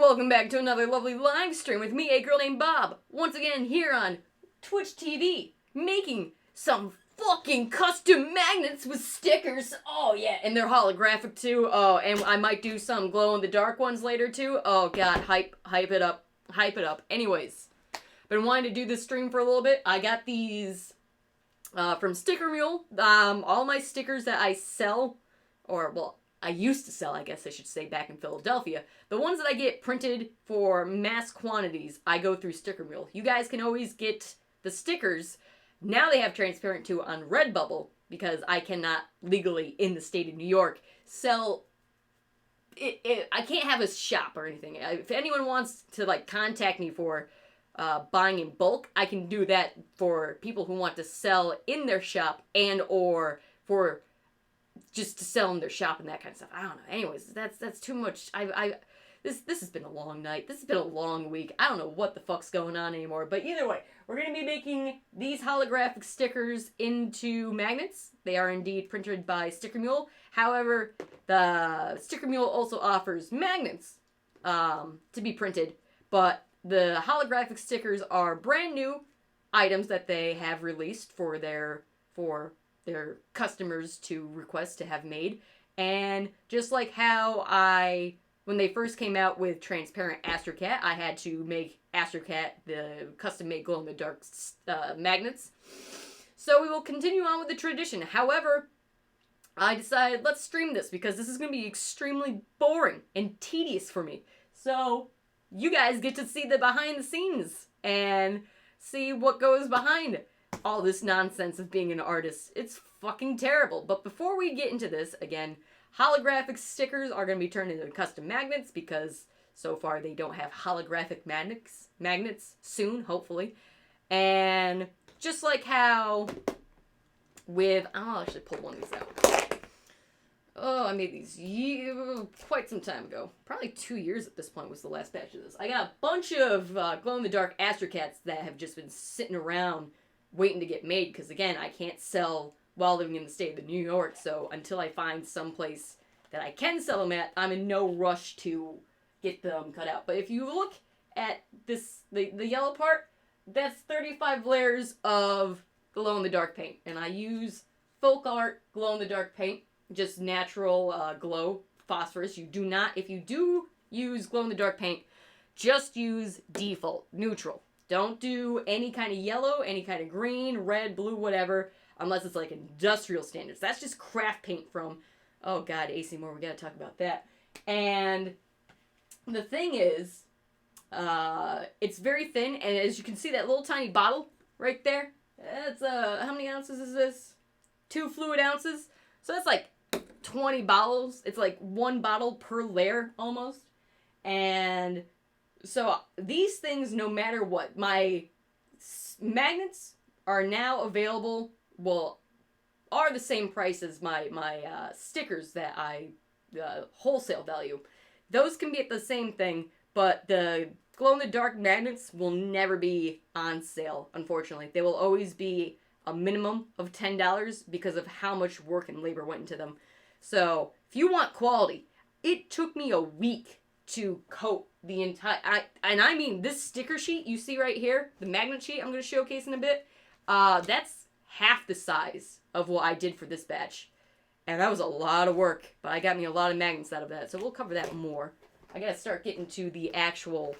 welcome back to another lovely live stream with me, a girl named Bob. Once again here on Twitch TV, making some fucking custom magnets with stickers. Oh yeah, and they're holographic too. Oh, and I might do some glow-in-the-dark ones later too. Oh god, hype it up. Anyways, been wanting to do this stream for a little bit. I got these from Sticker Mule. All my stickers that I sell, or well, I used to sell, I guess I should say, back in Philadelphia. The ones that I get printed for mass quantities, I go through Sticker Mule. You guys can always get the stickers. Now they have transparent too on Redbubble, because I cannot legally, in the state of New York, sell it. I can't have a shop or anything. If anyone wants to like contact me for buying in bulk, I can do that for people who want to sell in their shop and or for just to sell in their shop and that kind of stuff. I don't know. Anyways, that's too much. This has been a long night. This has been a long week. I don't know what the fuck's going on anymore. But either way, we're going to be making these holographic stickers into magnets. They are indeed printed by Sticker Mule. However, the Sticker Mule also offers magnets to be printed. But the holographic stickers are brand new items that they have released for their customers to request to have made. And just like how when they first came out with transparent Astro Cat, I had to make Astro Cat the custom-made glow-in-the-dark magnets. So we will continue on with the tradition. However, I decided let's stream this because this is going to be extremely boring and tedious for me. So you guys get to see the behind the scenes and see what goes behind all this nonsense of being an artist. It's fucking terrible. But before we get into this, again, holographic stickers are going to be turned into custom magnets because so far they don't have holographic magnets soon, hopefully. And just like how I'll actually pull one of these out. Oh, I made these quite some time ago. Probably 2 years at this point was the last batch of this. I got a bunch of glow-in-the-dark Astro Cats that have just been sitting around waiting to get made because, again, I can't sell while living in the state of New York, so until I find some place that I can sell them at, I'm in no rush to get them cut out. But if you look at this, the yellow part, that's 35 layers of glow-in-the-dark paint. And I use folk art glow-in-the-dark paint, just natural glow, phosphorus. If you do use glow-in-the-dark paint, just use default, neutral. Don't do any kind of yellow, any kind of green, red, blue, whatever, unless it's like industrial standards. That's just craft paint from, oh god, AC Moore, we gotta talk about that. And the thing is, it's very thin, and as you can see, that little tiny bottle right there, that's, how many ounces is this? 2 fluid ounces. So that's like 20 bottles. It's like 1 bottle per layer, almost. And so these things, no matter what, my magnets are now available, are the same price as my stickers that I wholesale value. Those can be at the same thing, but the glow-in-the-dark magnets will never be on sale, unfortunately. They will always be a minimum of $10 because of how much work and labor went into them. So if you want quality, it took me a week to coat the entire, and I mean this sticker sheet you see right here, the magnet sheet I'm going to showcase in a bit, that's half the size of what I did for this batch. And that was a lot of work, but I got me a lot of magnets out of that, so we'll cover that more. I gotta start getting to the actual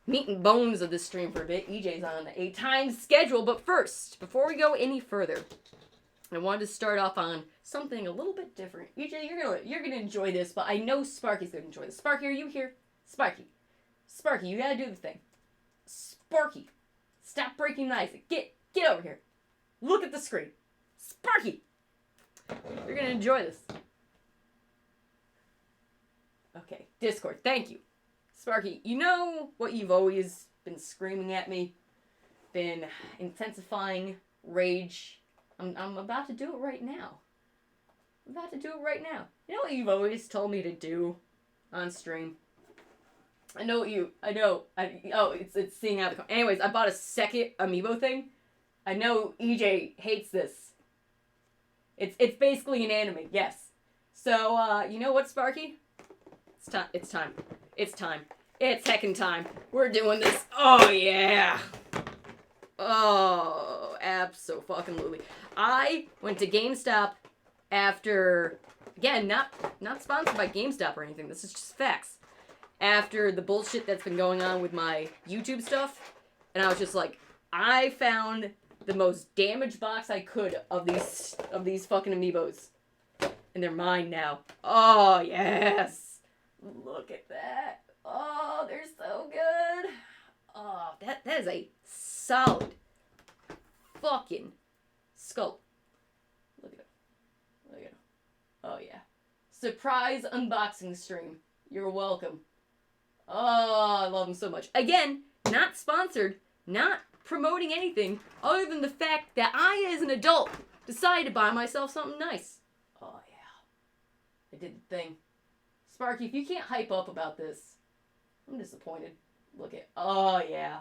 meat and bones of this stream for a bit. EJ's on a timed schedule, but first, before we go any further, I wanted to start off on something a little bit different. EJ, you're gonna enjoy this, but I know Sparky's gonna enjoy this. Sparky, are you here? Sparky, you gotta do the thing. Sparky, stop breaking the ice. Get over here. Look at the screen. Sparky, you're gonna enjoy this. Okay, Discord, thank you. Sparky, you know what you've always been screaming at me? Been intensifying rage. I'm about to do it right now. You know what you've always told me to do on stream? It's seeing out the... Anyways, I bought a second amiibo thing. I know EJ hates this. It's basically an anime, yes. So, you know what, Sparky? It's time. It's time. It's time. It's heckin' time. We're doing this. Oh, yeah. Oh, abso-fucking-lutely. I went to GameStop after, again, not sponsored by GameStop or anything. This is just facts. After the bullshit that's been going on with my YouTube stuff. And I was just like, I found the most damaged box I could of these fucking amiibos. And they're mine now. Oh, yes. Look at that. Oh, they're so good. Oh, that is a solid fucking sculpt. Look at it. Look at it. Oh, yeah. Surprise unboxing stream. You're welcome. Oh, I love them so much. Again, not sponsored, not promoting anything other than the fact that I, as an adult, decided to buy myself something nice. Oh, yeah. I did the thing. Sparky, if you can't hype up about this, I'm disappointed. Look at, oh, yeah.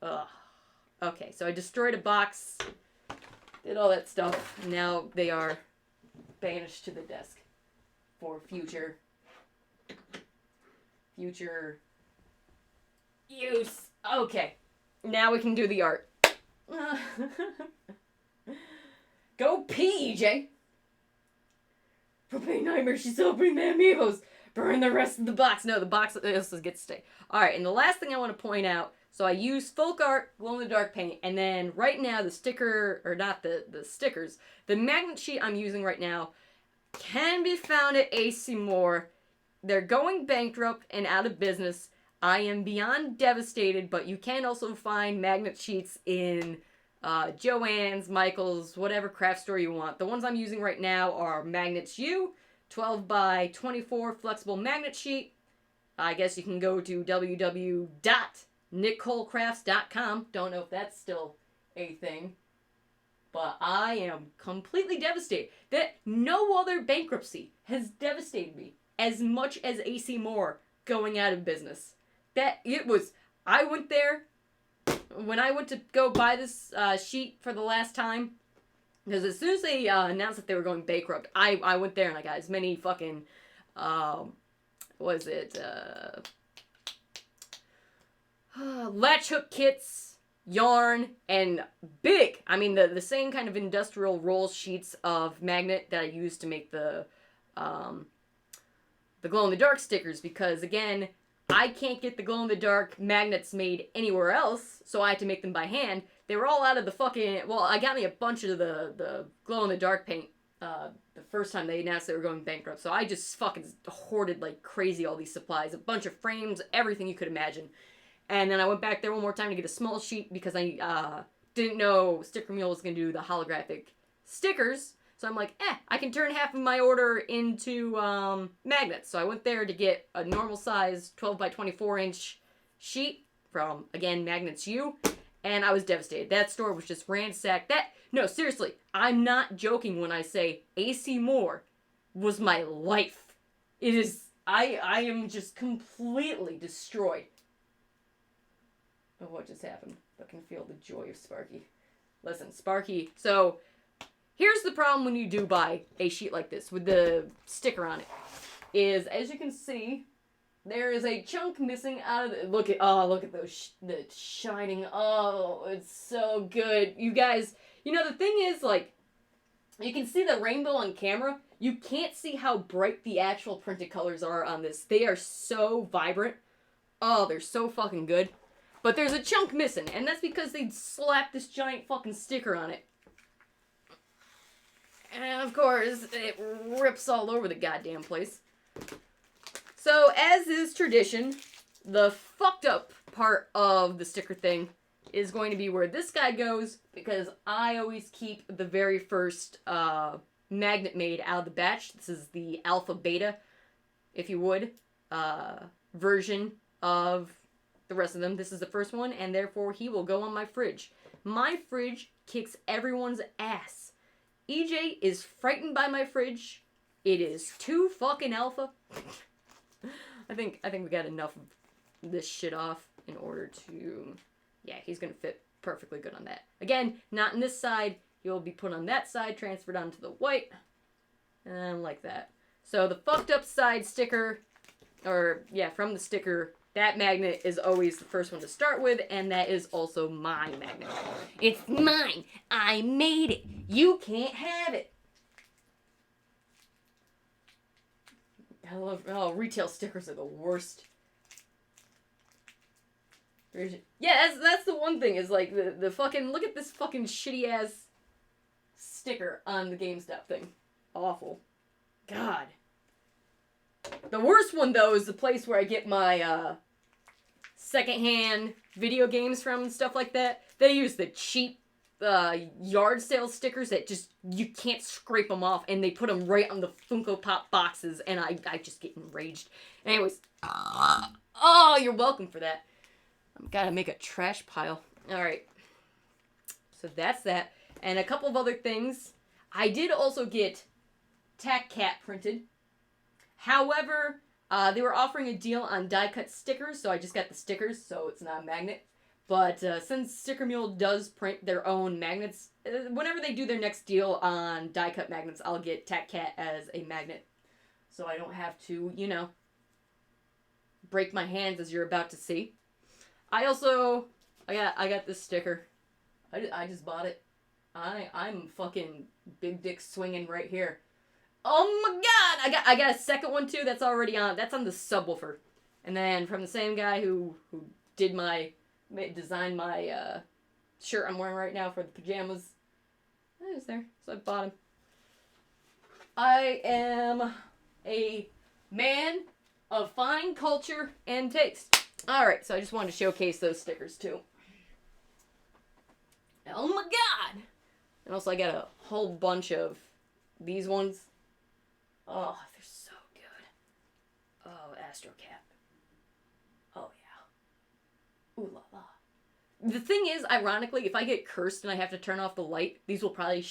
Ugh. Okay, so I destroyed a box, did all that stuff, and now they are banished to the desk for future use. Okay, now we can do the art. Go pee, EJ. Propane Nightmare, she's opening the amiibos. Burn the rest of the box. No, the box gets to stay. Alright, and the last thing I want to point out, so I use folk art, glow-in-the-dark paint, and then right now the sticker, or not the stickers, the magnet sheet I'm using right now can be found at AC Moore. They're going bankrupt and out of business. I am beyond devastated, but you can also find magnet sheets in Joann's, Michael's, whatever craft store you want. The ones I'm using right now are Magnets U, 12 by 24 flexible magnet sheet. I guess you can go to www.nickcolecrafts.com. Don't know if that's still a thing. But I am completely devastated that no other bankruptcy has devastated me as much as AC Moore going out of business. That it was, I went there, when I went to go buy this sheet for the last time, because as soon as they announced that they were going bankrupt, I went there and I got as many fucking, latch hook kits, yarn, and big, I mean the same kind of industrial roll sheets of magnet that I used to make the glow-in-the-dark stickers, because again, I can't get the glow-in-the-dark magnets made anywhere else, so I had to make them by hand. They were all out of the fucking, well, I got me a bunch of the glow-in-the-dark paint the first time they announced they were going bankrupt, so I just fucking hoarded like crazy all these supplies, a bunch of frames, everything you could imagine. And then I went back there one more time to get a small sheet because I didn't know Sticker Mule was going to do the holographic stickers. So I'm like, I can turn half of my order into magnets. So I went there to get a normal size 12 by 24 inch sheet from, again, Magnets U. And I was devastated. That store was just ransacked. No, seriously, I'm not joking when I say AC Moore was my life. It is, I am just completely destroyed. Oh, what just happened? I can feel the joy of Sparky. Listen, Sparky, so here's the problem when you do buy a sheet like this with the sticker on it. Is, as you can see, there is a chunk missing out of the, look at those, the shining, oh, it's so good. You guys, you know, the thing is, like, you can see the rainbow on camera. You can't see how bright the actual printed colors are on this. They are so vibrant. Oh, they're so fucking good. But there's a chunk missing, and that's because they slapped this giant fucking sticker on it. And of course, it rips all over the goddamn place. So, as is tradition, the fucked up part of the sticker thing is going to be where this guy goes, because I always keep the very first magnet made out of the batch. This is the alpha beta, if you would, version of the rest of them. This is the first one, and therefore he will go on my fridge. My fridge kicks everyone's ass. EJ is frightened by my fridge. It is too fucking alpha. I think we got enough of this shit off in order to, yeah, he's gonna fit perfectly good on that. Again, not on this side. He will be put on that side, transferred onto the white, and like that. So the fucked up side sticker from the sticker, that magnet is always the first one to start with, and that is also my magnet. It's mine. I made it. You can't have it. I love, retail stickers are the worst. Yeah, that's the one thing is like the fucking, look at this fucking shitty ass sticker on the GameStop thing. Awful. God. The worst one though is the place where I get my secondhand video games from and stuff like that. They use the cheap yard sale stickers that just, you can't scrape them off, and they put them right on the Funko Pop boxes, and I just get enraged. Anyways, oh, you're welcome for that. I've got to make a trash pile. Alright. So that's that. And a couple of other things. I did also get Tac Cat printed. However, they were offering a deal on die-cut stickers, so I just got the stickers, so it's not a magnet. But since Sticker Mule does print their own magnets, whenever they do their next deal on die-cut magnets, I'll get Tac Cat as a magnet. So I don't have to, you know, break my hands as you're about to see. I also, I got this sticker. I just bought it. I'm fucking big dick swinging right here. Oh my god! I got a second one too. That's already on. That's on the subwoofer. And then from the same guy who designed my shirt I'm wearing right now for the pajamas. It was there, so I bought him. I am a man of fine culture and taste. Alright, so I just wanted to showcase those stickers too. Oh my god! And also I got a whole bunch of these ones. Oh, they're so good. Oh, Astro Cat. Oh yeah. Ooh la la. The thing is, ironically, if I get cursed and I have to turn off the light, these will probably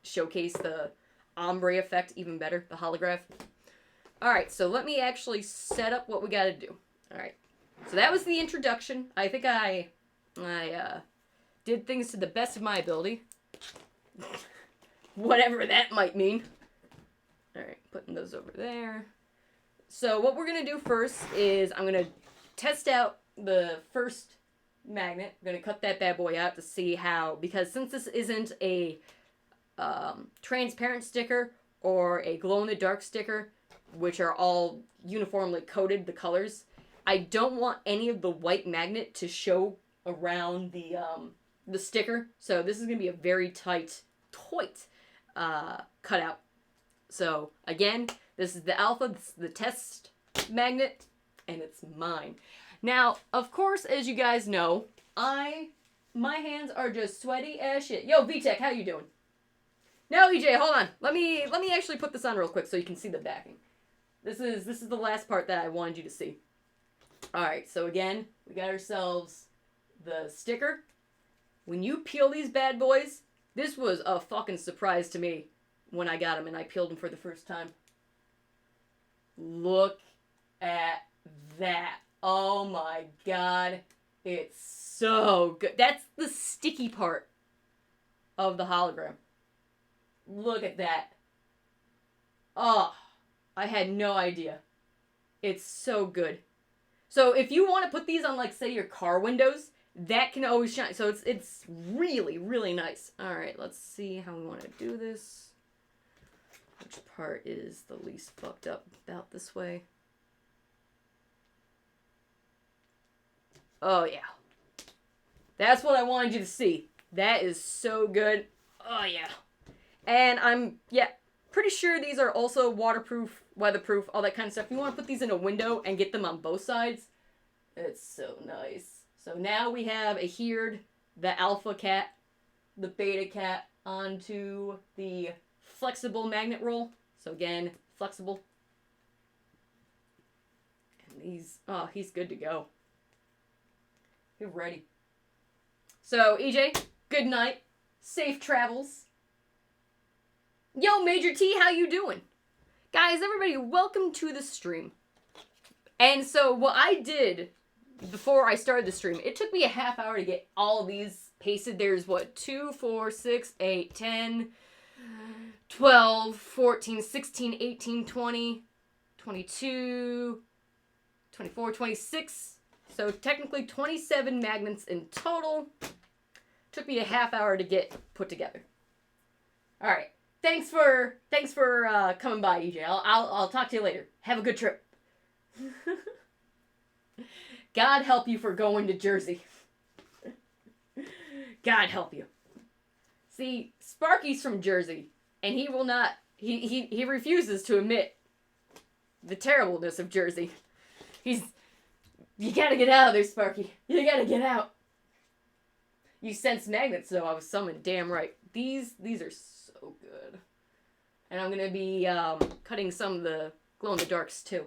showcase the ombre effect even better, the holograph. Alright, so let me actually set up what we gotta do. Alright. So that was the introduction. I think I did things to the best of my ability. Whatever that might mean. Alright, putting those over there. So what we're going to do first is I'm going to test out the first magnet. I'm going to cut that bad boy out to see how, because since this isn't a transparent sticker or a glow-in-the-dark sticker, which are all uniformly coated, the colors, I don't want any of the white magnet to show around the sticker. So this is going to be a very tight cutout. So again, this is the alpha, this is the test magnet, and it's mine. Now, of course, as you guys know, my hands are just sweaty as shit. Yo, VTech, how you doing? No, EJ, hold on. Let me actually put this on real quick so you can see the backing. This is the last part that I wanted you to see. Alright, so again, we got ourselves the sticker. When you peel these bad boys, this was a fucking surprise to me when I got them and I peeled them for the first time. Look at that. Oh my god. It's so good. That's the sticky part of the hologram. Look at that. Oh, I had no idea. It's so good. So if you want to put these on, like, say, your car windows, that can always shine. So it's really, really nice. Alright, let's see how we want to do this. Which part is the least fucked up about this way? Oh, yeah. That's what I wanted you to see. That is so good. Oh, yeah. And I'm, pretty sure these are also waterproof, weatherproof, all that kind of stuff. You want to put these in a window and get them on both sides. It's so nice. So now we have adhered the alpha cat, the beta cat, onto the flexible magnet roll. So again, flexible. And he's good to go. You're ready. So, EJ, good night. Safe travels. Yo, Major T, how you doing? Guys, everybody, welcome to the stream. And so, what I did before I started the stream, it took me a half hour to get all of these pasted. There's, 2, 4, 6, 8, 10, 12, 14, 16, 18, 20, 22, 24, 26. So technically 27 magnets in total. Took me a half hour to get put together. All right. Thanks for coming by, EJ. I'll talk to you later. Have a good trip. God help you for going to Jersey. God help you. See, Sparky's from Jersey, and he will not. He refuses to admit the terribleness of Jersey. You gotta get out of there, Sparky. You gotta get out. You sense magnets, though. I was summoned. Damn right. These are so good. And I'm gonna be cutting some of the glow-in-the-darks, too.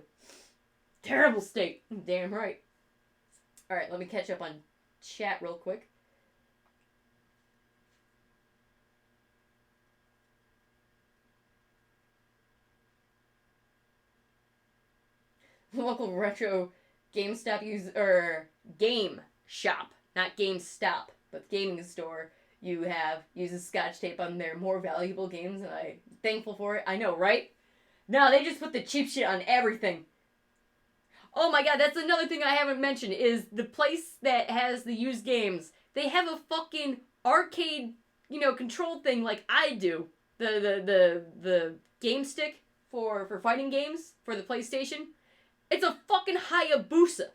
Terrible state. Damn right. Alright, let me catch up on chat real quick. Local retro GameStop game shop, not GameStop, but gaming store uses Scotch tape on their more valuable games, and I'm thankful for it. I know, right? No, they just put the cheap shit on everything. Oh my god, that's another thing I haven't mentioned, is the place that has the used games. They have a fucking arcade, control thing like I do. The game stick for fighting games for the PlayStation. It's a fucking Hayabusa.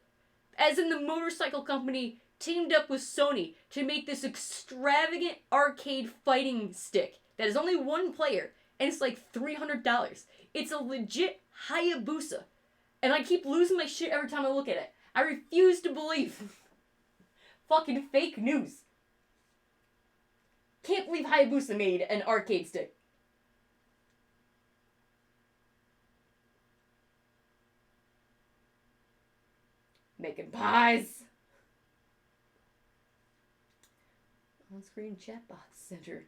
As in the motorcycle company teamed up with Sony to make this extravagant arcade fighting stick that is only one player, and it's like $300. It's a legit Hayabusa. And I keep losing my shit every time I look at it. I refuse to believe. Fucking fake news. Can't believe Hayabusa made an arcade stick. Making pies. On-screen chat box center.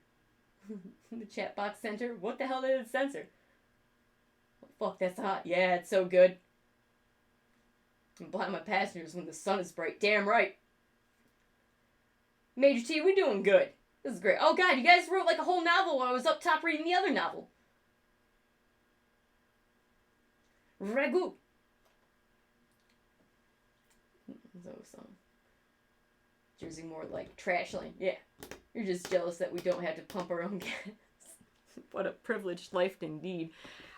The chat box center? What the hell did it censor? Oh, fuck, that's hot. Yeah, it's so good. I'm blind my passengers when the sun is bright. Damn right. Major T, we doing good. This is great. Oh god, you guys wrote like a whole novel while I was up top reading the other novel. Ragu. So, Jersey more like trash lane. Yeah. You're just jealous that we don't have to pump our own gas. What a privileged life indeed.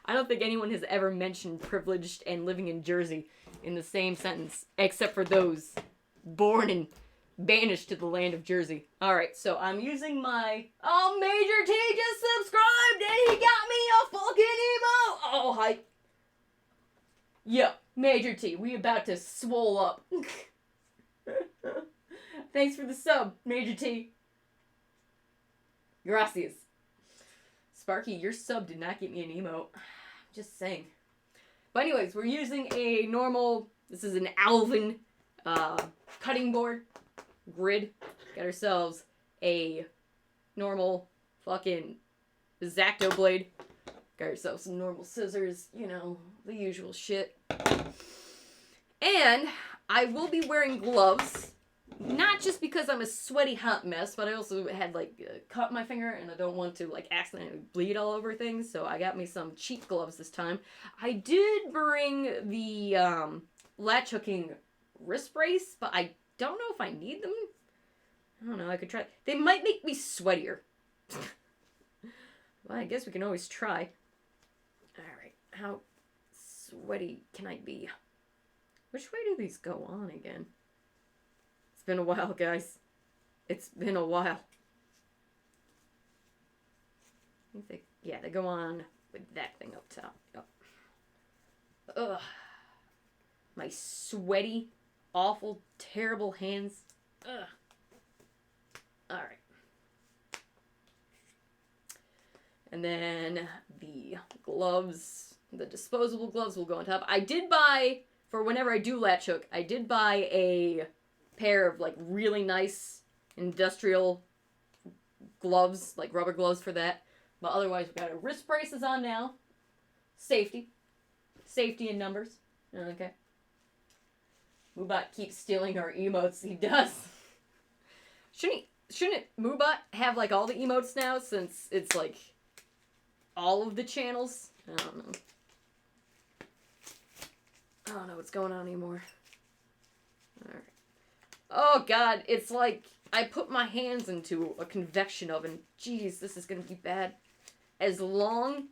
I don't think anyone has ever mentioned privileged and living in Jersey in the same sentence, except for those born and banished to the land of Jersey. Alright, so I'm using my... Oh, Major T just subscribed and he got me a fucking emo! Oh, hype. Yo, Major T, we about to swole up. Thanks for the sub, Major T. Gracias. Sparky, your sub did not get me an emote. Just saying. But anyways, we're using a normal, this is an Alvin cutting board grid. Got ourselves a normal fucking X-Acto blade. Got ourselves some normal scissors, the usual shit. And I will be wearing gloves. Not just because I'm a sweaty hot mess, but I also had cut my finger and I don't want to accidentally bleed all over things, so I got me some cheap gloves this time. I did bring the latch hooking wrist brace, but I don't know if I need them. I don't know, I could try. They might make me sweatier. Well, I guess we can always try. Alright, how sweaty can I be? Which way do these go on again? It's been a while, guys. It's been a while. I think they go on with that thing up top. Yep. Ugh. My sweaty, awful, terrible hands. Ugh. Alright. And then the gloves, the disposable gloves will go on top. I did buy, for whenever I do latch hook, I did buy a pair of really nice industrial gloves, rubber gloves for that. But otherwise, we've got our wrist braces on now. Safety. Safety in numbers. Okay. Moobot keeps stealing our emotes. He does. Shouldn't Moobot have all the emotes now, since it's all of the channels? I don't know. don't know what's going on anymore. Alright. Oh god, it's like I put my hands into a convection oven. Jeez, this is gonna be bad. As long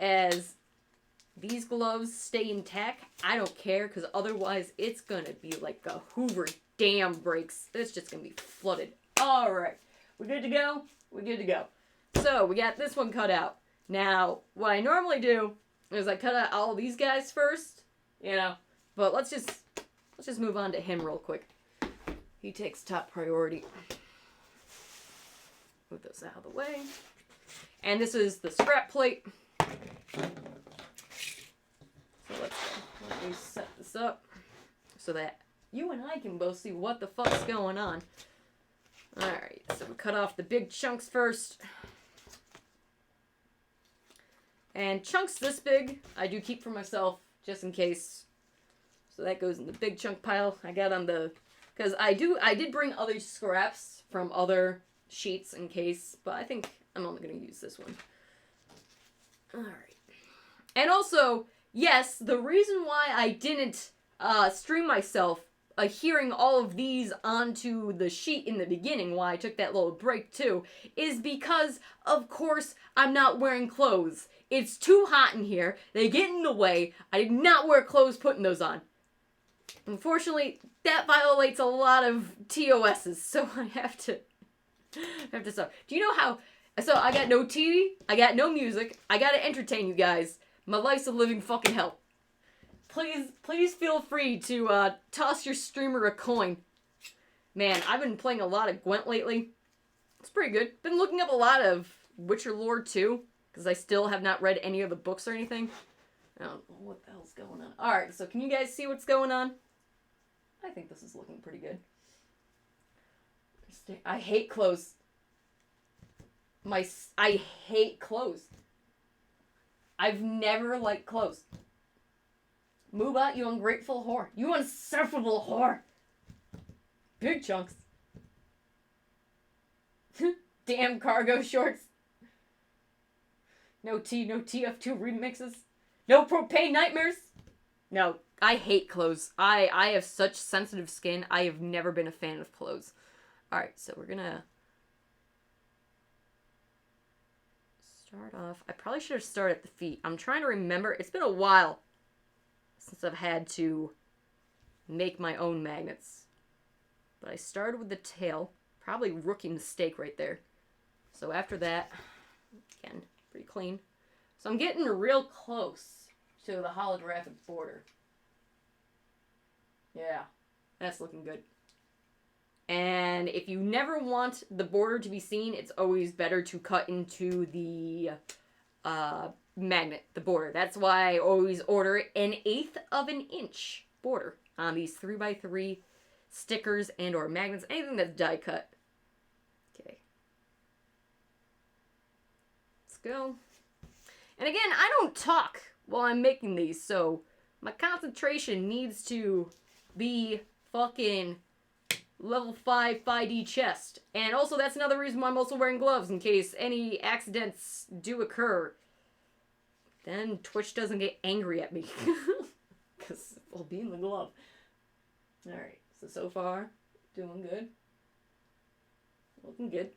as these gloves stay intact, I don't care, because otherwise it's gonna be like a Hoover Dam breaks. It's just gonna be flooded. Alright, we're good to go? We're good to go. So, we got this one cut out. Now, what I normally do is I cut out all these guys first, you know, but let's just move on to him real quick. He takes top priority. Move this out of the way. And this is the scrap plate. So let me set this up so that you and I can both see what the fuck's going on. Alright, so we cut off the big chunks first. And chunks this big, I do keep for myself, just in case. So that goes in the big chunk pile I got on the... Because I did bring other scraps from other sheets in case, but I think I'm only going to use this one. Alright. And also, yes, the reason why I didn't stream myself hearing all of these onto the sheet in the beginning, why I took that little break too, is because, of course, I'm not wearing clothes. It's too hot in here. They get in the way. I did not wear clothes putting those on. Unfortunately, that violates a lot of TOSs, so I have to stop. Do you know how... So, I got no TV, I got no music, I gotta entertain you guys. My life's a living fucking hell. Please feel free to toss your streamer a coin. Man, I've been playing a lot of Gwent lately. It's pretty good. Been looking up a lot of Witcher lore too, because I still have not read any of the books or anything. I don't know what the hell's going on. Alright, so can you guys see what's going on? I think this is looking pretty good. I hate clothes. I hate clothes. I've never liked clothes. Move out, you ungrateful whore. You insufferable whore. Big chunks. Damn cargo shorts. No TF2 remixes. No propane nightmares. No, I hate clothes. I have such sensitive skin. I have never been a fan of clothes. Alright, so we're gonna start off. I probably should have started at the feet. I'm trying to remember. It's been a while since I've had to make my own magnets. But I started with the tail. Probably rookie mistake right there. So after that, again, pretty clean. So I'm getting real close to the holographic border. Yeah, that's looking good. And if you never want the border to be seen, it's always better to cut into the magnet, the border. That's why I always order 1/8 of an inch border on these 3x3 stickers and or magnets, anything that's die cut. Okay. Let's go. And again, I don't talk while I'm making these, so my concentration needs to be fucking level 5 5D chest. And also, that's another reason why I'm also wearing gloves, in case any accidents do occur. Then Twitch doesn't get angry at me. Because I'll be in the glove. Alright, so far, doing good. Looking good.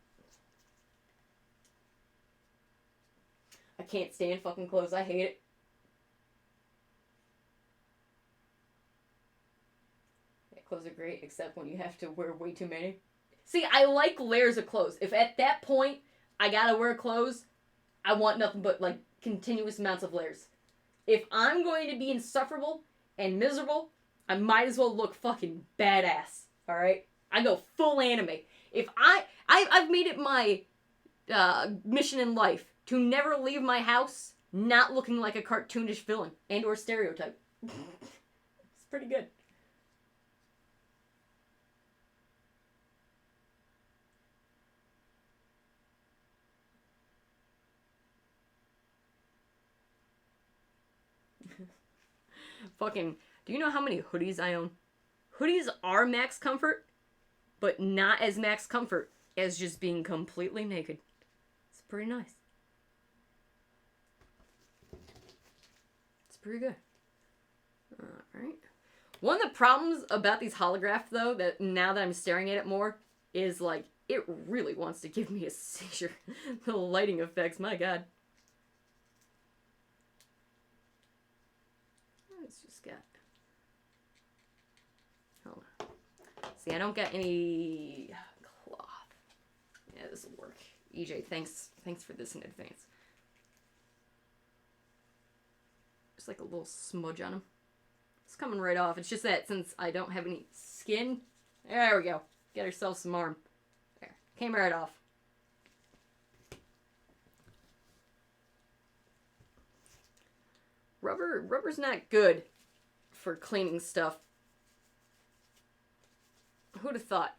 I can't stand fucking clothes. I hate it. Yeah, clothes are great, except when you have to wear way too many. See, I like layers of clothes. If at that point I gotta wear clothes, I want nothing but, like, continuous amounts of layers. If I'm going to be insufferable and miserable, I might as well look fucking badass. Alright? I go full anime. If I've made it my mission in life to never leave my house not looking like a cartoonish villain and or stereotype. It's pretty good. Fucking, do you know how many hoodies I own? Hoodies are max comfort, but not as max comfort as just being completely naked. It's pretty nice. It's pretty good. Alright. One of the problems about these holographs, though, that now that I'm staring at it more, is like, it really wants to give me a seizure. The lighting effects, my god. It's just got... Hold on. See, I don't got any cloth. Yeah, this will work. EJ, thanks for this in advance. Just like a little smudge on him. It's coming right off. It's just that since I don't have any skin... There we go. Get ourselves some arm. There. Came right off. Rubber's not good for cleaning stuff. Who'd have thought?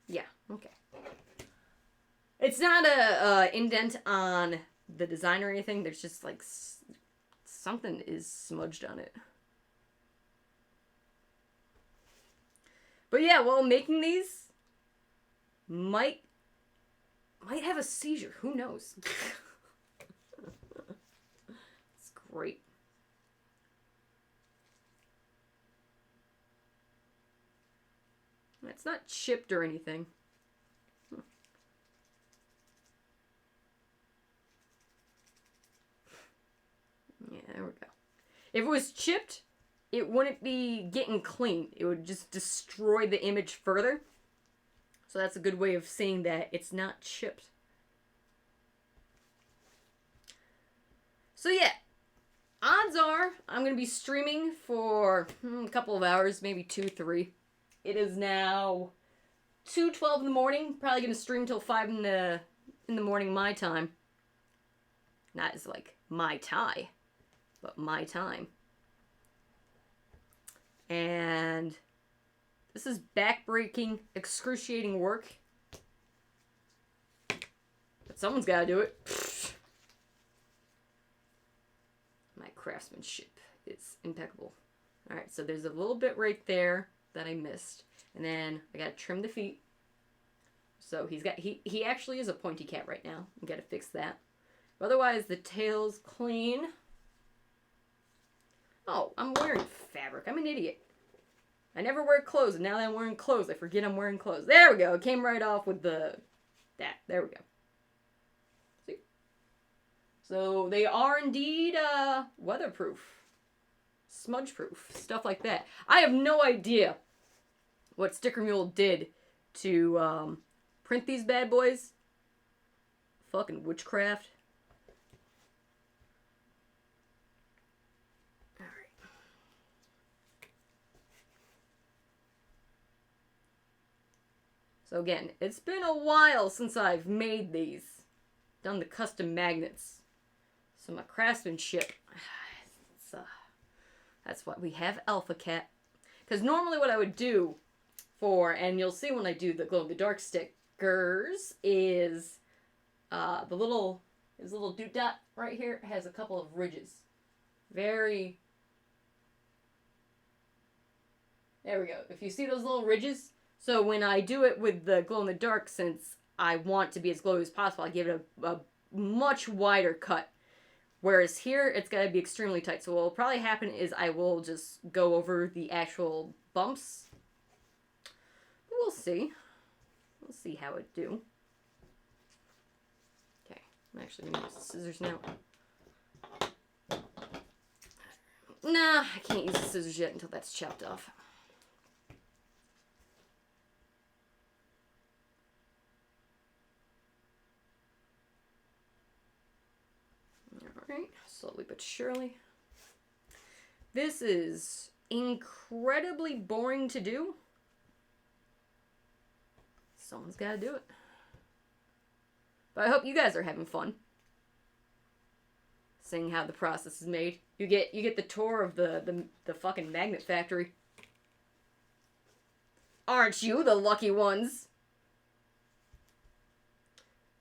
Yeah, okay. It's not a indent on the design or anything. There's just like something is smudged on it. But yeah, well, making these might have a seizure. Who knows? It's great. It's not chipped or anything. Yeah, there we go. If it was chipped, it wouldn't be getting clean. It would just destroy the image further. So that's a good way of saying that it's not chipped. So yeah, odds are I'm going to be streaming for a couple of hours, maybe 2, 3. It is now 2:12 in the morning. Probably going to stream till 5 in the morning my time. Not as like my tie, but my time. And this is back-breaking, excruciating work. But someone's got to do it. My craftsmanship is impeccable. Alright, so there's a little bit right there that I missed. And then I gotta trim the feet. So he actually is a pointy cat right now. I gotta fix that. But otherwise, the tail's clean. Oh, I'm wearing fabric. I'm an idiot. I never wear clothes, and now that I'm wearing clothes, I forget I'm wearing clothes. There we go. It came right off with that. There we go. See? So they are indeed weatherproof, smudge-proof, stuff like that. I have no idea what Sticker Mule did to print these bad boys. Fucking witchcraft. So again, it's been a while since I've made these. Done the custom magnets. So my craftsmanship, that's why we have Alpha Cat. Because normally what I would do and you'll see when I do the glow-in-the-dark stickers, is his little doot dot right here has a couple of ridges. There we go. If you see those little ridges, so when I do it with the glow-in-the-dark, since I want to be as glowy as possible, I give it a much wider cut. Whereas here, it's got to be extremely tight. So what will probably happen is I will just go over the actual bumps. We'll see. We'll see how it do. Okay, I'm actually going to use the scissors now. Nah, I can't use the scissors yet until that's chopped off. Alright, slowly but surely. This is incredibly boring to do. Someone's got to do it. But I hope you guys are having fun seeing how the process is made. You get the tour of the fucking magnet factory. Aren't you the lucky ones?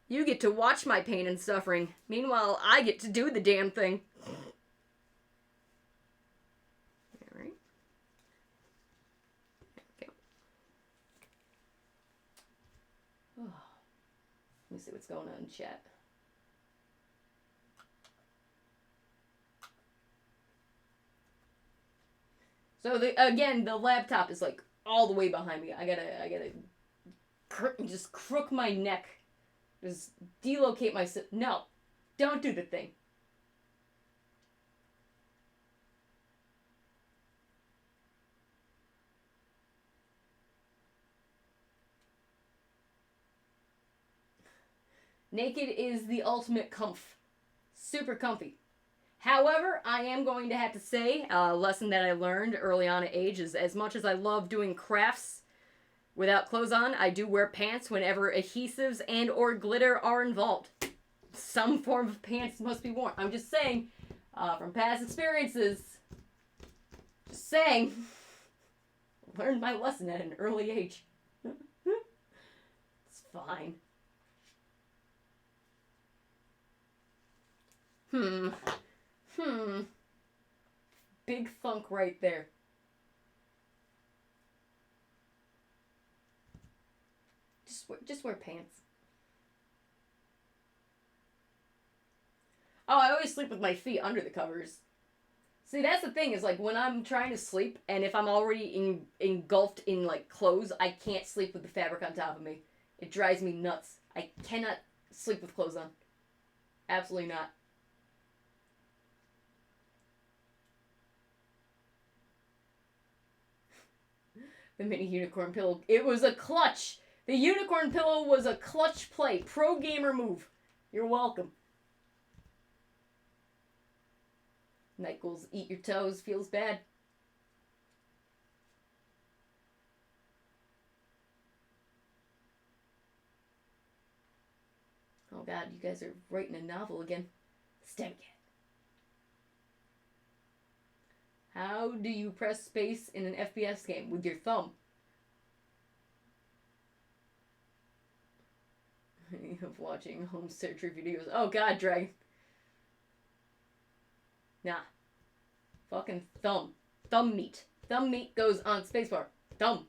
You get to watch my pain and suffering. Meanwhile, I get to do the damn thing. Alright. There we go. Oh. Let me see what's going on in chat. So again, the laptop is like all the way behind me. I gotta just crook my neck, just delocate my. No, don't do the thing. Naked is the ultimate comf. Super comfy. However, I am going to have to say a lesson that I learned early on at age is as much as I love doing crafts without clothes on, I do wear pants whenever adhesives and or glitter are involved. Some form of pants must be worn. I'm just saying, from past experiences, just saying, learned my lesson at an early age. It's fine. Big thunk right there. Just wear pants. Oh, I always sleep with my feet under the covers. See, that's the thing is like when I'm trying to sleep and if I'm already engulfed in like clothes, I can't sleep with the fabric on top of me. It drives me nuts. I cannot sleep with clothes on. Absolutely not. The mini unicorn pillow. It was a clutch. The unicorn pillow was a clutch play. Pro gamer move. You're welcome. Night ghouls eat your toes. Feels bad. Oh god, you guys are writing a novel again. Stem cat. How do you press space in an FPS game? With your thumb. Of watching home surgery videos. Oh god, Dragon. Nah. Fucking thumb. Thumb meat. Thumb meat goes on spacebar. Thumb.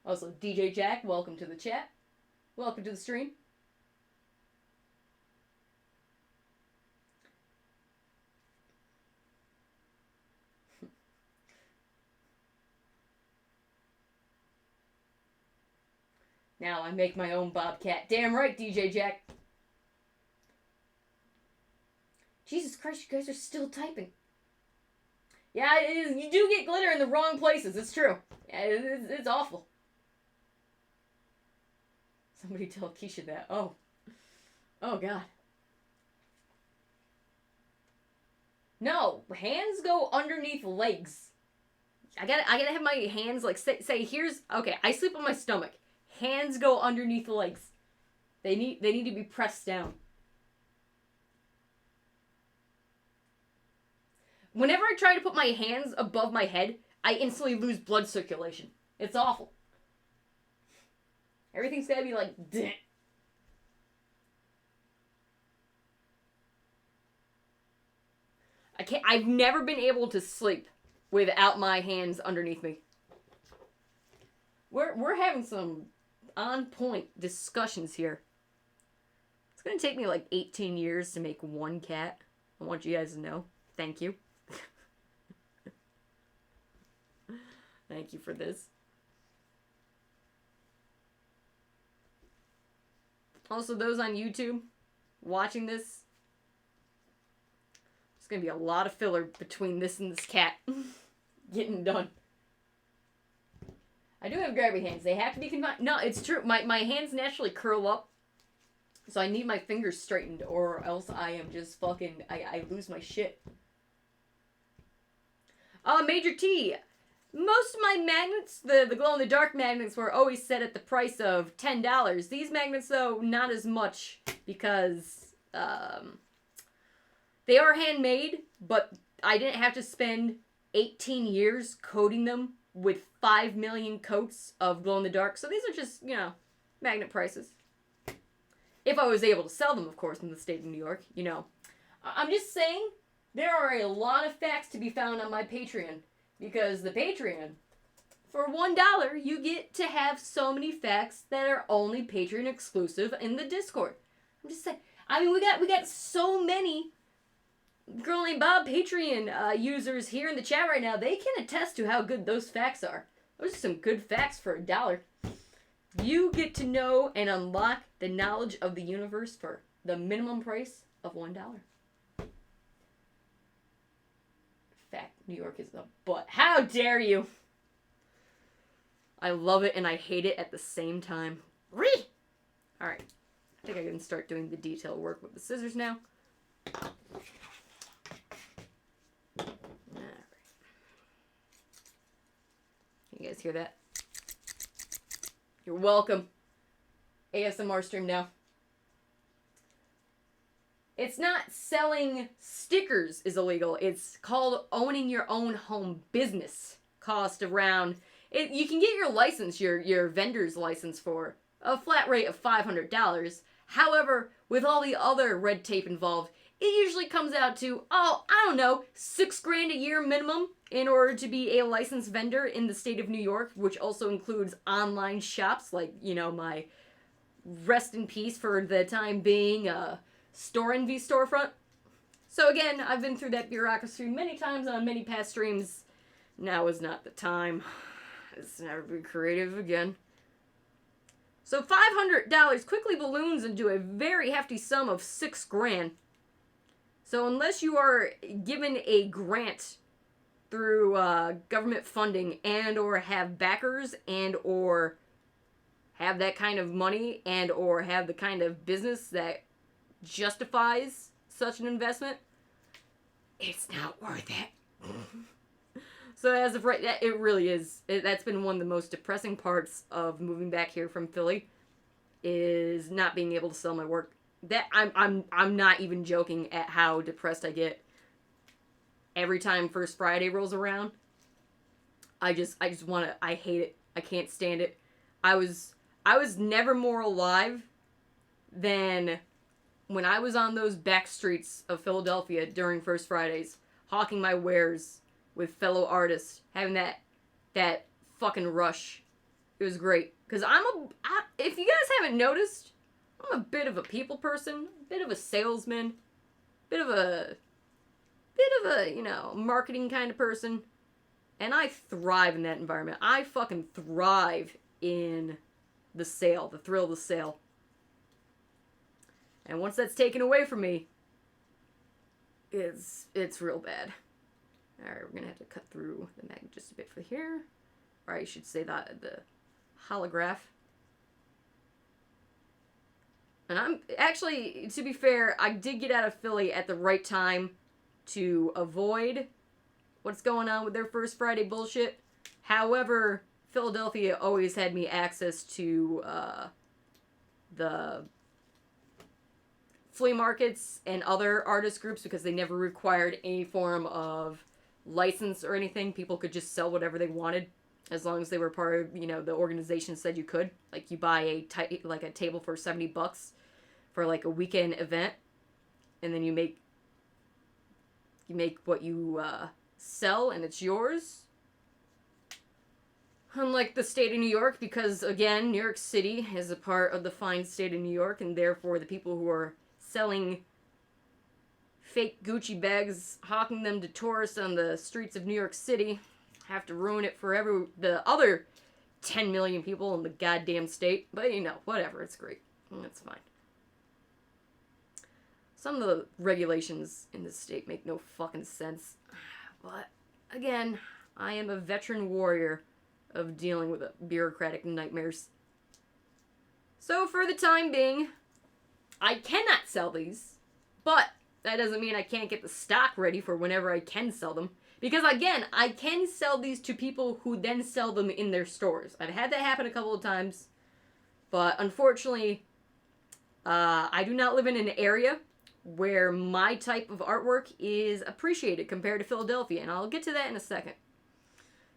Also, DJ Jack, welcome to the chat. Welcome to the stream. Now I make my own bobcat. Damn right, DJ Jack. Jesus Christ, you guys are still typing. Yeah, it is. You do get glitter in the wrong places. It's true. Yeah, it's awful. Somebody tell Keisha that. Oh. Oh, God. No, hands go underneath legs. I gotta have my hands, like, say here's... Okay, I sleep on my stomach. Hands go underneath the legs. They need to be pressed down. Whenever I try to put my hands above my head, I instantly lose blood circulation. It's awful. Everything's gotta be like... Deh. I've never been able to sleep without my hands underneath me. We're having some on-point discussions here. It's gonna take me like 18 years to make one cat. I want you guys to know. Thank you. Thank you for this. Also, those on YouTube watching this, there's gonna be a lot of filler between this and this cat getting done. I do have grabby hands. They have to be confined. No, it's true. My hands naturally curl up. So I need my fingers straightened or else I am just fucking... I lose my shit. Major T. Most of my magnets, the glow-in-the-dark magnets, were always set at the price of $10. These magnets, though, not as much because they are handmade, but I didn't have to spend 18 years coating them with 5 million coats of glow-in-the-dark. So these are just, you know, magnet prices. If I was able to sell them, of course, in the state of New York, you know. I'm just saying, there are a lot of facts to be found on my Patreon. Because the Patreon, for $1, you get to have so many facts that are only Patreon exclusive in the Discord. I'm just saying. I mean, we got so many Girl named Bob Patreon users here in the chat right now, they can attest to how good those facts are. Those are some good facts for $1. You get to know and unlock the knowledge of the universe for the minimum price of $1. Fact, New York is the butt. How dare you? I love it and I hate it at the same time. Alright. I think I can start doing the detail work with the scissors now. Alright. You guys hear that? You're welcome. ASMR stream now. It's not selling stickers is illegal. It's called owning your own home business. Cost around... you can get your license, your vendor's license for a flat rate of $500. However, with all the other red tape involved, it usually comes out to, I don't know, $6,000 a year minimum in order to be a licensed vendor in the state of New York, which also includes online shops like, my rest in peace for the time being, Store Envy storefront. So again, I've been through that bureaucracy many times on many past streams. Now is not the time. It's never been creative again. So $500 quickly balloons into a very hefty sum of $6,000. So unless you are given a grant through government funding and or have backers and or have that kind of money and or have the kind of business that justifies such an investment, it's not worth it. So as of right, it really is. That's been one of the most depressing parts of moving back here from Philly, is not being able to sell my work. That I'm not even joking at how depressed I get every time First Friday rolls around. I just want to. I hate it. I can't stand it. I was never more alive than when I was on those back streets of Philadelphia during First Fridays, hawking my wares with fellow artists, having that fucking rush. It was great. Because if you guys haven't noticed, I'm a bit of a people person, a bit of a salesman, bit of a marketing kind of person. And I thrive in that environment. I fucking thrive in the sale, the thrill of the sale. And once that's taken away from me, it's real bad. Alright, we're gonna have to cut through the magnet just a bit for here. Or I should say that the holograph. And I'm actually, to be fair, I did get out of Philly at the right time to avoid what's going on with their First Friday bullshit. However, Philadelphia always had me access to the flea markets and other artist groups because they never required any form of license or anything. People could just sell whatever they wanted as long as they were part of, the organization said you could. Like, you buy a table for $70 for like a weekend event, and then you make what you sell and it's yours. Unlike the state of New York, because again, New York City is a part of the fine state of New York, and therefore the people who are selling fake Gucci bags, hawking them to tourists on the streets of New York City, have to ruin it for the other 10 million people in the goddamn state. But whatever, it's great. It's fine. Some of the regulations in this state make no fucking sense. But, again, I am a veteran warrior of dealing with bureaucratic nightmares. So, for the time being, I cannot sell these, but that doesn't mean I can't get the stock ready for whenever I can sell them. Because, again, I can sell these to people who then sell them in their stores. I've had that happen a couple of times, but unfortunately, I do not live in an area where my type of artwork is appreciated compared to Philadelphia, and I'll get to that in a second.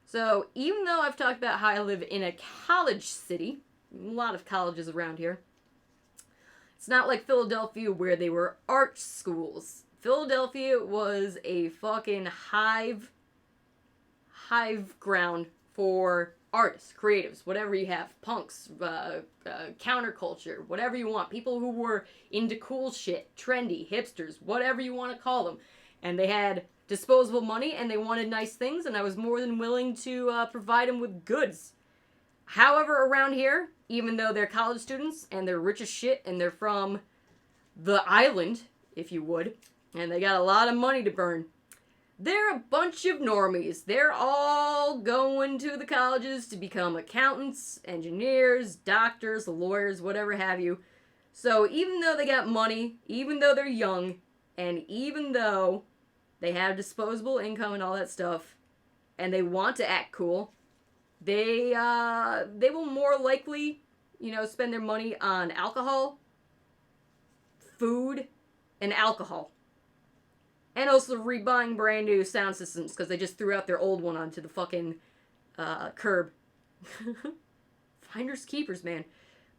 So, even though I've talked about how I live in a college city, a lot of colleges around here, it's not like Philadelphia where they were art schools. Philadelphia was a fucking hive ground for artists, creatives, whatever you have, punks, counterculture, whatever you want, people who were into cool shit, trendy, hipsters, whatever you want to call them. And they had disposable money and they wanted nice things, and I was more than willing to provide them with goods. However, around here, even though they're college students and they're rich as shit and they're from the island, if you would, and they got a lot of money to burn, they're a bunch of normies. They're all going to the colleges to become accountants, engineers, doctors, lawyers, whatever have you. So even though they got money, even though they're young, and even though they have disposable income and all that stuff, and they want to act cool, they will more likely, spend their money on alcohol, food, and alcohol. And also rebuying brand new sound systems because they just threw out their old one onto the fucking curb. Finders keepers, man.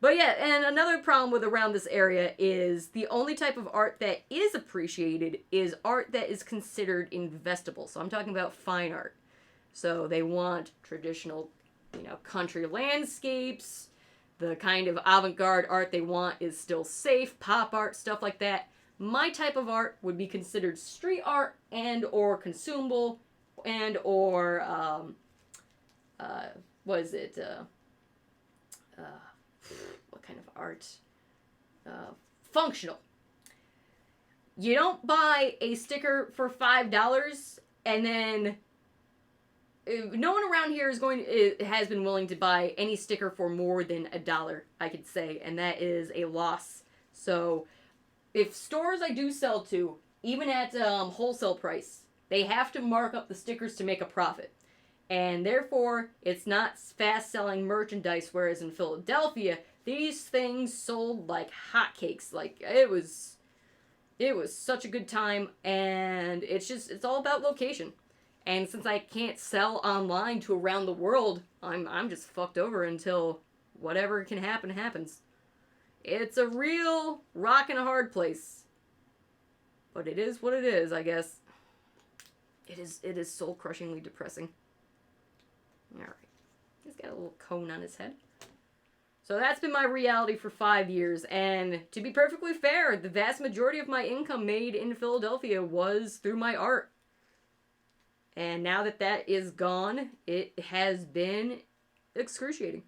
But yeah, and another problem with around this area is the only type of art that is appreciated is art that is considered investable. So I'm talking about fine art. So they want traditional, country landscapes. The kind of avant-garde art they want is still safe, pop art, stuff like that. My type of art would be considered street art and or consumable and or what is it? What kind of art? Functional. You don't buy a sticker for $5 and then no one around here has been willing to buy any sticker for more than $1, I could say, and that is a loss. So if stores I do sell to, even at wholesale price, they have to mark up the stickers to make a profit. And therefore, it's not fast-selling merchandise, whereas in Philadelphia, these things sold like hotcakes. Like, it was such a good time, and it's all about location. And since I can't sell online to around the world, I'm just fucked over until whatever can happen happens. It's a real rock and a hard place. But it is what it is, I guess. It is soul-crushingly depressing. Alright. He's got a little cone on his head. So that's been my reality for 5 years. And to be perfectly fair, the vast majority of my income made in Philadelphia was through my art. And now that that is gone, it has been excruciating.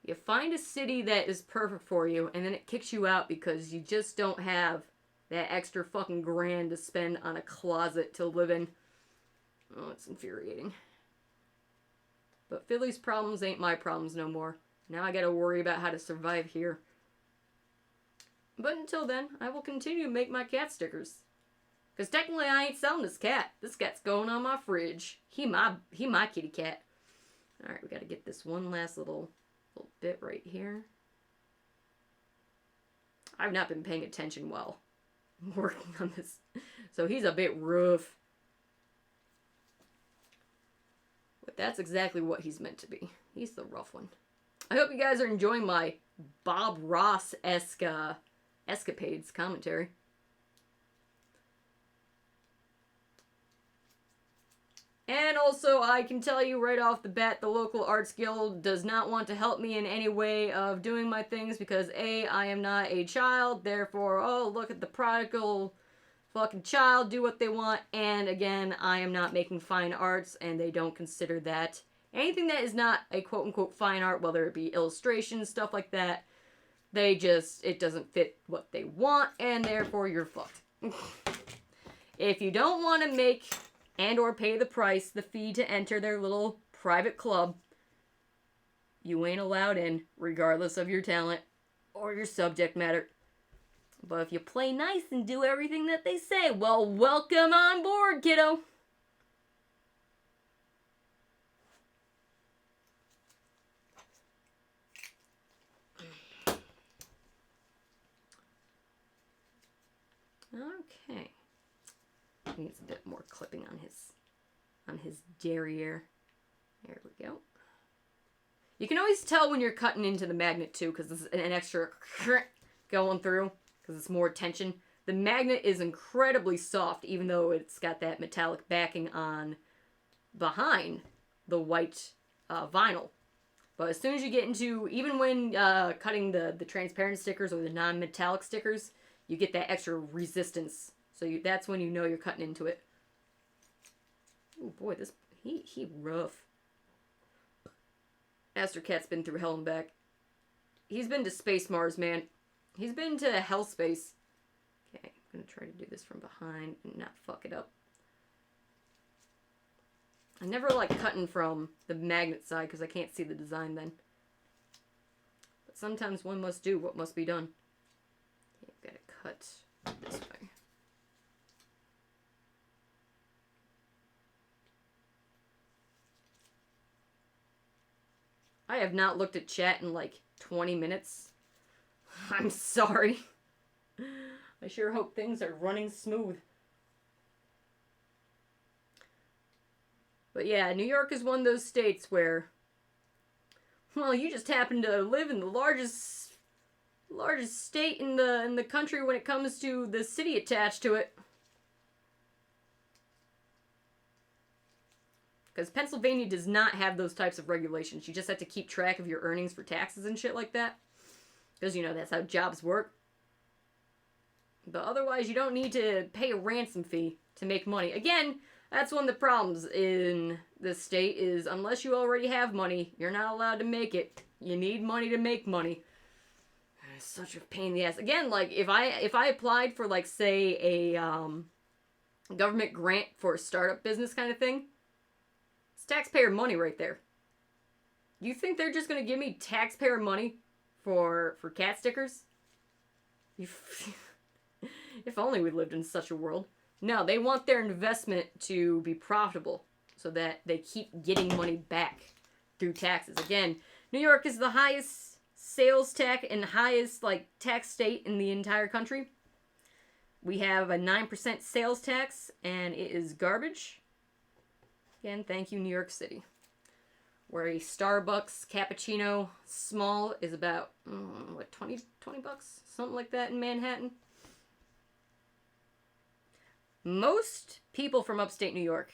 You find a city that is perfect for you, and then it kicks you out because you just don't have that extra fucking grand to spend on a closet to live in. Oh, it's infuriating. But Philly's problems ain't my problems no more. Now I gotta worry about how to survive here. But until then, I will continue to make my cat stickers. Because technically I ain't selling this cat. This cat's going on my fridge. He my kitty cat. Alright, we gotta get this one last little bit right here. I've not been paying attention while working on this. So he's a bit rough. But that's exactly what he's meant to be. He's the rough one. I hope you guys are enjoying my Bob Ross-esque escapades commentary. And also, I can tell you right off the bat, the local arts guild does not want to help me in any way of doing my things because A, I am not a child, therefore, oh, look at the prodigal fucking child, do what they want, and again, I am not making fine arts, and they don't consider that anything that is not a quote-unquote fine art, whether it be illustrations, stuff like that, it doesn't fit what they want, and therefore, you're fucked. If you don't want to make and or pay the fee to enter their little private club, you ain't allowed in, regardless of your talent or your subject matter. But if you play nice and do everything that they say, well, welcome on board, kiddo. Okay. Needs a bit more clipping on his derriere. There we go. You can always tell when you're cutting into the magnet too, because there's an extra going through, because it's more tension. The magnet is incredibly soft, even though it's got that metallic backing on behind the white vinyl. But as soon as you get into, even when cutting the transparent stickers or the non-metallic stickers, you get that extra resistance. So that's when you know you're cutting into it. Oh boy, he rough. Aster Cat's been through hell and back. He's been to Space Mars, man. He's been to hell space. Okay, I'm gonna try to do this from behind and not fuck it up. I never like cutting from the magnet side because I can't see the design then. But sometimes one must do what must be done. Okay, I've got to cut this way. I have not looked at chat in like 20 minutes. I'm sorry. I sure hope things are running smooth. But yeah, New York is one of those states where, well, you just happen to live in the largest state in the country when it comes to the city attached to it. Because Pennsylvania does not have those types of regulations. You just have to keep track of your earnings for taxes and shit like that. Because, you know, that's how jobs work. But otherwise, you don't need to pay a ransom fee to make money. Again, that's one of the problems in this state is unless you already have money, you're not allowed to make it. You need money to make money. It's such a pain in the ass. Again, like, if I applied for, like, say, a government grant for a startup business kind of thing, it's taxpayer money right there. You think they're just going to give me taxpayer money for cat stickers? If only we lived in such a world. No, they want their investment to be profitable so that they keep getting money back through taxes. Again, New York is the highest sales tax and highest like tax state in the entire country. We have a 9% sales tax and it is garbage. Again, thank you, New York City. Where a Starbucks cappuccino small is about, what, 20 bucks? Something like that in Manhattan. Most people from upstate New York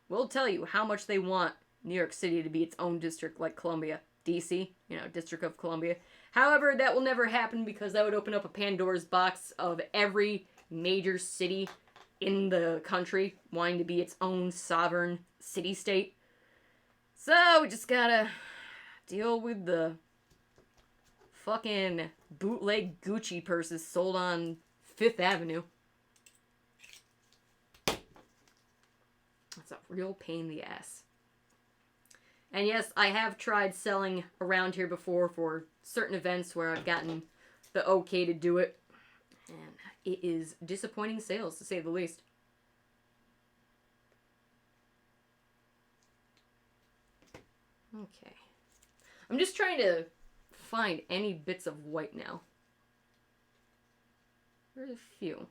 will tell you how much they want New York City to be its own district like Columbia. DC, you know, District of Columbia. However, that will never happen because that would open up a Pandora's box of every major city in the country wanting to be its own sovereign city-state. So, we just gotta deal with the fucking bootleg Gucci purses sold on 5th Avenue. That's a real pain in the ass. And yes, I have tried selling around here before for certain events where I've gotten the okay to do it. And it is disappointing sales, to say the least. Okay. I'm just trying to find any bits of white now. There's a few.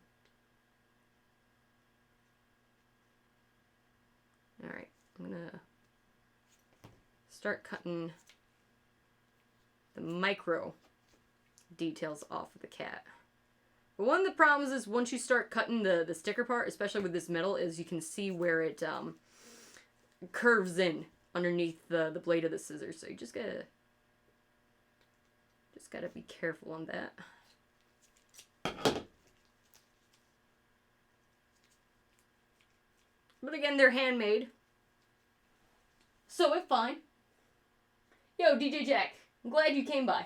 Alright, I'm gonna start cutting the micro details off of the cat. But one of the problems is once you start cutting the sticker part, especially with this metal, is you can see where it curves in underneath the blade of the scissors. So you just gotta be careful on that. But again, they're handmade. So it's fine. Yo, DJ Jack, I'm glad you came by.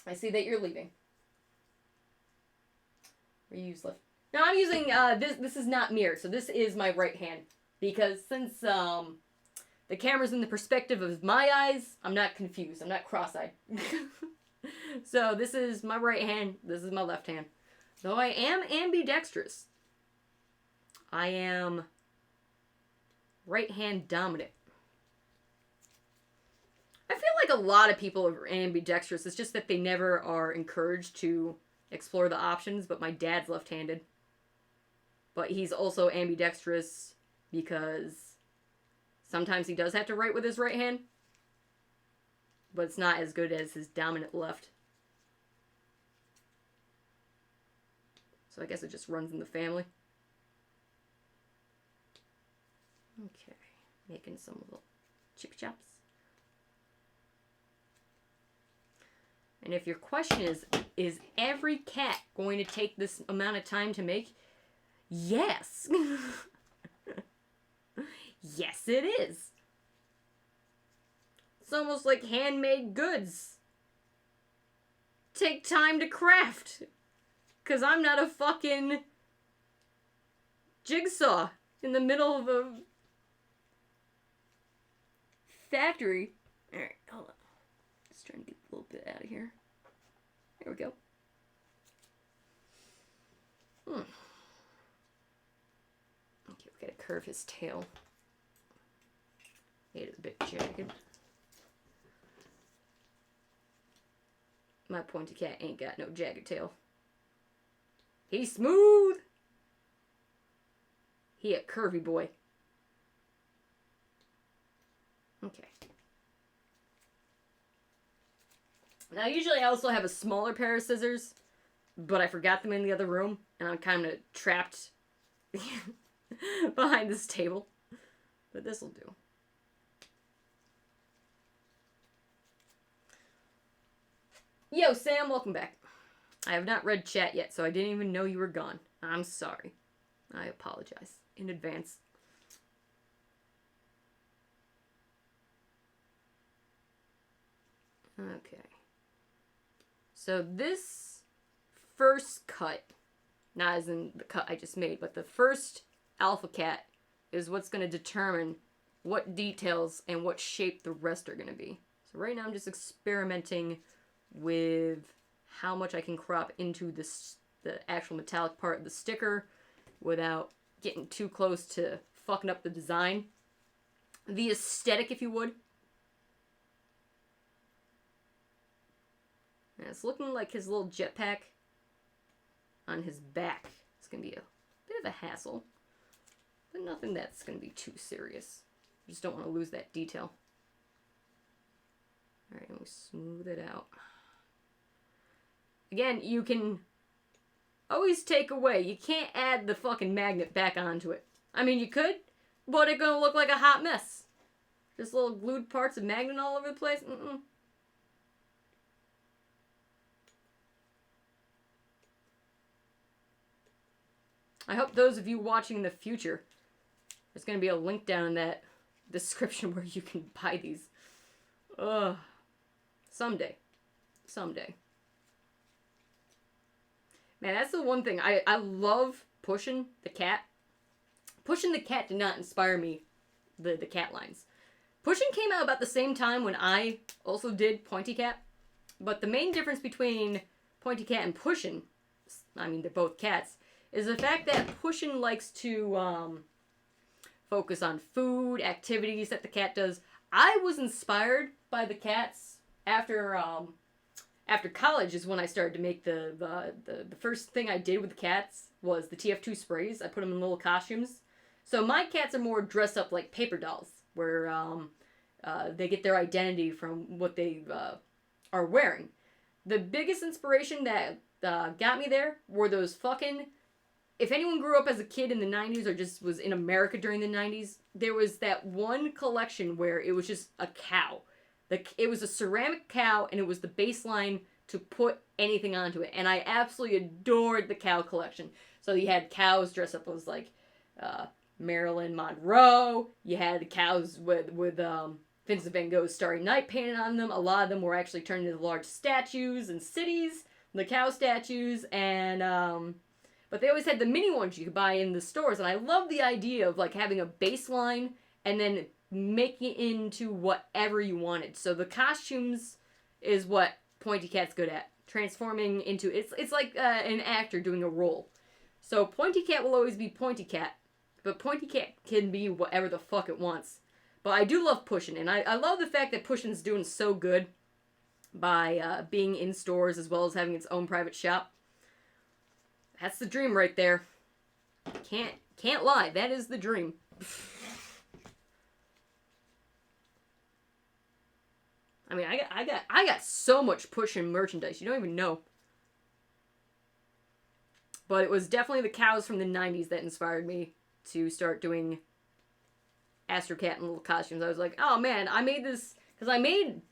I see that you're leaving. Or you use left. Now I'm using, this is not mirrored, so this is my right hand. Because since, the camera's in the perspective of my eyes, I'm not confused. I'm not cross-eyed. So this is my right hand, this is my left hand. Though I am ambidextrous. I am right hand dominant. I feel like a lot of people are ambidextrous. It's just that they never are encouraged to explore the options, but my dad's left-handed. But he's also ambidextrous because sometimes he does have to write with his right hand, but it's not as good as his dominant left. So I guess it just runs in the family. Okay, making some little chip chops. And if your question is every cat going to take this amount of time to make? Yes. Yes, it is. It's almost like handmade goods. Take time to craft. Because I'm not a fucking jigsaw in the middle of a factory. Alright, hold on. Just trying to get a little bit out of here. There we go. Okay, we gotta curve his tail. Made it a bit jagged. My pointy cat ain't got no jagged tail. He's smooth! He a curvy boy. Okay. Now, usually I also have a smaller pair of scissors, but I forgot them in the other room, and I'm kind of trapped behind this table. But this'll do. Yo, Sam, welcome back. I have not read chat yet, so I didn't even know you were gone. I'm sorry. I apologize in advance. Okay. So this first cut, not as in the cut I just made, but the first alpha cat is what's going to determine what details and what shape the rest are going to be. So right now I'm just experimenting with how much I can crop into this, the actual metallic part of the sticker without getting too close to fucking up the design. The aesthetic, if you would. And it's looking like his little jetpack on his back. It's going to be a bit of a hassle, but nothing that's going to be too serious. I just don't want to lose that detail. Alright, and we smooth it out. Again, you can always take away. You can't add the fucking magnet back onto it. I mean, you could, but it's gonna look like a hot mess. Just little glued parts of magnet all over the place. I hope those of you watching in the future, there's gonna be a link down in that description where you can buy these. Ugh. Someday. Someday. Man, that's the one thing. I love pushing the cat. Pushing the cat did not inspire me, the cat lines. Pushing came out about the same time when I also did Pointy Cat. But the main difference between Pointy Cat and Pushing, I mean, they're both cats, is the fact that Pushing likes to focus on food, activities that the cat does. I was inspired by the cats after college is when I started to make the first thing I did with the cats was the TF2 sprays. I put them in little costumes. So my cats are more dressed up like paper dolls, where they get their identity from what they are wearing. The biggest inspiration that got me there were those fucking... If anyone grew up as a kid in the 90s or just was in America during the 90s, there was that one collection where it was just a cow. It was a ceramic cow, and it was the baseline to put anything onto it. And I absolutely adored the cow collection. So you had cows dressed up as, like, Marilyn Monroe. You had the cows with Vincent van Gogh's Starry Night painted on them. A lot of them were actually turned into large statues in cities, the cow statues. And, but they always had the mini ones you could buy in the stores. And I love the idea of, like, having a baseline and then making it into whatever you wanted. So the costumes is what Pointy Cat's good at. Transforming into... It's like an actor doing a role. So Pointy Cat will always be Pointy Cat. But Pointy Cat can be whatever the fuck it wants. But I do love Pushing. And I love the fact that Pushing's doing so good by being in stores as well as having its own private shop. That's the dream right there. Can't lie. That is the dream. I mean, I got so much Pushing merchandise. You don't even know. But it was definitely the cows from the 90s that inspired me to start doing Astro Cat and little costumes. I was like, oh man, I made this... Because I made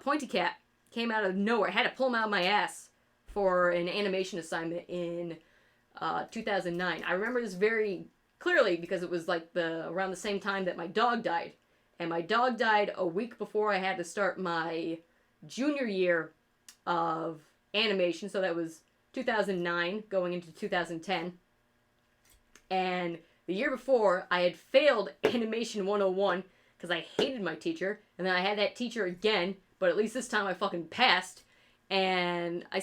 Pointy Cat came out of nowhere. I had to pull them out of my ass for an animation assignment in 2009. I remember this very clearly because it was like around the same time that my dog died. And my dog died a week before I had to start my junior year of animation. So that was 2009 going into 2010. And the year before, I had failed Animation 101 because I hated my teacher. And then I had that teacher again, but at least this time I fucking passed. And I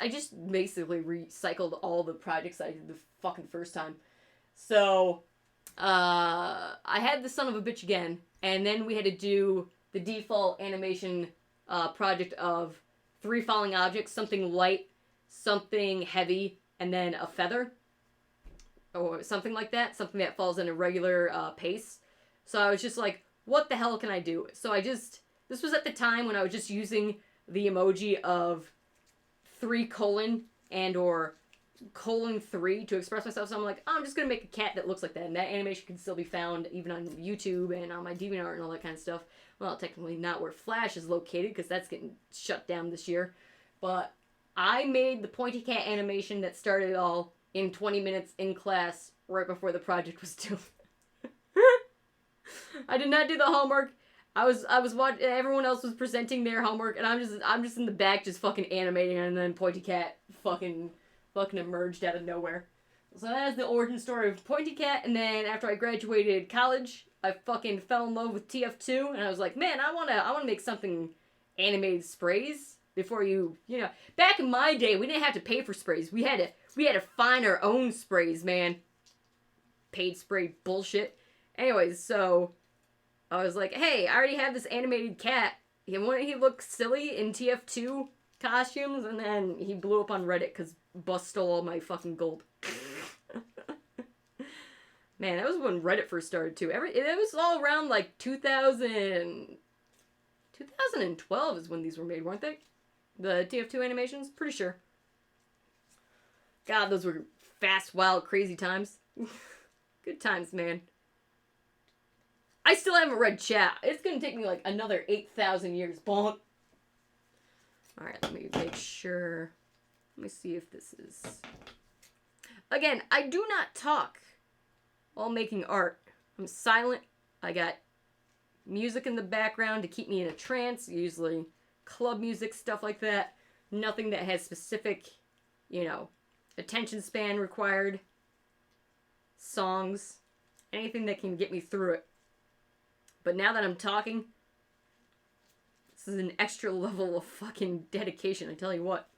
just basically recycled all the projects I did the fucking first time. So, I had the son of a bitch again. And then we had to do the default animation project of 3 falling objects, something light, something heavy, and then a feather. Or something like that. Something that falls in a regular pace. So I was just like, what the hell can I do? So this was at the time when I was just using the emoji of 3 and or 3 to express myself. So I'm like, oh, I'm just going to make a cat that looks like that. And that animation can still be found even on YouTube and on my DeviantArt and all that kind of stuff. Well, technically not where Flash is located because that's getting shut down this year. But I made the pointy cat animation that started it all in 20 minutes in class right before the project was due. I did not do the homework. I was watching, everyone else was presenting their homework, and I'm just in the back just fucking animating, and then Pointy Cat fucking emerged out of nowhere. So that is the origin story of Pointy Cat, and then after I graduated college, I fucking fell in love with TF2, and I was like, man, I wanna make something animated sprays before you know. Back in my day, we didn't have to pay for sprays. We had to find our own sprays, man. Paid spray bullshit. Anyways, so I was like, hey, I already have this animated cat. Wouldn't he look silly in TF2 costumes? And then he blew up on Reddit because Bus stole all my fucking gold. Man, that was when Reddit first started too. It was all around like 2012 is when these were made, weren't they? The TF2 animations? Pretty sure. God, those were fast, wild, crazy times. Good times, man. I still haven't read chat. It's gonna take me like another 8,000 years. Bonk. Alright, let me make sure. Let me see if this is... Again, I do not talk while making art. I'm silent. I got music in the background to keep me in a trance. Usually club music, stuff like that. Nothing that has specific, attention span required. Songs. Anything that can get me through it. But now that I'm talking, this is an extra level of fucking dedication, I tell you what.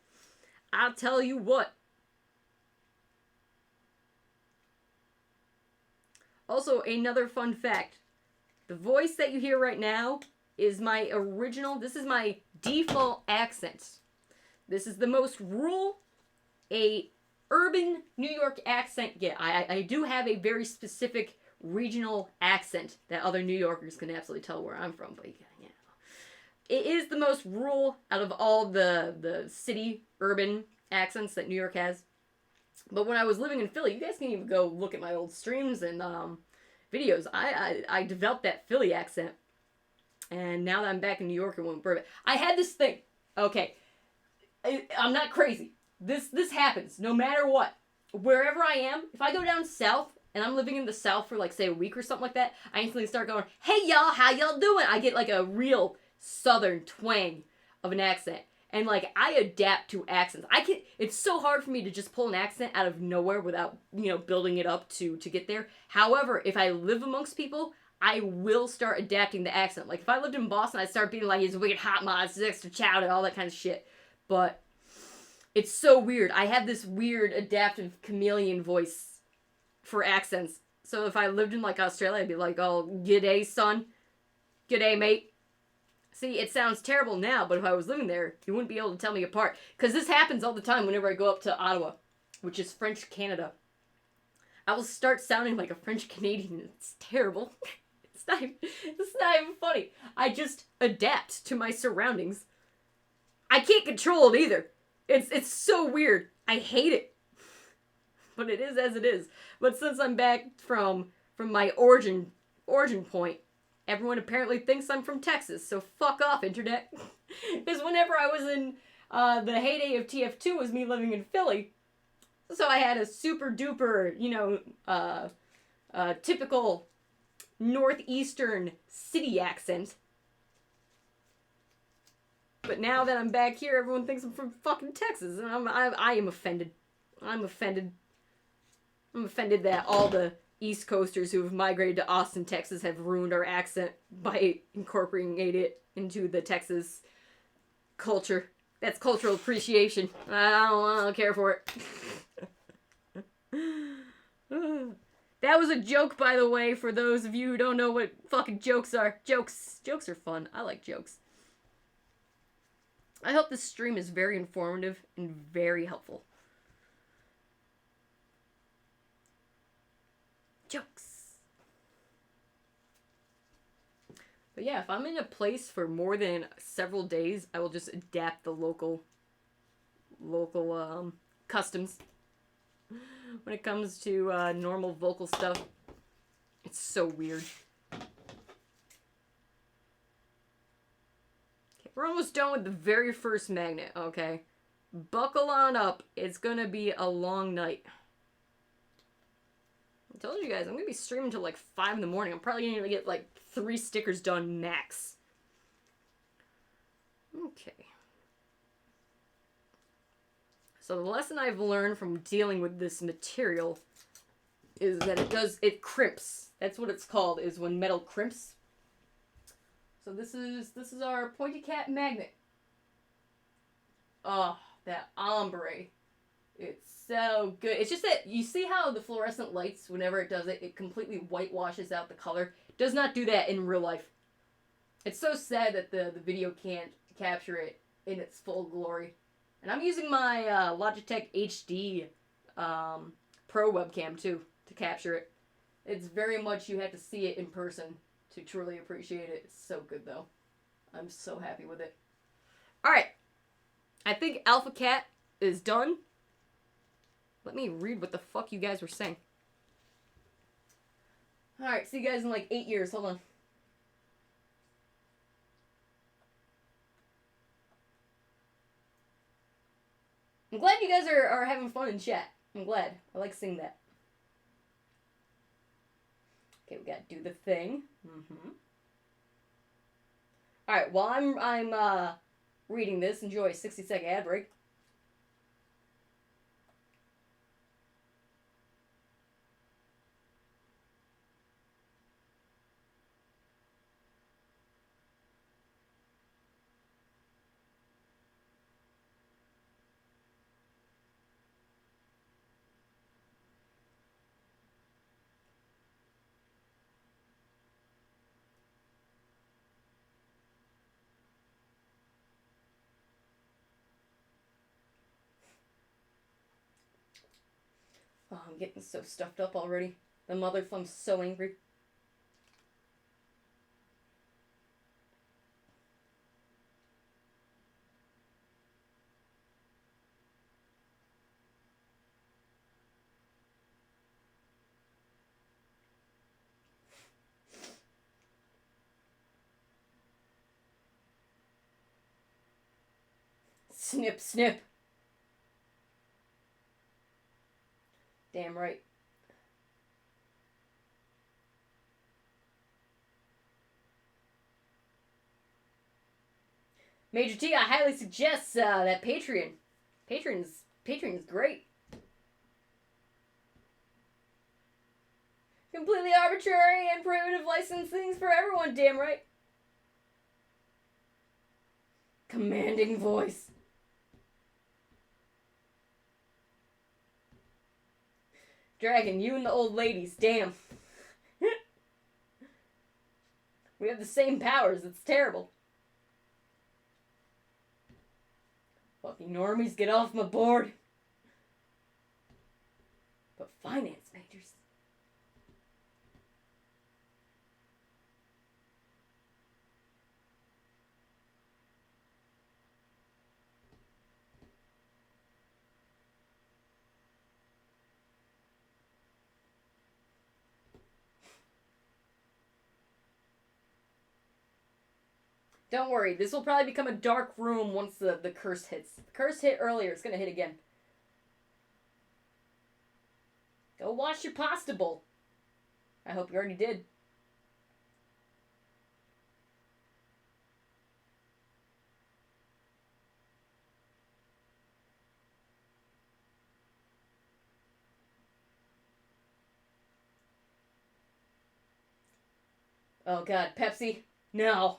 I'll tell you what. Also, another fun fact. The voice that you hear right now is my original, this is my default accent. This is the most rural a urban New York accent get. I do have a very specific regional accent that other New Yorkers can absolutely tell where I'm from, but it is the most rural out of all the city urban accents that New York has. But when I was living in Philly, you guys can even go look at my old streams and videos. I developed that Philly accent, and now that I'm back in New York, it won't burn it. I had this thing. Okay, I'm not crazy. This happens no matter what. Wherever I am, if I go down south and I'm living in the South for like say a week or something like that, I instantly start going, "Hey y'all, how y'all doing?" I get like a real Southern twang of an accent. And, like, I adapt to accents. It's so hard for me to just pull an accent out of nowhere without, building it up to get there. However, if I live amongst people, I will start adapting the accent. Like, if I lived in Boston, I'd start being like, "He's a wicked hot mod, extra chowder," all that kind of shit. But it's so weird. I have this weird adaptive chameleon voice for accents. So if I lived in, like, Australia, I'd be like, "Oh, g'day, son. G'day, mate." See, it sounds terrible now, but if I was living there, you wouldn't be able to tell me apart. Because this happens all the time whenever I go up to Ottawa, which is French Canada. I will start sounding like a French Canadian. It's terrible. It's not even funny. I just adapt to my surroundings. I can't control it either. It's so weird. I hate it. But it is as it is. But since I'm back from my origin point, everyone apparently thinks I'm from Texas, so fuck off, internet. Because whenever I was in the heyday of TF2 was me living in Philly, so I had a super duper, typical northeastern city accent. But now that I'm back here, everyone thinks I'm from fucking Texas, and I am offended. I'm offended. I'm offended that all the East Coasters who have migrated to Austin, Texas have ruined our accent by incorporating it into the Texas culture. That's cultural appreciation. I don't care for it. That was a joke, by the way, for those of you who don't know what fucking jokes are. Jokes are fun. I like jokes. I hope this stream is very informative and very helpful. Jokes. But yeah, if I'm in a place for more than several days, I will just adapt the local customs. When it comes to normal vocal stuff, it's so weird. We're almost done with the very first magnet, okay? Buckle on up. It's gonna be a long night. I told you guys, I'm gonna be streaming till like 5 in the morning. I'm probably gonna get like 3 stickers done max. Okay. So the lesson I've learned from dealing with this material is that it crimps. That's what it's called, is when metal crimps. So this is our pointy cap magnet. Oh, that ombre. It's so good. It's just that, you see how the fluorescent lights, whenever it does it, it completely whitewashes out the color? It does not do that in real life. It's so sad that the video can't capture it in its full glory. And I'm using my Logitech HD Pro webcam, too, to capture it. It's very much, you have to see it in person to truly appreciate it. It's so good, though. I'm so happy with it. Alright. I think Alpha Cat is done. Let me read what the fuck you guys were saying. Alright, see you guys in like 8 years. Hold on. I'm glad you guys are having fun in chat. I'm glad. I like seeing that. Okay, we gotta do the thing. Alright, while I'm reading this, enjoy a 60-second ad break. Oh, I'm getting so stuffed up already. The mother flum's so angry. Snip, snip. Damn right. Major T, I highly suggest that Patreon. Patreon's great. Completely arbitrary and prohibitive licensings for everyone, damn right. Commanding voice. Dragon, you and the old ladies, damn. We have the same powers, it's terrible. Fucking normies, get off my board. But finance majors. Don't worry, this will probably become a dark room once the curse hits. The curse hit earlier, it's gonna hit again. Go wash your pasta bowl. I hope you already did. Oh god, Pepsi. No.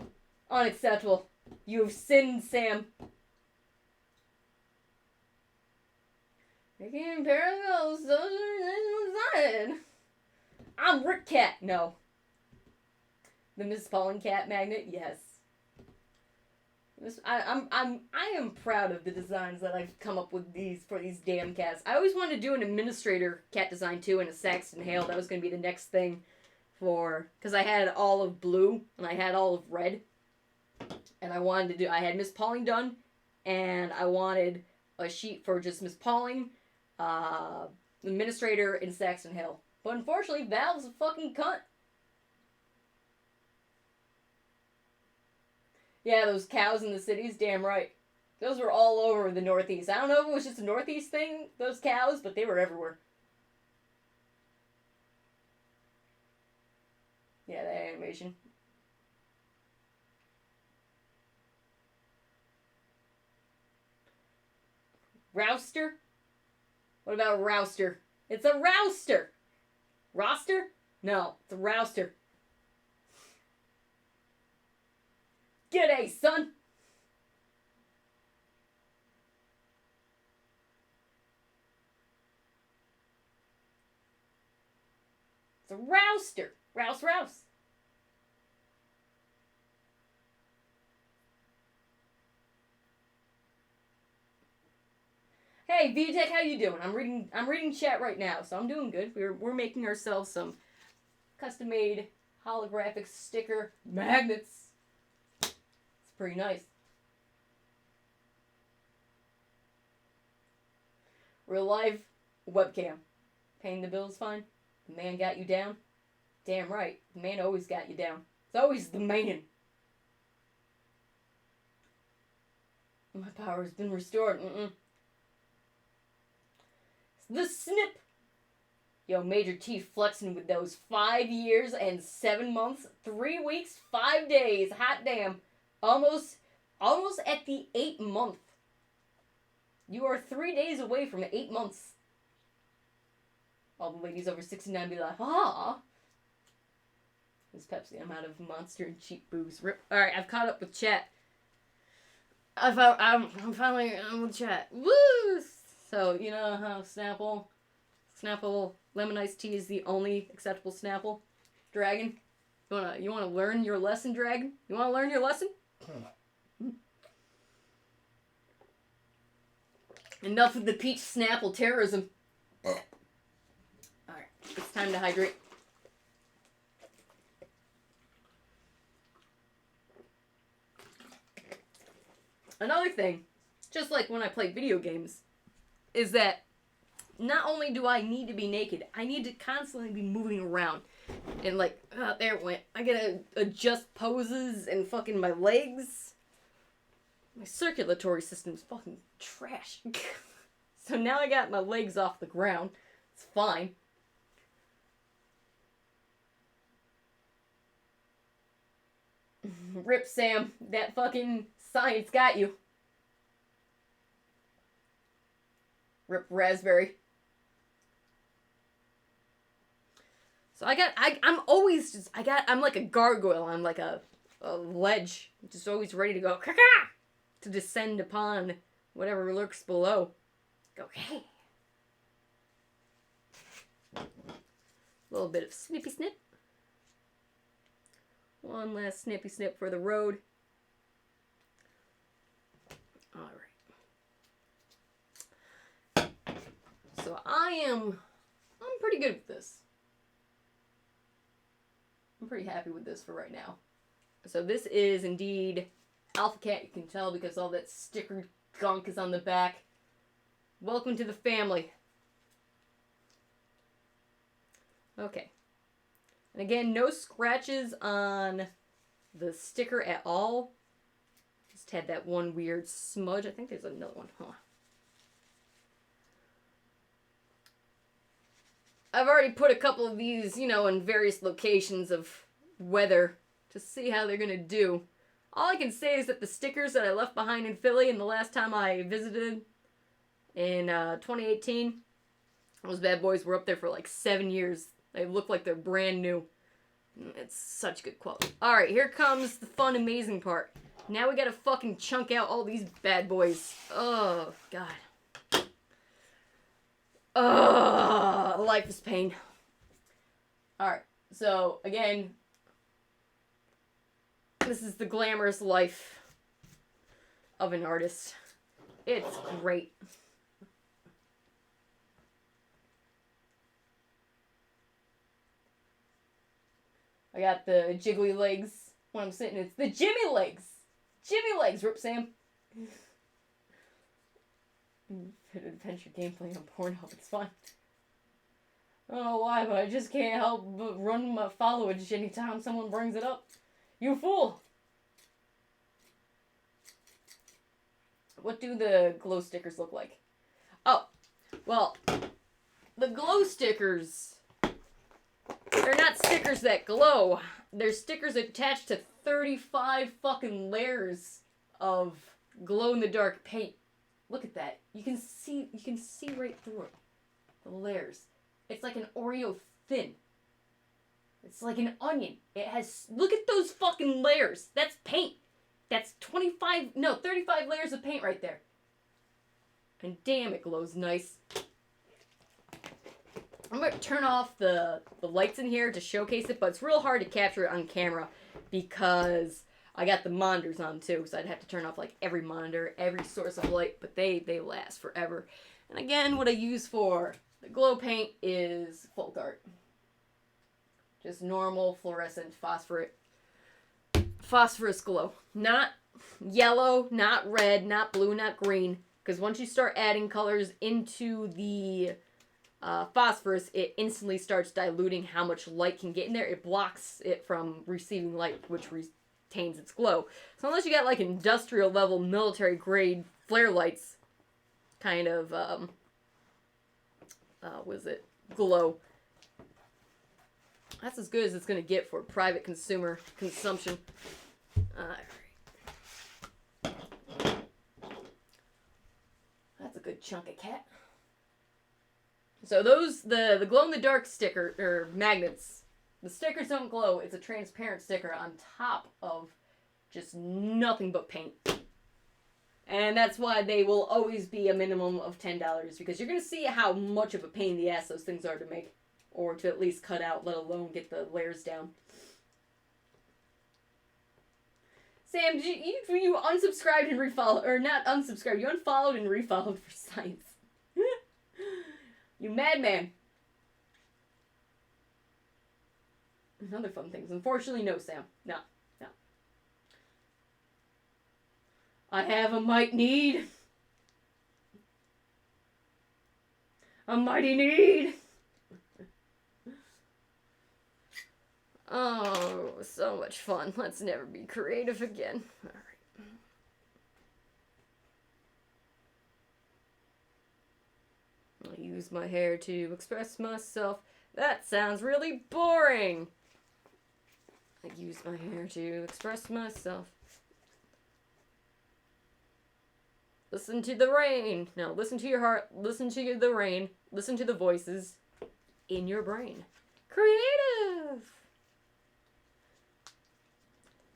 Unacceptable. You have sinned, Sam. Making parallels, those are I'm Rick Cat. No. The Miss Pauling Cat magnet, yes. I am proud of the designs that I've come up with for these damn cats. I always wanted to do an administrator cat design too, and a Saxton Hale. That was going to be the next thing because I had all of blue and I had all of red, and I had Miss Pauling done, and I wanted a sheet for just Miss Pauling, administrator, and Saxton Hale. But unfortunately, Valve's a fucking cunt. Yeah, those cows in the cities, damn right. Those were all over the Northeast. I don't know if it was just a Northeast thing, those cows, but they were everywhere. Yeah, that animation. Rouster? What about Rouster? It's a Rouster! Roster? No, it's a Rouster. G'day, son! It's a Rouster. Rouse, rouse. Hey, VTech, how you doing? I'm reading chat right now, so I'm doing good. We're making ourselves some custom-made holographic sticker magnets. It's pretty nice. Real life webcam. Paying the bills fine? The man got you down? Damn right. The man always got you down. It's always the man. My power has been restored. The snip. Yo, Major T flexing with those 5 years and 7 months, 3 weeks, 5 days. Hot damn. Almost at the 8 month. You are 3 days away from 8 months. All the ladies over 69 be like, ah. This Pepsi, I'm out of Monster and cheap booze. Alright, I've caught up with chat. I'm finally on with chat. Woo! So, you know how Snapple lemon iced tea is the only acceptable Snapple? Dragon? You wanna learn your lesson, Dragon? You wanna learn your lesson? Enough of the peach Snapple terrorism. Alright, it's time to hydrate. Another thing, just like when I play video games, is that not only do I need to be naked, I need to constantly be moving around. And like, there it went. I gotta adjust poses and fucking my legs. My circulatory system's fucking trash. So now I got my legs off the ground. It's fine. Rip Sam, that fucking science got you. Rip Raspberry. So I'm like a gargoyle. I'm like a ledge. Just always ready to go, caca, to descend upon whatever lurks below. Go, hey. A little bit of snippy snip. One last snippy snip for the road. Alright. So I'm pretty good with this. I'm pretty happy with this for right now. So this is indeed Alpha Cat. You can tell because all that sticker gunk is on the back. Welcome to the family. Okay. And again, no scratches on the sticker at all. Just had that one weird smudge. I think there's another one. Huh. I've already put a couple of these, you know, in various locations of weather to see how they're going to do. All I can say is that the stickers that I left behind in Philly and the last time I visited in 2018, those bad boys were up there for like 7 years. They look like they're brand new. It's such good quality. Alright, here comes the fun, amazing part. Now we gotta fucking chunk out all these bad boys. Oh, God. Oh, life is pain. Alright, so, again, this is the glamorous life of an artist. It's great. I got the jiggly legs when I'm sitting. It's the Jimmy legs. Jimmy legs, Rip Sam. Adventure gameplay on Pornhub. It's fun. I don't know why, but I just can't help but run my followage anytime someone brings it up. You fool! What do the glow stickers look like? Oh, well, the glow stickers, they're not stickers that glow. They're stickers attached to 35 fucking layers of glow-in-the-dark paint. Look at that. You can see right through it. The layers. It's like an Oreo thin. It's like an onion. It has, look at those fucking layers. That's paint. That's 35 layers of paint right there. And damn, it glows nice. I'm going to turn off the lights in here to showcase it, but it's real hard to capture it on camera because I got the monitors on too, so I'd have to turn off like every monitor, every source of light, but they last forever. And again, what I use for the glow paint is folk art. Just normal fluorescent phosphorus glow. Not yellow, not red, not blue, not green, because once you start adding colors into the phosphorus, it instantly starts diluting how much light can get in there. It blocks it from receiving light, which retains its glow. So unless you got like industrial level, military grade flare lights, kind of, glow. That's as good as it's going to get for private consumer consumption. Alright. That's a good chunk of cat. So those, the glow-in-the-dark sticker, or magnets, the stickers don't glow. It's a transparent sticker on top of just nothing but paint. And that's why they will always be a minimum of $10, because you're going to see how much of a pain in the ass those things are to make. Or to at least cut out, let alone get the layers down. Sam, you unsubscribed and refollowed, or not unsubscribed, you unfollowed and refollowed for science. You madman. And other fun things. Unfortunately, no, Sam. No. I have a mighty need. A mighty need. Oh, so much fun. Let's never be creative again. All right. I'll use my hair to express myself. That sounds really boring. I use my hair to express myself. Listen to the rain. No, listen to your heart. Listen to the rain. Listen to the voices in your brain. Creative!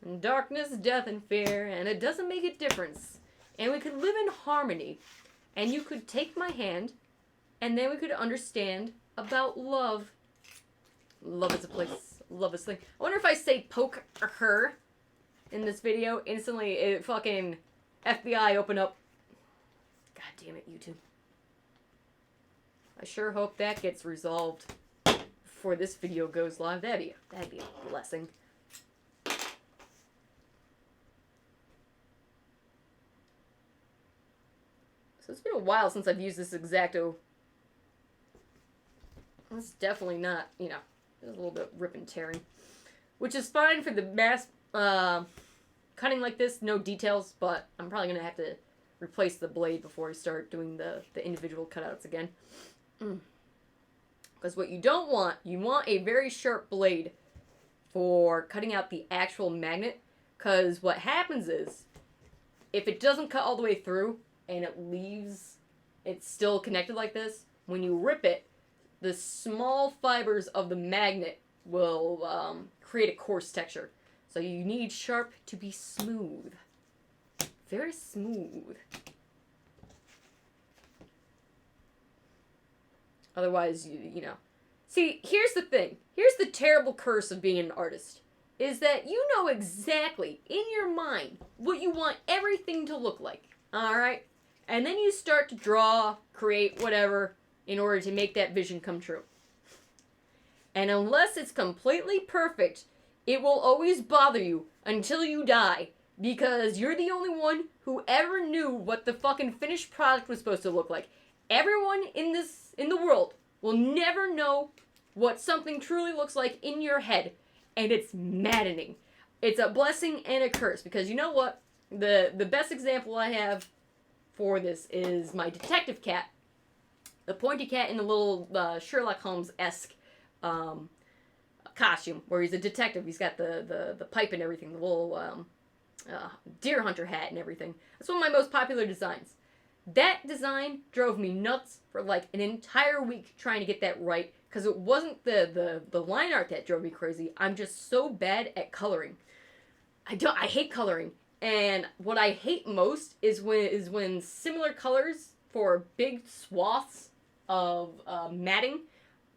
And darkness, death, and fear, and it doesn't make a difference. And we could live in harmony. And you could take my hand, and then we could understand about love. Love is a place. Love is a thing. I wonder if I say poke her in this video, instantly it fucking FBI open up. God damn it, YouTube. I sure hope that gets resolved before this video goes live. That'd be a blessing. So it's been a while since I've used this X-Acto. It's definitely not, you know, there's a little bit of rip and tearing. Which is fine for the cutting like this, no details, but I'm probably going to have to replace the blade before I start doing the individual cutouts again. Because what you don't want, you want a very sharp blade for cutting out the actual magnet. Because what happens is, if it doesn't cut all the way through and it leaves, it's still connected like this, when you rip it, the small fibers of the magnet will create a coarse texture. So you need sharp to be smooth. Very smooth. Otherwise, you know. See, here's the thing. Here's the terrible curse of being an artist. Is that you know exactly, in your mind, what you want everything to look like. Alright? And then you start to draw, create, whatever, in order to make that vision come true. And unless it's completely perfect, it will always bother you until you die. Because you're the only one who ever knew what the fucking finished product was supposed to look like. Everyone in the world will never know what something truly looks like in your head. And it's maddening. It's a blessing and a curse. Because you know what? The best example I have for this is my detective cat. The pointy cat in the little Sherlock Holmes-esque costume. Where he's a detective. He's got the pipe and everything. The little deer hunter hat and everything. That's one of my most popular designs. That design drove me nuts for like an entire week trying to get that right. Because it wasn't the line art that drove me crazy. I'm just so bad at coloring. I hate coloring. And what I hate most is when similar colors for big swaths of matting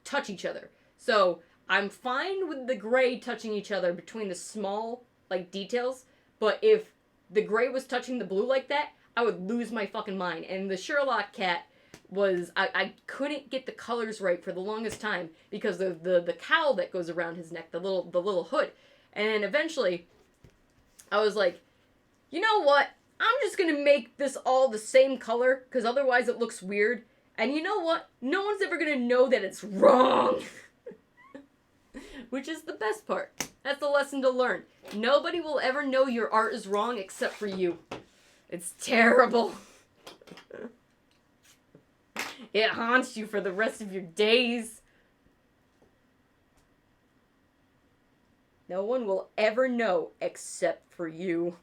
touch each other. So I'm fine with the gray touching each other between the small like details. But if the gray was touching the blue like that, I would lose my fucking mind. And the Sherlock cat was, I couldn't get the colors right for the longest time because of the cowl that goes around his neck, the little hood. And eventually, I was like, you know what? I'm just gonna make this all the same color because otherwise it looks weird. And you know what? No one's ever gonna know that it's wrong. Which is the best part. That's the lesson to learn. Nobody will ever know your art is wrong except for you. It's terrible. It haunts you for the rest of your days. No one will ever know except for you.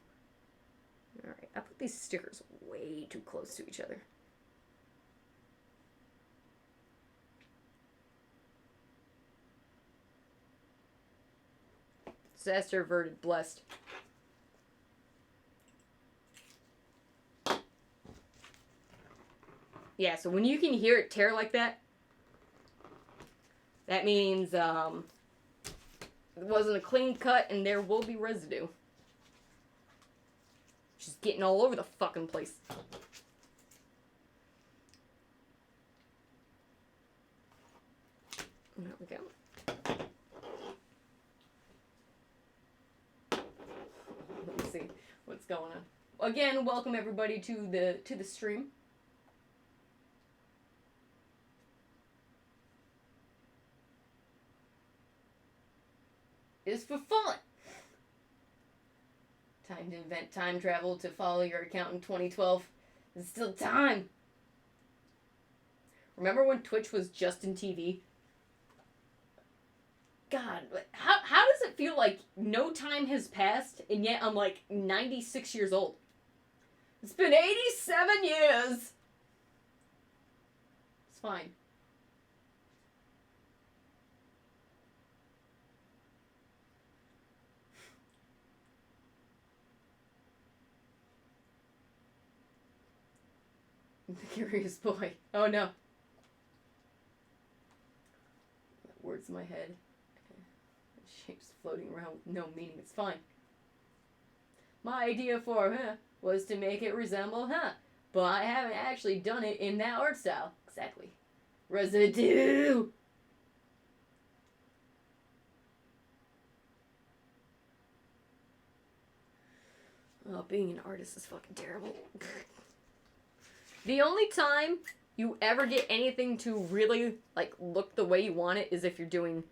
Alright, I put these stickers way too close to each other. Disaster averted, blessed. Yeah, so when you can hear it tear like that, that means it wasn't a clean cut and there will be residue. Just getting all over the fucking place. There we go. Let's see what's going on. Again, welcome everybody to the stream. Is for fun. Time to invent time travel to follow your account in 2012. There's still time. Remember when Twitch was just in TV? God, how does it feel like no time has passed and yet I'm like 96 years old? It's been 87 years. It's fine. The Curious Boy. Oh no. Words in my head. Shapes floating around with no meaning. It's fine. My idea for her was to make it resemble her, but I haven't actually done it in that art style. Exactly. Residue! Oh, being an artist is fucking terrible. The only time you ever get anything to really, like, look the way you want it is if you're doing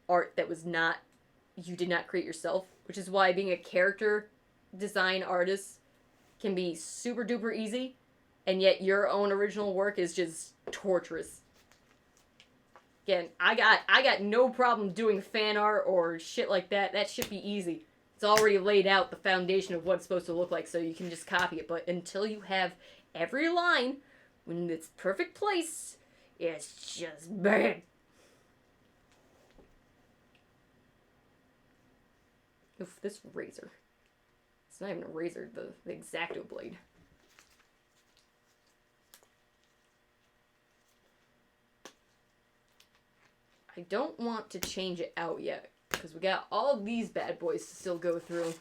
art that was not, you did not create yourself. Which is why being a character design artists can be super duper easy, and yet your own original work is just torturous. Again, I got no problem doing fan art or shit like that. That should be easy. It's already laid out the foundation of what it's supposed to look like, so you can just copy it. But until you have every line in its perfect place, it's just bad. Oof, this razor. It's not even a razor, the X-Acto blade. I don't want to change it out yet, because we got all of these bad boys to still go through.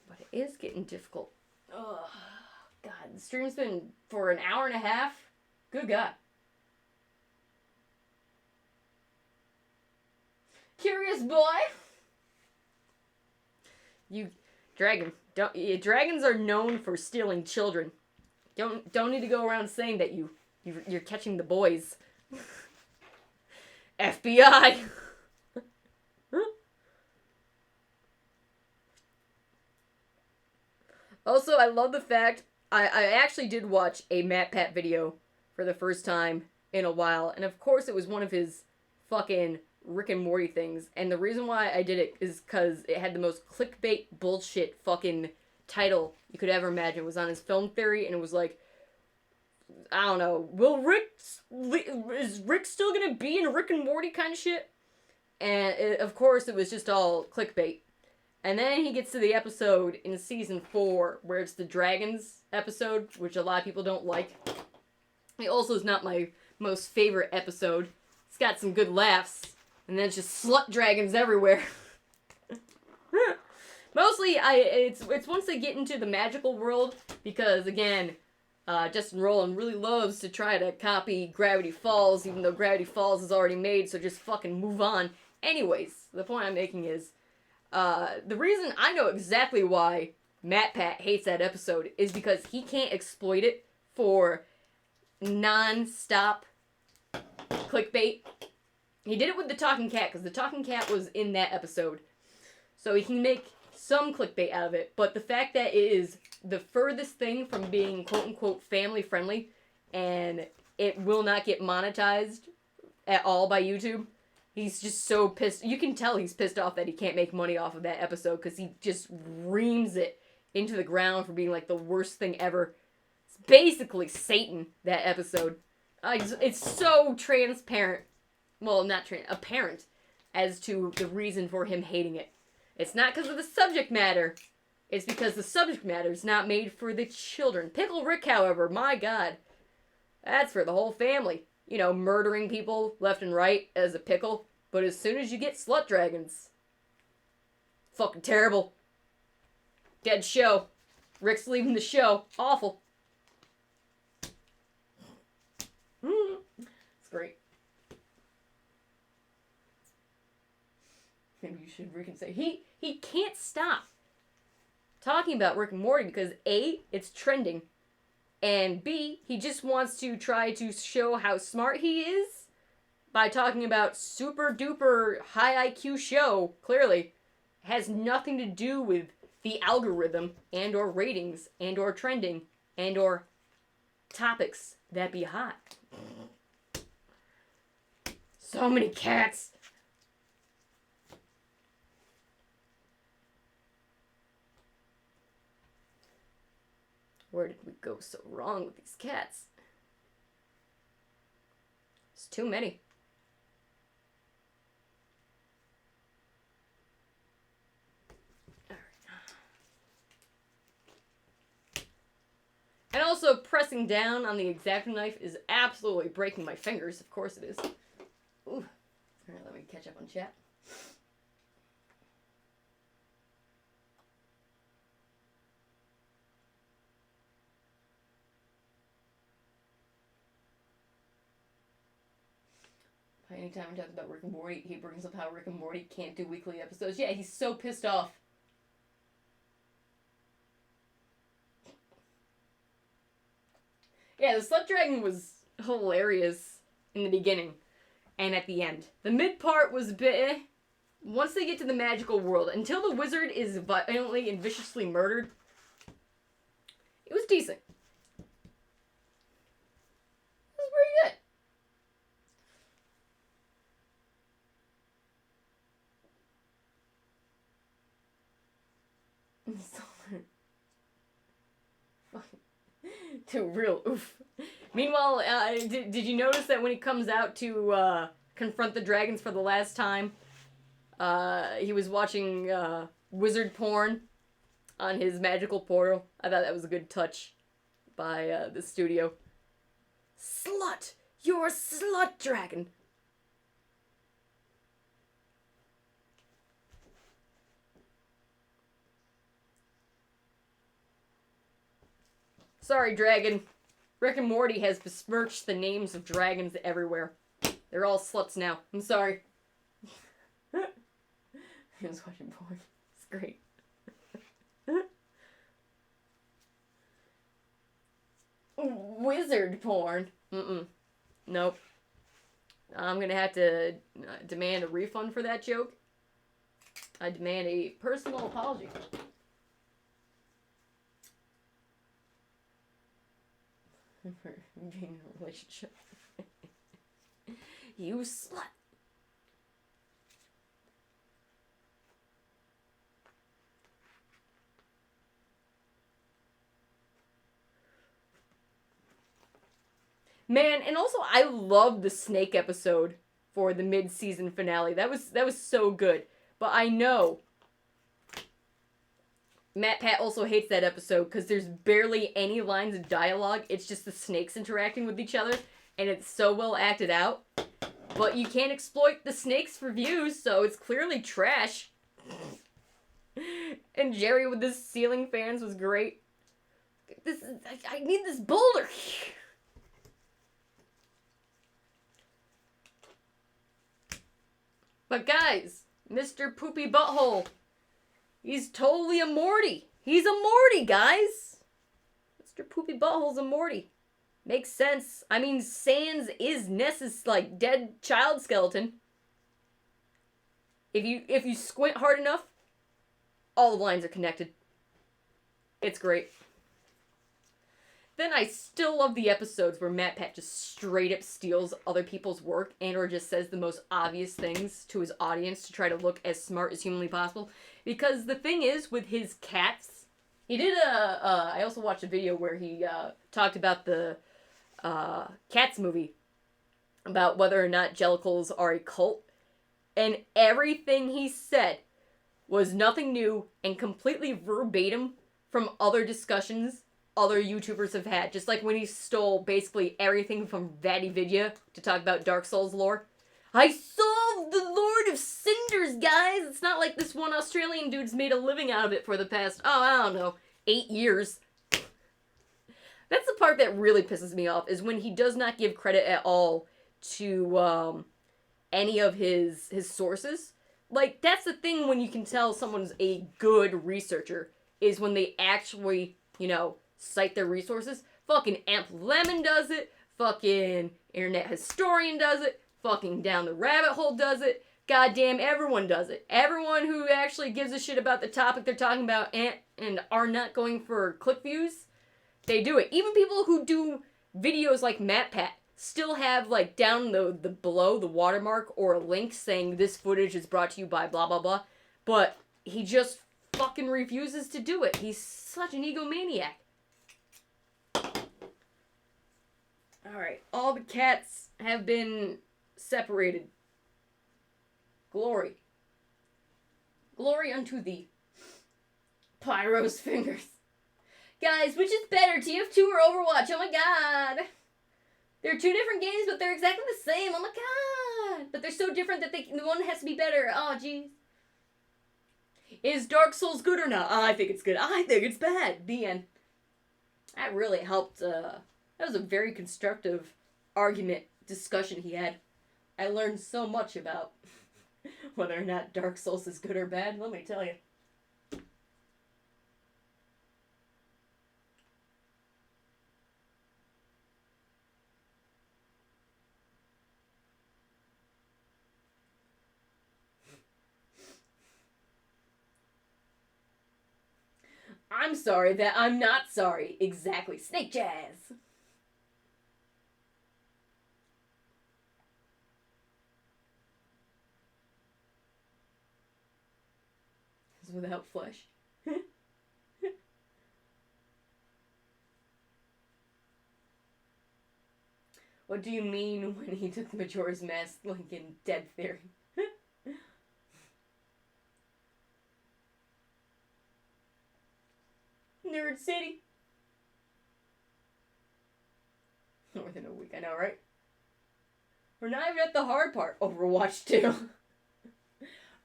But it is getting difficult. Ugh, God, the stream's been for an hour and a half. Good God. Curious boy. Dragons are known for stealing children. Don't need to go around saying that you're catching the boys. FBI. Also, I love the fact I actually did watch a MatPat video for the first time in a while, and of course it was one of his fucking Rick and Morty things, and the reason why I did it is because it had the most clickbait bullshit fucking title you could ever imagine. It was on his film theory, and it was like, I don't know, is Rick still gonna be in Rick and Morty kind of shit? And of course it was just all clickbait. And then he gets to the episode in season 4 where it's the dragons episode, which a lot of people don't like. It also is not my most favorite episode. It's got some good laughs, and then it's just slut dragons everywhere. Mostly, it's once they get into the magical world, because again, Justin Roiland really loves to try to copy Gravity Falls, even though Gravity Falls is already made, so just fucking move on. Anyways, the point I'm making is, the reason I know exactly why MatPat hates that episode is because he can't exploit it for non-stop clickbait. He did it with the talking cat, because the talking cat was in that episode. So he can make some clickbait out of it, but the fact that it is the furthest thing from being quote-unquote family-friendly, and it will not get monetized at all by YouTube, he's just so pissed. You can tell he's pissed off that he can't make money off of that episode, because he just reams it into the ground for being like the worst thing ever. It's basically Satan, that episode. It's so transparent. Well, not apparent as to the reason for him hating it. It's not because of the subject matter. It's because the subject matter is not made for the children. Pickle Rick, however, my God. That's for the whole family. You know, murdering people left and right as a pickle. But as soon as you get slut dragons, fucking terrible. Dead show. Rick's leaving the show. Awful. It's great. Maybe you should Rick and say, he can't stop talking about Rick and Morty because A, it's trending, and B, he just wants to try to show how smart he is by talking about super duper high IQ show. Clearly has nothing to do with the algorithm and or ratings and or trending and or topics that be hot. So many cats. Where did we go so wrong with these cats? It's too many. And also, pressing down on the X-Acto knife is absolutely breaking my fingers. Of course it is. Ooh. Alright, let me catch up on chat. Anytime we talk about Rick and Morty, he brings up how Rick and Morty can't do weekly episodes. Yeah, he's so pissed off. Yeah, the Slut Dragon was hilarious in the beginning and at the end. The mid part was a bit Once they get to the magical world, until the wizard is violently and viciously murdered, it was decent. It was pretty good. To real oof. Meanwhile, did you notice that when he comes out to confront the dragons for the last time, he was watching wizard porn on his magical portal? I thought that was a good touch by the studio. Slut! You're a slut dragon! Sorry, dragon. Rick and Morty has besmirched the names of dragons everywhere. They're all sluts now. I'm sorry. I was watching porn. It's great. Wizard porn. Nope. I'm gonna have to demand a refund for that joke. I demand a personal apology. For being in a relationship. You slut. Man, and also I love the snake episode for the mid-season finale. That was so good. But I know Matt Pat also hates that episode because there's barely any lines of dialogue. It's just the snakes interacting with each other, and it's so well acted out. But you can't exploit the snakes for views, so it's clearly trash. And Jerry with his ceiling fans was great. I need this boulder. But guys, Mr. Poopy Butthole, he's totally a Morty. He's a Morty, guys. Mr. Poopy Butthole's a Morty. Makes sense. I mean, Sans is Ness's, like, dead child skeleton. If you squint hard enough, all the lines are connected. It's great. Then I still love the episodes where Matt Pat just straight up steals other people's work and or just says the most obvious things to his audience to try to look as smart as humanly possible. Because the thing is, with his cats, he did I also watched a video where he talked about the Cats movie, about whether or not Jellicles are a cult. And everything he said was nothing new and completely verbatim from other discussions other YouTubers have had. Just like when he stole basically everything from VatiVidya to talk about Dark Souls lore. I solved the Lord of Cinders, guys! It's not like this one Australian dude's made a living out of it for the past, I don't know, 8 years. That's the part that really pisses me off, is when he does not give credit at all to any of his sources. Like, that's the thing when you can tell someone's a good researcher, is when they actually, cite their resources. Fucking Amp Lemon does it. Fucking Internet Historian does it. Fucking Down the Rabbit Hole does it. Goddamn, everyone does it. Everyone who actually gives a shit about the topic they're talking about and are not going for click views, they do it. Even people who do videos like Matt Pat still have, like, down the below the watermark or a link saying this footage is brought to you by blah blah blah. But he just fucking refuses to do it. He's such an egomaniac. Alright, all the cats have been separated. Glory. Glory unto thee. Pyro's fingers. Guys, which is better, TF2 or Overwatch? Oh my god. They're two different games, but they're exactly the same. Oh my god. But they're so different that the one has to be better. Oh, jeez. Is Dark Souls good or not? I think it's good. I think it's bad. The end. That really helped, that was a very constructive argument discussion he had. I learned so much about whether or not Dark Souls is good or bad, let me tell you. I'm sorry that I'm not sorry. Exactly. Snake jazz. It's without flesh. What do you mean when he took the Majora's Mask, like in Dead Theory? Nerd City. More than a week, I know, right? We're not even at the hard part. Overwatch 2.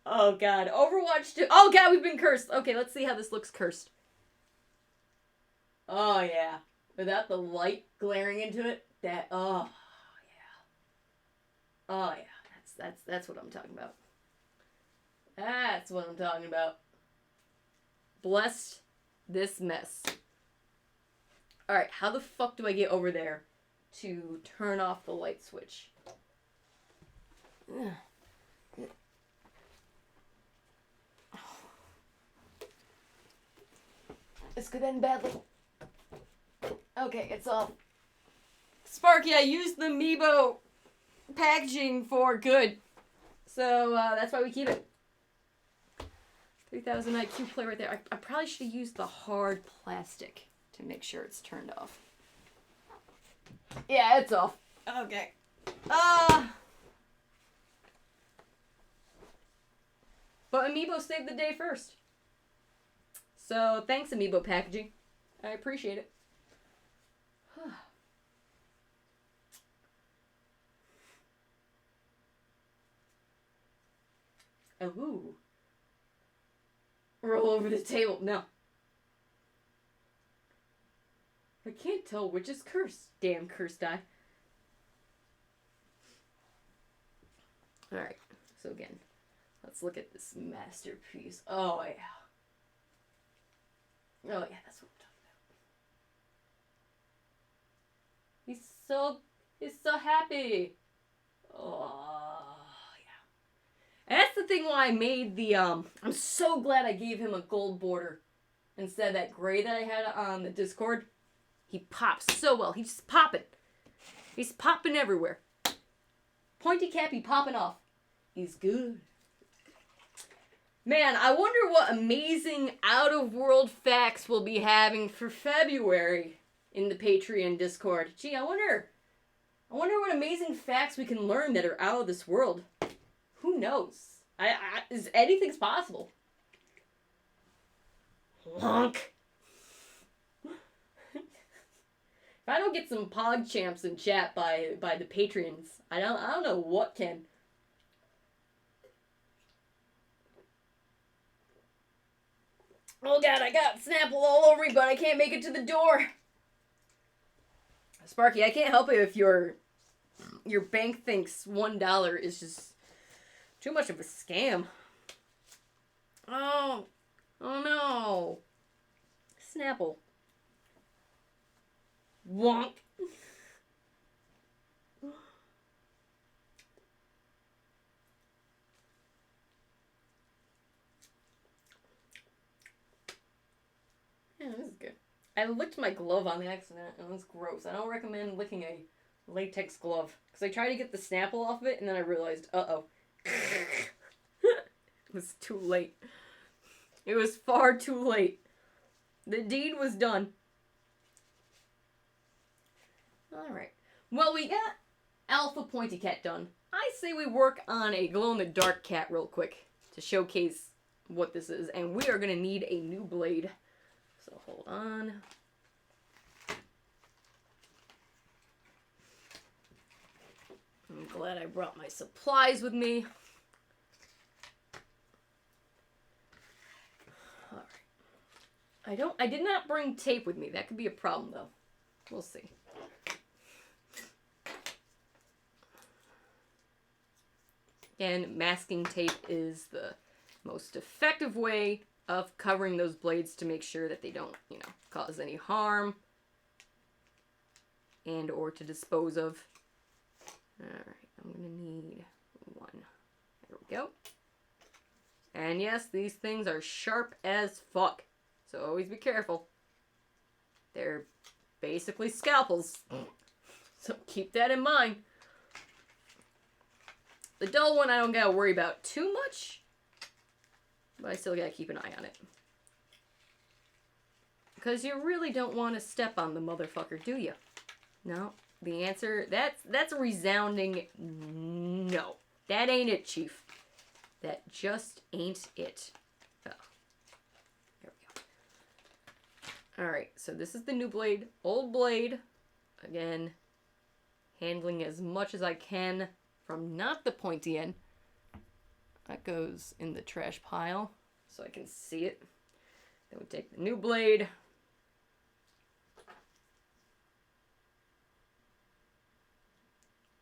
Oh god, Overwatch 2. Oh god, we've been cursed. Okay, let's see how this looks cursed. Oh yeah. Without the light glaring into it, that oh yeah. Oh yeah. That's what I'm talking about. That's what I'm talking about. Bless this mess. Alright, how the fuck do I get over there to turn off the light switch? This could end badly. Okay, it's off. Sparky, I used the Amiibo packaging for good. So, that's why we keep it. 3000 IQ play right there. I probably should have used the hard plastic to make sure it's turned off. Yeah, it's off. Okay. But Amiibo saved the day first. So, thanks, Amiibo packaging. I appreciate it. Ooh. Roll over the table. No. I can't tell which is cursed. Damn cursed die. Alright. So again, let's look at this masterpiece. Oh, yeah. Oh, yeah, that's what I'm talking about. He's so happy. Oh, yeah. And that's the thing why I made the, I'm so glad I gave him a gold border instead of that gray that I had on the Discord. He pops so well. He's popping. He's popping everywhere. Pointy cap, he popping off. He's good. Man, I wonder what amazing out-of-world facts we'll be having for February in the Patreon Discord. Gee, I wonder what amazing facts we can learn that are out of this world. Who knows? Anything's possible. Honk. If I don't get some pog champs in chat by the Patreons, I don't know what can. Oh god, I got Snapple all over me, but I can't make it to the door. Sparky, I can't help it if your bank thinks $1 is just too much of a scam. Oh no. Snapple. Wonk. Yeah, this is good. I licked my glove on accident, and it was gross. I don't recommend licking a latex glove. Because I tried to get the Snapple off of it, and then I realized, uh-oh. It was too late. It was far too late. The deed was done. Alright. Well, we got Alpha Pointy Cat done. I say we work on a glow-in-the-dark cat real quick to showcase what this is. And we are going to need a new blade. So hold on. I'm glad I brought my supplies with me. Alright. I did not bring tape with me. That could be a problem though. We'll see. Again, masking tape is the most effective way of covering those blades to make sure that they don't, cause any harm and or to dispose of. Alright, I'm gonna need one. There we go. And yes, these things are sharp as fuck. so always be careful. They're basically scalpels, so keep that in mind. The dull one I don't gotta worry about too much, but I still gotta keep an eye on it. Because you really don't want to step on the motherfucker, do you? No. The answer, that's a resounding no. That ain't it, Chief. That just ain't it. Oh. There we go. Alright, so this is the new blade. Old blade. Again, handling as much as I can from not the pointy end. That goes in the trash pile so I can see it. Then we take the new blade.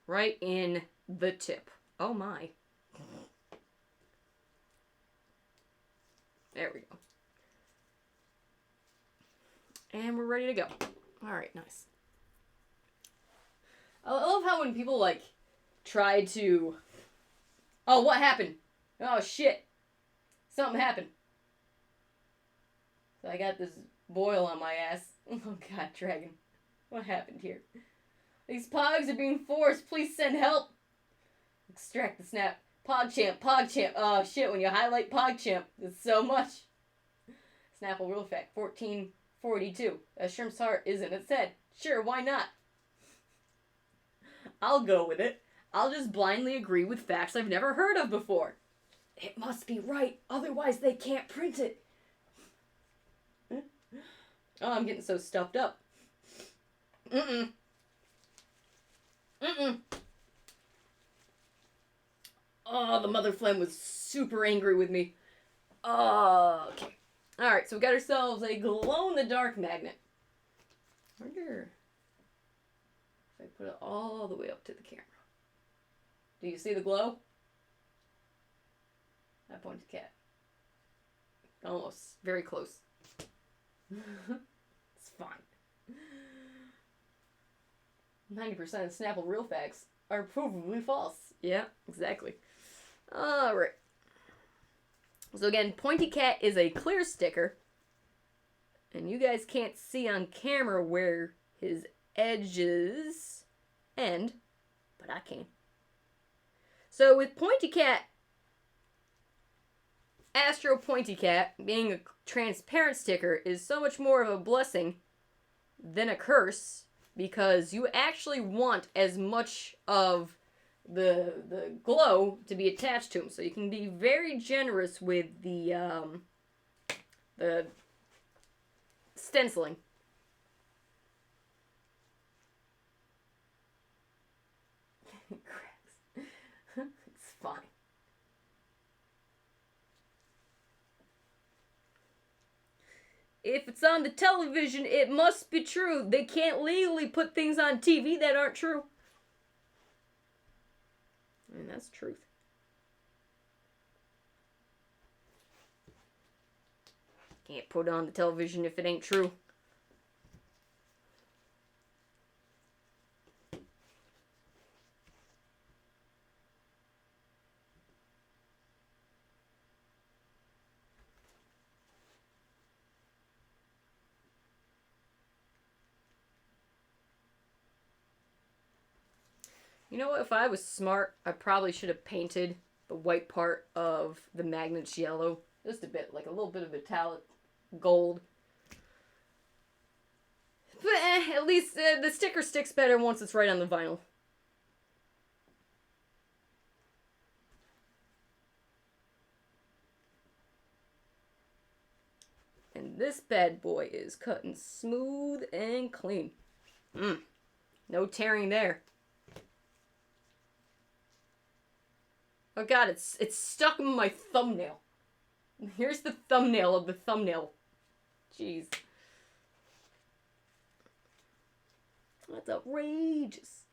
Right in the tip. Oh my. There we go. And we're ready to go. Alright, nice. I love how when people, like, try to... Oh, what happened? Oh, shit. Something happened. So I got this boil on my ass. Oh, God, Dragon. What happened here? These pogs are being forced. Please send help. Extract the snap. PogChamp, PogChamp. Oh, shit, when you highlight PogChamp, it's so much. Snapple real fact, 1442. A shrimp's heart is in its head. Sure, why not? I'll go with it. I'll just blindly agree with facts I've never heard of before. It must be right, otherwise they can't print it. Oh, I'm getting so stuffed up. Oh, the mother flame was super angry with me. Okay. Alright, so we got ourselves a glow-in-the-dark magnet. I wonder if I put it all the way up to the camera. Do you see the glow? I pointed cat. Almost. Very close. It's fine. 90% of Snapple real facts are provably false. Yeah, exactly. Alright. So again, Pointy Cat is a clear sticker. And you guys can't see on camera where his edges end, but I can. So with Pointy Cat, Astro Pointy Cat, being a transparent sticker is so much more of a blessing than a curse, because you actually want as much of the glow to be attached to him. So you can be very generous with the stenciling. It cracks. It's fine. If it's on the television, it must be true. They can't legally put things on TV that aren't true. And that's truth. Can't put it on the television if it ain't true. You know what? If I was smart, I probably should have painted the white part of the magnets yellow. Just a bit, like a little bit of metallic gold. But at least the sticker sticks better once it's right on the vinyl. And this bad boy is cutting smooth and clean. No tearing there. Oh god, it's stuck in my thumbnail. Here's the thumbnail of the thumbnail. Jeez. That's outrageous.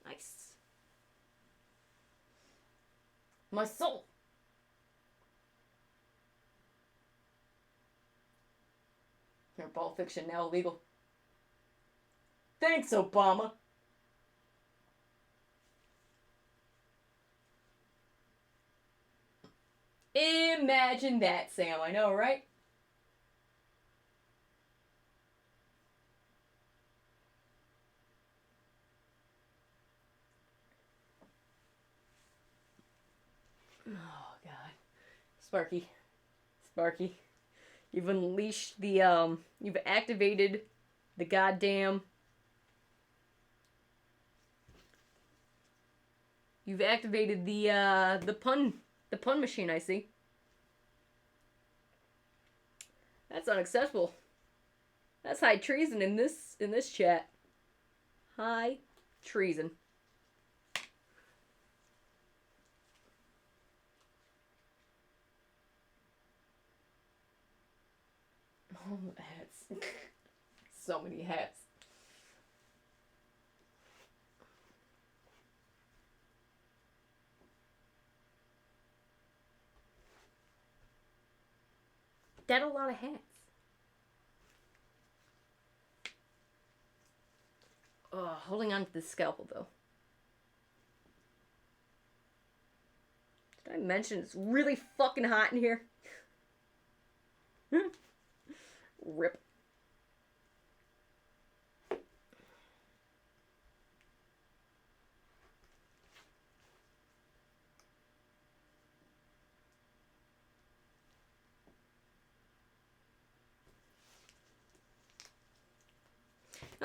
Nice. My soul. Pulp Fiction now illegal. Thanks, Obama. Imagine that, Sam. I know, right? Oh, God. Sparky. Sparky. You've unleashed the, you've activated the goddamn... You've activated the pun machine, I see. That's unacceptable. That's high treason in this chat. High treason. Oh, hats. So many hats. That a lot of hats. Holding on to the scalpel, though. Did I mention it's really fucking hot in here? Rip.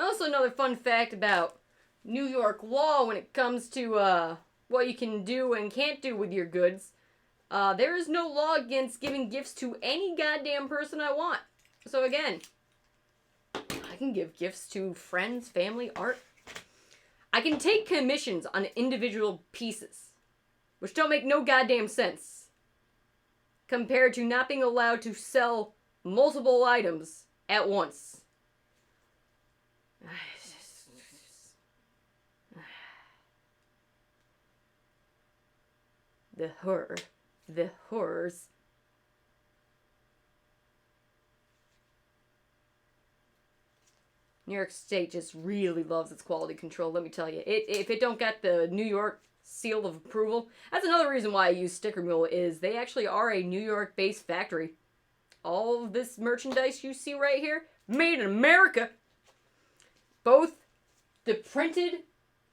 Also, another fun fact about New York law when it comes to what you can do and can't do with your goods. There is no law against giving gifts to any goddamn person I want. So again, I can give gifts to friends, family, art. I can take commissions on individual pieces, which don't make no goddamn sense, compared to not being allowed to sell multiple items at once. The horrors. New York State just really loves its quality control, let me tell you. If it don't get the New York seal of approval, that's another reason why I use Sticker Mule, is they actually are a New York-based factory. All of this merchandise you see right here, made in America. Both the printed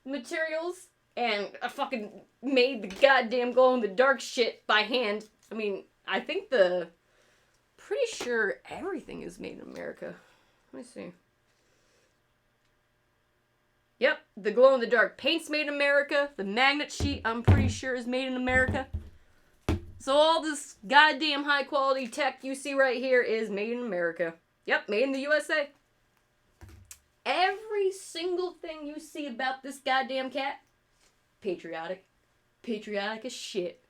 materials and I fucking made the goddamn glow-in-the-dark shit by hand. I mean, I think pretty sure everything is made in America. Let me see. Yep, the glow-in-the-dark paint's made in America. The magnet sheet, I'm pretty sure, is made in America. So all this goddamn high-quality tech you see right here is made in America. Yep, made in the USA. Every single thing you see about this goddamn cat, patriotic. Patriotic as shit.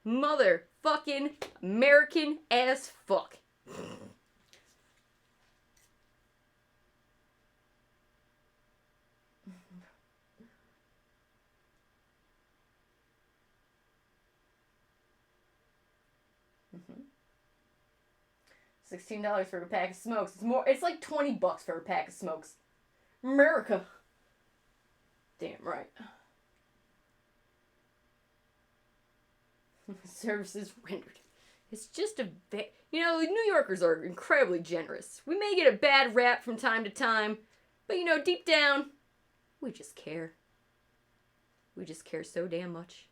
Motherfucking American as fuck. $16 for a pack of smokes. It's like $20 for a pack of smokes. America. Damn right. Services rendered. It's just you know, New Yorkers are incredibly generous. We may get a bad rap from time to time, but you know, deep down, we just care. We just care so damn much.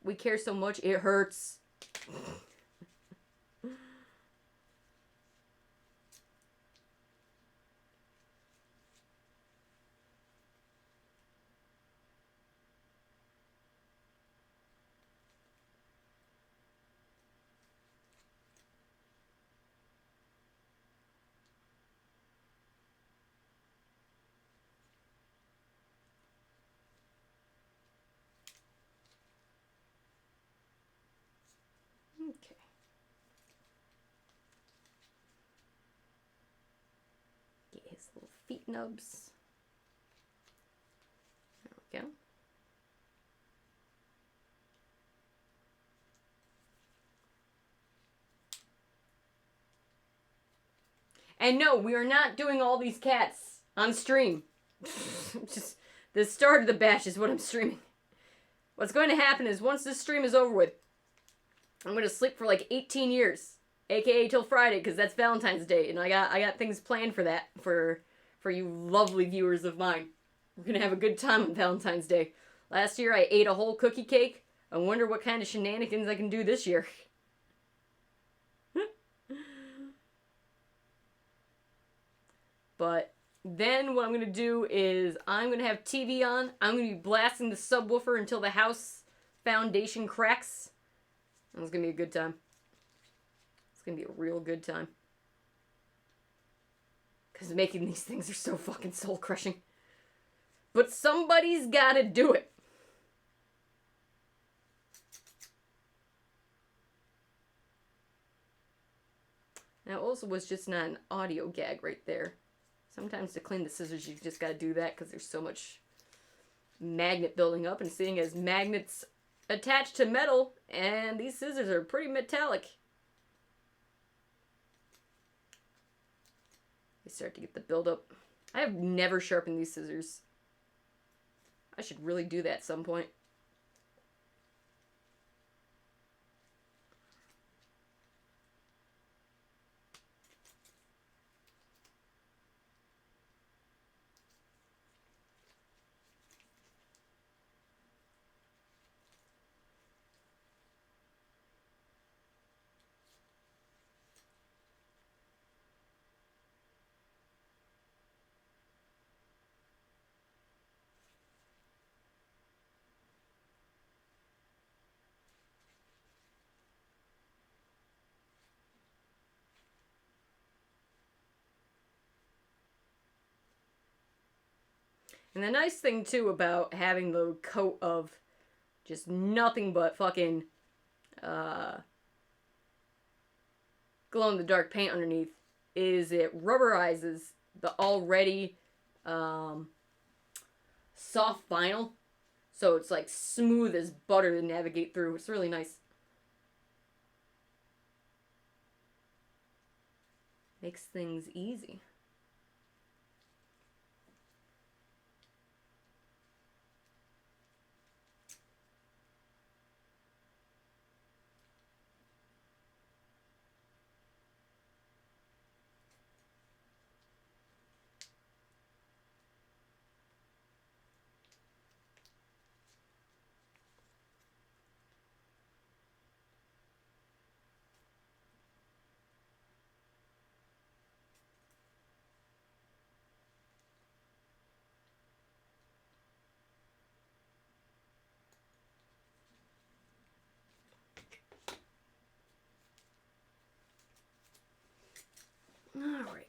We care so much, it hurts. Okay. Get his little feet nubs. There we go. And no, we are not doing all these cats on stream. Just the start of the batch is what I'm streaming. What's going to happen is once this stream is over with, I'm going to sleep for like 18 years. AKA till Friday, because that's Valentine's Day. And I got things planned for that, for you lovely viewers of mine. We're going to have a good time on Valentine's Day. Last year I ate a whole cookie cake. I wonder what kind of shenanigans I can do this year. But then what I'm going to do is I'm going to have TV on. I'm going to be blasting the subwoofer until the house foundation cracks. And it's going to be a good time. It's going to be a real good time. Because making these things are so fucking soul-crushing. But somebody's got to do it. That also was just not an audio gag right there. Sometimes to clean the scissors, you just gotta do that because there's so much magnet building up. And seeing as magnets attach to metal, and these scissors are pretty metallic. They start to get the buildup. I have never sharpened these scissors. I should really do that at some point. And the nice thing, too, about having the coat of just nothing but fucking glow-in-the-dark paint underneath is it rubberizes the already soft vinyl. So it's like smooth as butter to navigate through. It's really nice. Makes things easy. All right.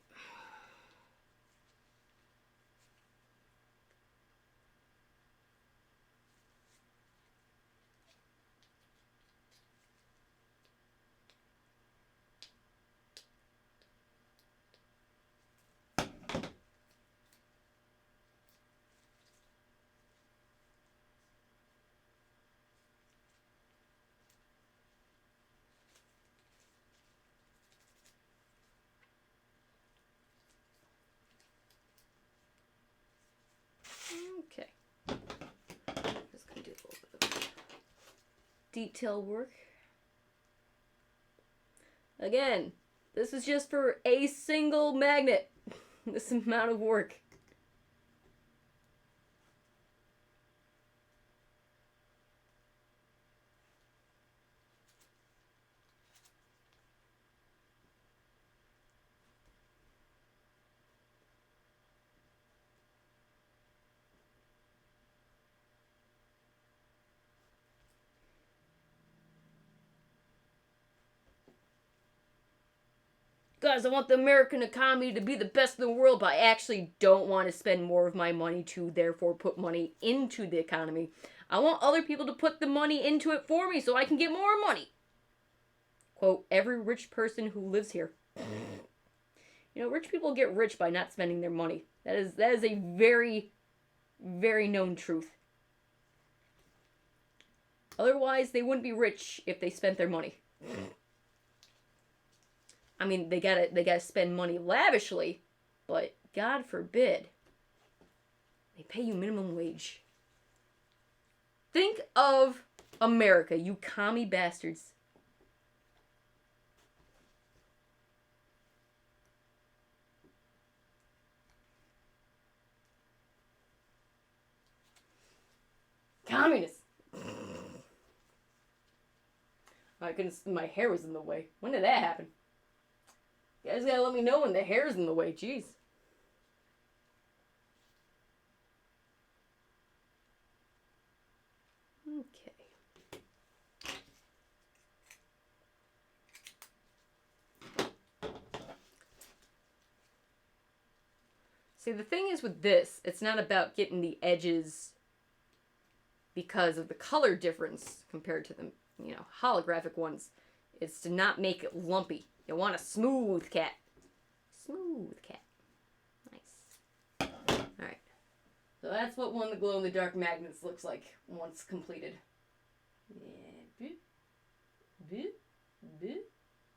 Okay. Just gonna do a little bit of detail work. Again, this is just for a single magnet. This amount of work. Guys, I want the American economy to be the best in the world, but I actually don't want to spend more of my money to therefore put money into the economy. I want other people to put the money into it for me so I can get more money. Quote, every rich person who lives here. You know, rich people get rich by not spending their money. That is a very, very known truth. Otherwise, they wouldn't be rich if they spent their money. I mean, they gotta spend money lavishly, but God forbid they pay you minimum wage. Think of America, you commie bastards. Communists. I couldn't. My hair was in the way. When did that happen? You guys gotta let me know when the hair's in the way. Jeez. Okay. See, the thing is with this, it's not about getting the edges because of the color difference compared to the, holographic ones. It's to not make it lumpy. You want a smooth cat. Smooth cat. Nice. Alright. So that's what one of the glow-in-the-dark magnets looks like once completed. Yeah. Boop. Boop. Boop.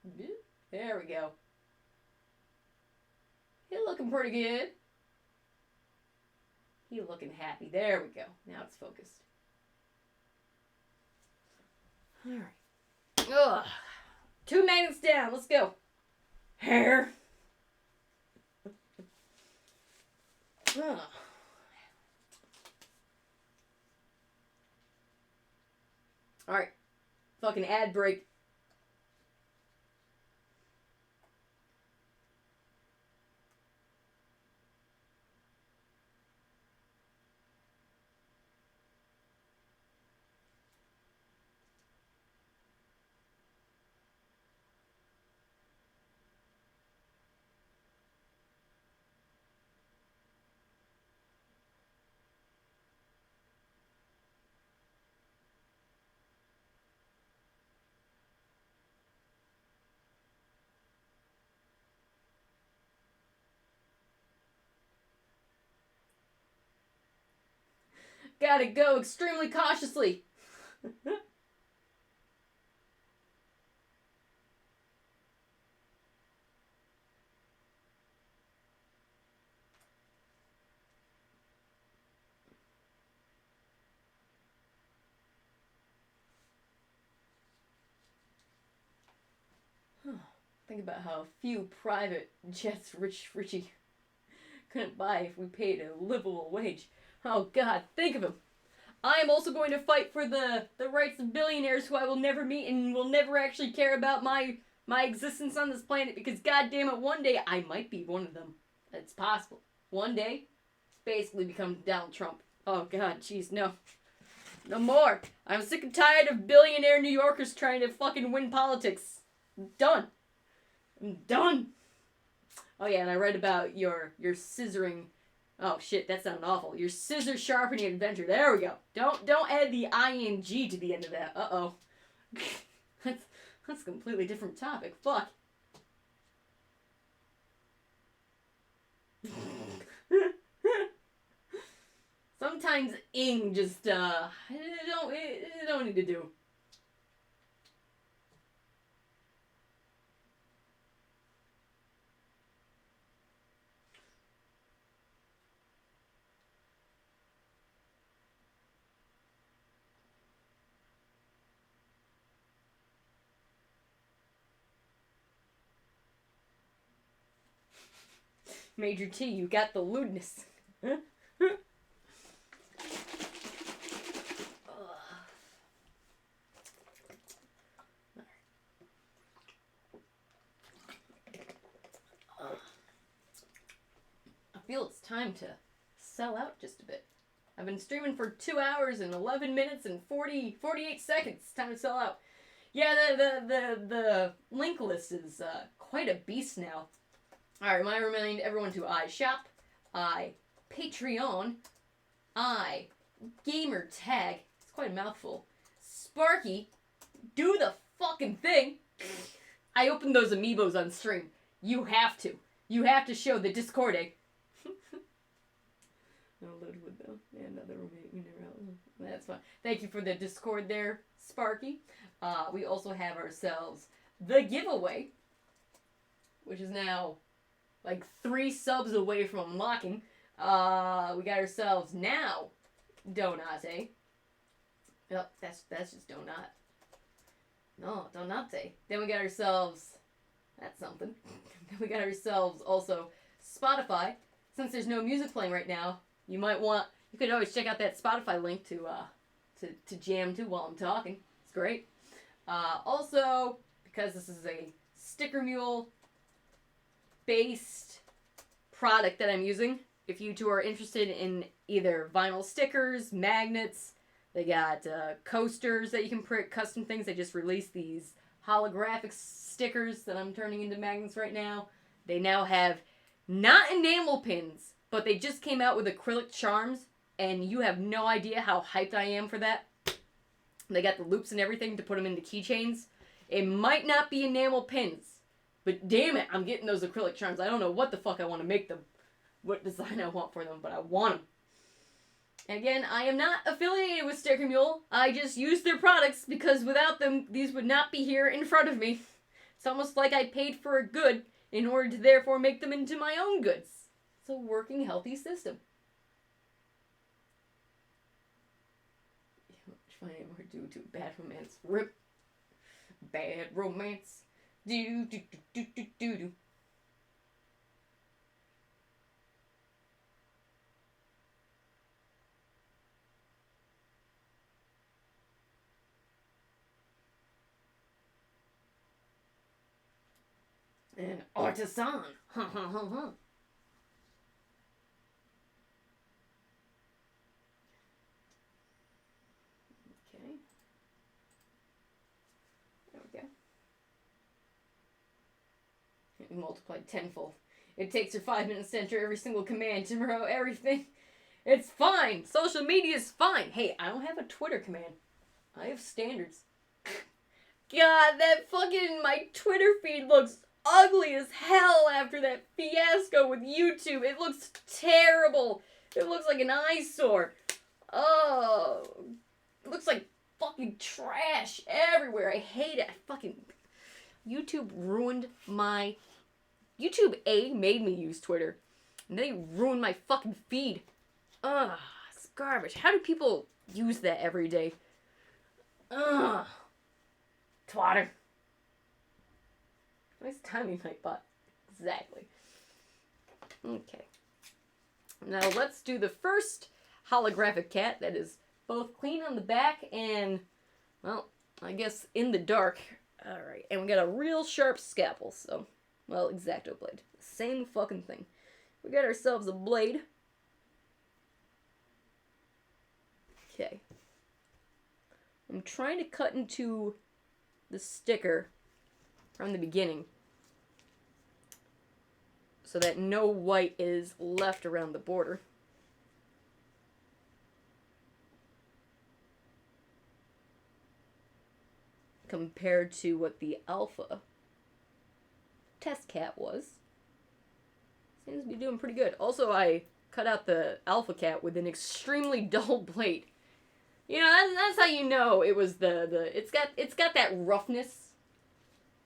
Boop. There we go. You're looking pretty good. You're looking happy. There we go. Now it's focused. Alright. Ugh. 2 magnets down. Let's go. Hair. Ugh. Alright. Fucking ad break. Gotta go extremely cautiously. Think about how few private jets Richie couldn't buy if we paid a livable wage. Oh God, think of him. I am also going to fight for the rights of billionaires who I will never meet and will never actually care about my existence on this planet because goddamn it, one day I might be one of them. It's possible. One day, basically become Donald Trump. Oh God, jeez, no. No more. I'm sick and tired of billionaire New Yorkers trying to fucking win politics. I'm done. I'm done. Oh yeah, and I read about your scissoring. Oh shit, that sounded awful. Your scissor sharpening adventure. There we go. Don't add the ing to the end of that. Uh-oh. That's a completely different topic. Fuck. Sometimes ing just it don't need to do. Major T, you got the lewdness. I feel it's time to sell out just a bit. I've been streaming for 2 hours and 11 minutes and 48 seconds. It's time to sell out. Yeah, the link list is quite a beast now. Alright, I remind everyone to iShop, Patreon, Gamer Tag, it's quite a mouthful, Sparky, do the fucking thing. I opened those amiibos on stream. You have to. You have to show the Discord, eh? Loaded with them. Yeah, another roommate. We never out. That's fine. Thank you for the Discord there, Sparky. We also have ourselves the giveaway. which is now like 3 subs away from unlocking. We got ourselves now Donate. Yep, that's just Donut. No, Donate. Then we got ourselves, that's something. Then we got ourselves also Spotify. Since there's no music playing right now, you could always check out that Spotify link to jam to while I'm talking. It's great. Also, because this is a Sticker Mule based product that I'm using, if you two are interested in either vinyl stickers, magnets, they got coasters that you can print, custom things. They just released these holographic stickers that I'm turning into magnets right now. They now have not enamel pins, but they just came out with acrylic charms, and you have no idea how hyped I am for that. They got the loops and everything to put them into keychains. It might not be enamel pins, but damn it, I'm getting those acrylic charms. I don't know what the fuck I want to make them, what design I want for them, but I want them. Again, I am not affiliated with Sticker Mule. I just use their products because without them, these would not be here in front of me. It's almost like I paid for a good in order to therefore make them into my own goods. It's a working, healthy system. Finding more due to bad romance. Rip. Bad romance. Do do do do do do do. An artisan. Ha ha ha ha. Okay. There we go. Multiplied tenfold. It takes her 5 minutes to enter every single command to know everything. It's fine. Social media is fine. Hey, I don't have a Twitter command. I have standards. God, that fucking my Twitter feed looks ugly as hell after that fiasco with YouTube. It looks terrible. It looks like an eyesore. Oh, it looks like fucking trash everywhere. I hate it. YouTube ruined my... YouTube made me use Twitter. And they ruined my fucking feed. Ugh, it's garbage. How do people use that every day? Ugh. Twatter. Nice timing, my butt. Exactly. Okay. Now let's do the first holographic cat that is both clean on the back and, well, I guess in the dark. Alright, and we got a real sharp scalpel, so, well, X-Acto blade. Same fucking thing. We got ourselves a blade. Okay. I'm trying to cut into the sticker from the beginning so that no white is left around the border. Compared to what the alpha test cat was. Seems to be doing pretty good. Also, I cut out the alpha cat with an extremely dull blade. You know, that's how you know it was it's got that roughness.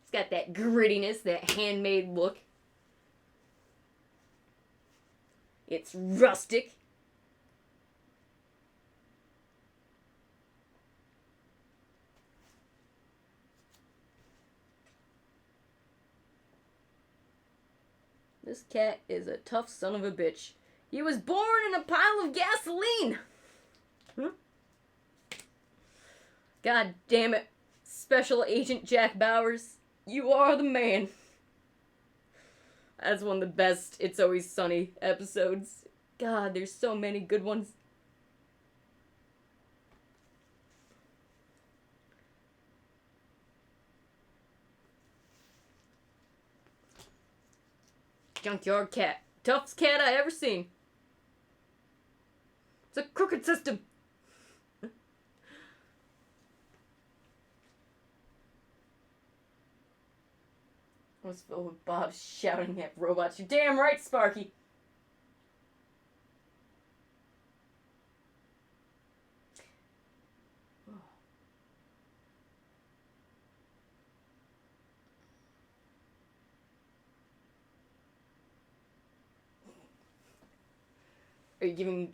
It's got that grittiness, that handmade look. It's rustic. This cat is a tough son of a bitch. He was born in a pile of gasoline! Huh? God damn it. Special Agent Jack Bowers, you are the man. That's one of the best It's Always Sunny episodes. God, there's so many good ones. Junkyard cat. Toughest cat I ever seen. It's a crooked system. I was filled with Bob shouting at robots. You're damn right, Sparky. Are you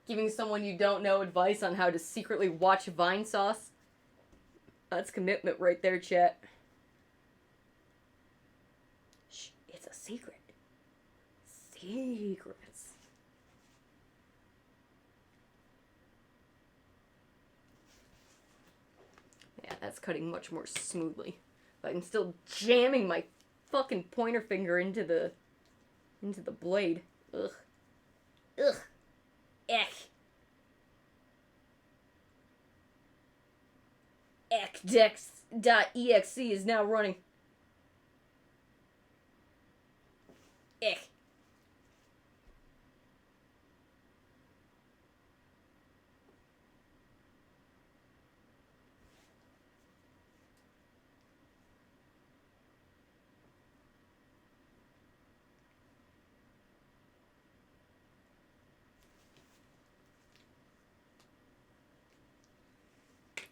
giving someone you don't know advice on how to secretly watch Vine sauce? That's commitment right there, chat. Shh, it's a secret. Secrets. Yeah, that's cutting much more smoothly. But I'm still jamming my fucking pointer finger into the blade. Ugh. Ugh. Eck. Eckdex.exe is now running. Eck.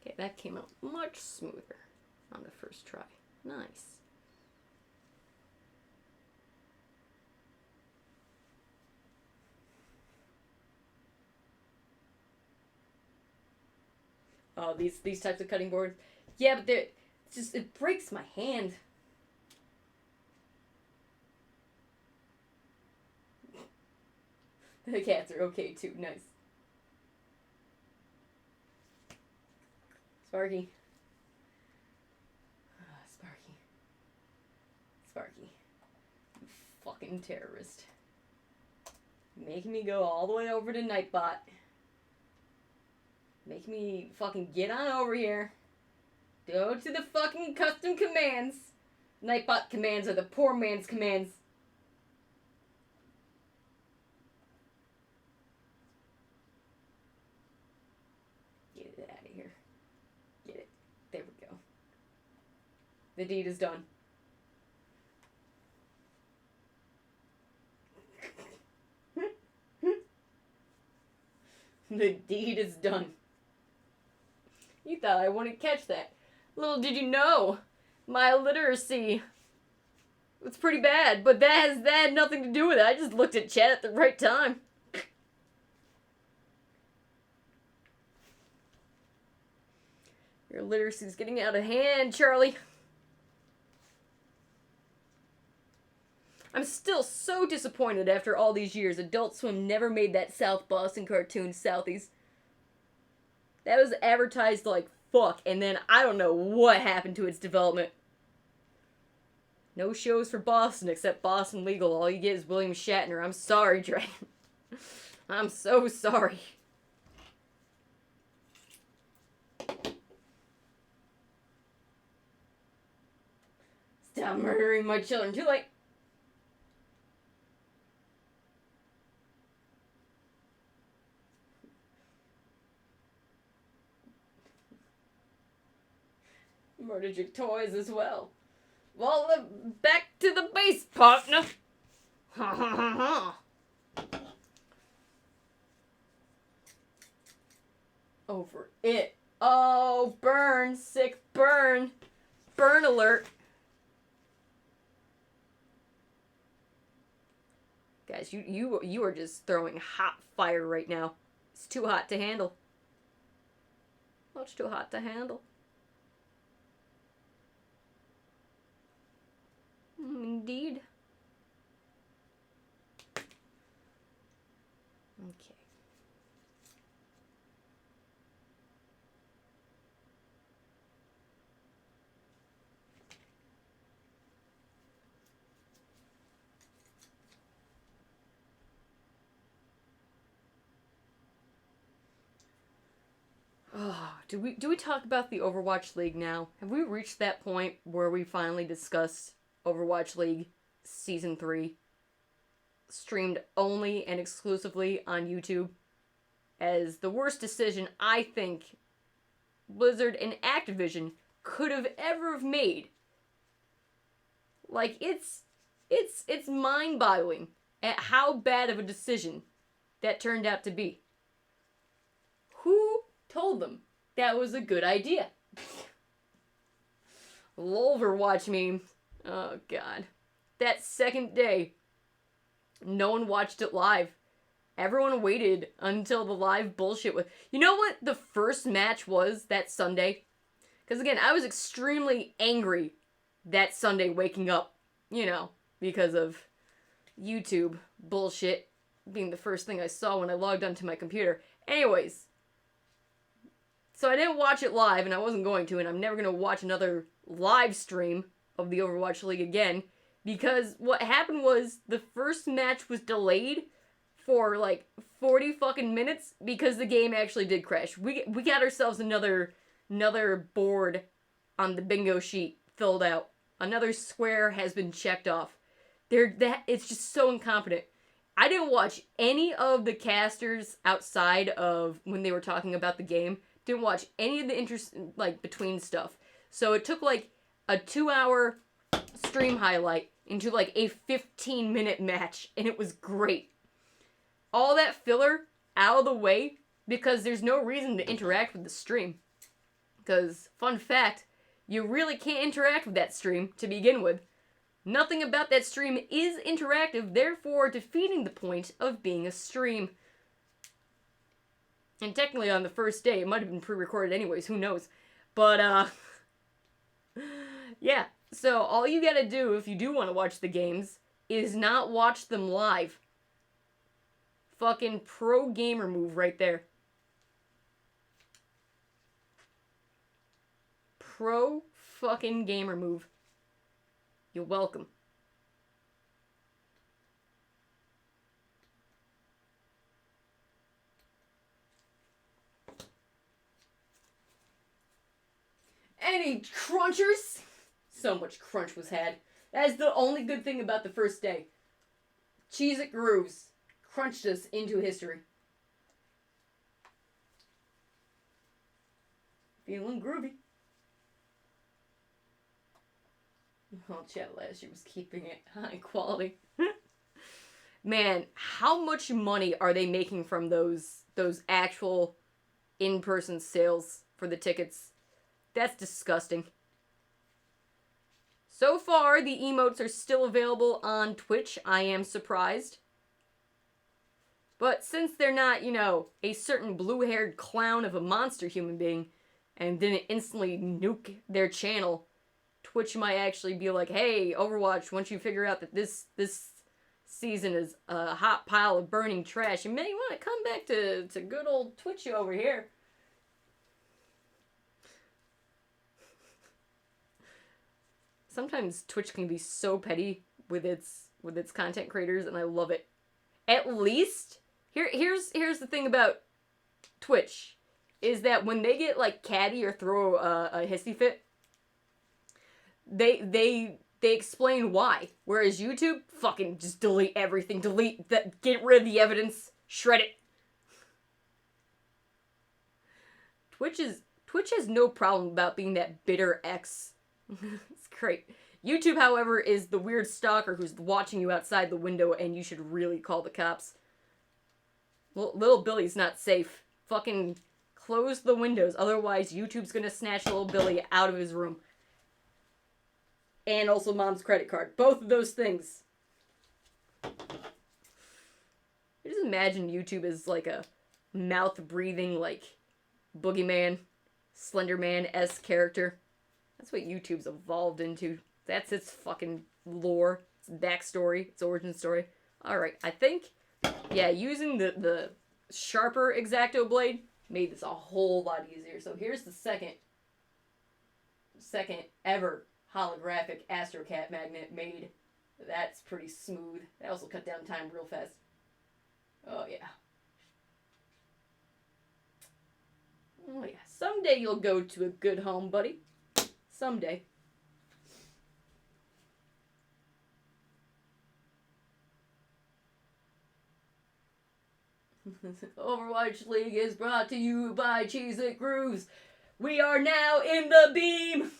Okay, that came out much smoother on the first try. Nice. Oh, these types of cutting boards. Yeah, but it breaks my hand. The cats are okay too. Nice. Sparky. Sparky. Sparky. You fucking terrorist. Making me go all the way over to Nightbot. Make me fucking get on over here. Go to the fucking custom commands. Nightbot commands are the poor man's commands. Get it out of here. Get it. There we go. The deed is done. The deed is done. You thought I wouldn't catch that. Little did you know, my literacy was pretty bad, but that had nothing to do with it. I just looked at chat at the right time. Your literacy's getting out of hand, Charlie. I'm still so disappointed after all these years. Adult Swim never made that South Boston cartoon, Southies. That was advertised like fuck, and then I don't know what happened to its development. No shows for Boston except Boston Legal. All you get is William Shatner. I'm sorry, Dragon. I'm so sorry. Stop murdering my children. Too late. Murdered your toys as well. Well, back to the base, partner. Ha ha ha ha. Over it. Oh, burn, sick burn. Burn alert. Guys, you are just throwing hot fire right now. It's too hot to handle. Much too hot to handle. Indeed. Okay. Oh, do we talk about the Overwatch League now? Have we reached that point where we finally discuss Overwatch League Season 3, streamed only and exclusively on YouTube, as the worst decision I think Blizzard and Activision could have ever made? Like, it's mind-boggling at how bad of a decision that turned out to be. Who told them that was a good idea? Overwatch memes. Oh, God. That second day, no one watched it live. Everyone waited until the live bullshit was... You know what the first match was that Sunday? Because again, I was extremely angry that Sunday waking up, because of YouTube bullshit being the first thing I saw when I logged onto my computer. Anyways, so I didn't watch it live, and I wasn't going to, and I'm never going to watch another live stream of the Overwatch League again, because what happened was the first match was delayed for like 40 fucking minutes because the game actually did crash. We got ourselves another board on the bingo sheet filled out. Another square has been checked off. It's just so incompetent. I didn't watch any of the casters outside of when they were talking about the game. Didn't watch any of the interest, like, between stuff. So it took, like, a 2-hour stream highlight into, like, a 15-minute match, and it was great. All that filler out of the way, because there's no reason to interact with the stream. Because, fun fact, you really can't interact with that stream to begin with. Nothing about that stream is interactive, therefore defeating the point of being a stream. And technically on the first day, it might have been pre-recorded anyways, who knows. But, yeah. So all you gotta do if you do want to watch the games is not watch them live. Fucking pro gamer move right there. Pro fucking gamer move. You're welcome. Any crunchers? So much crunch was had. That is the only good thing about the first day. Cheez-It Grooves crunched us into history. Feeling groovy. Oh, chat last year was keeping it high quality. Man, how much money are they making from those actual in-person sales for the tickets? That's disgusting. So far, the emotes are still available on Twitch. I am surprised. But since they're not, a certain blue-haired clown of a monster human being and didn't instantly nuke their channel, Twitch might actually be like, hey, Overwatch, once you figure out that this season is a hot pile of burning trash, you may want to come back to good old Twitch over here. Sometimes Twitch can be so petty with its content creators, and I love it. At least, here's the thing about Twitch, is that when they get, like, catty or throw a hissy fit, they explain why. Whereas YouTube, fucking just delete everything. Delete that. Get rid of the evidence. Shred it. Twitch has no problem about being that bitter ex. It's great. YouTube, however, is the weird stalker who's watching you outside the window and you should really call the cops. Little Billy's not safe. Fucking close the windows. Otherwise, YouTube's gonna snatch little Billy out of his room. And also mom's credit card. Both of those things. I just imagine YouTube as like a mouth-breathing, like, boogeyman, Slenderman-esque character. That's what YouTube's evolved into. That's its fucking lore, its backstory, its origin story. Alright, I think, yeah, using the sharper X-Acto blade made this a whole lot easier. So here's the second ever holographic Astrocat magnet made. That's pretty smooth. That also cut down time real fast. Oh, yeah. Oh, yeah. Someday you'll go to a good home, buddy. Someday. Overwatch League is brought to you by Cheez-It Grooves. We are now in the beam!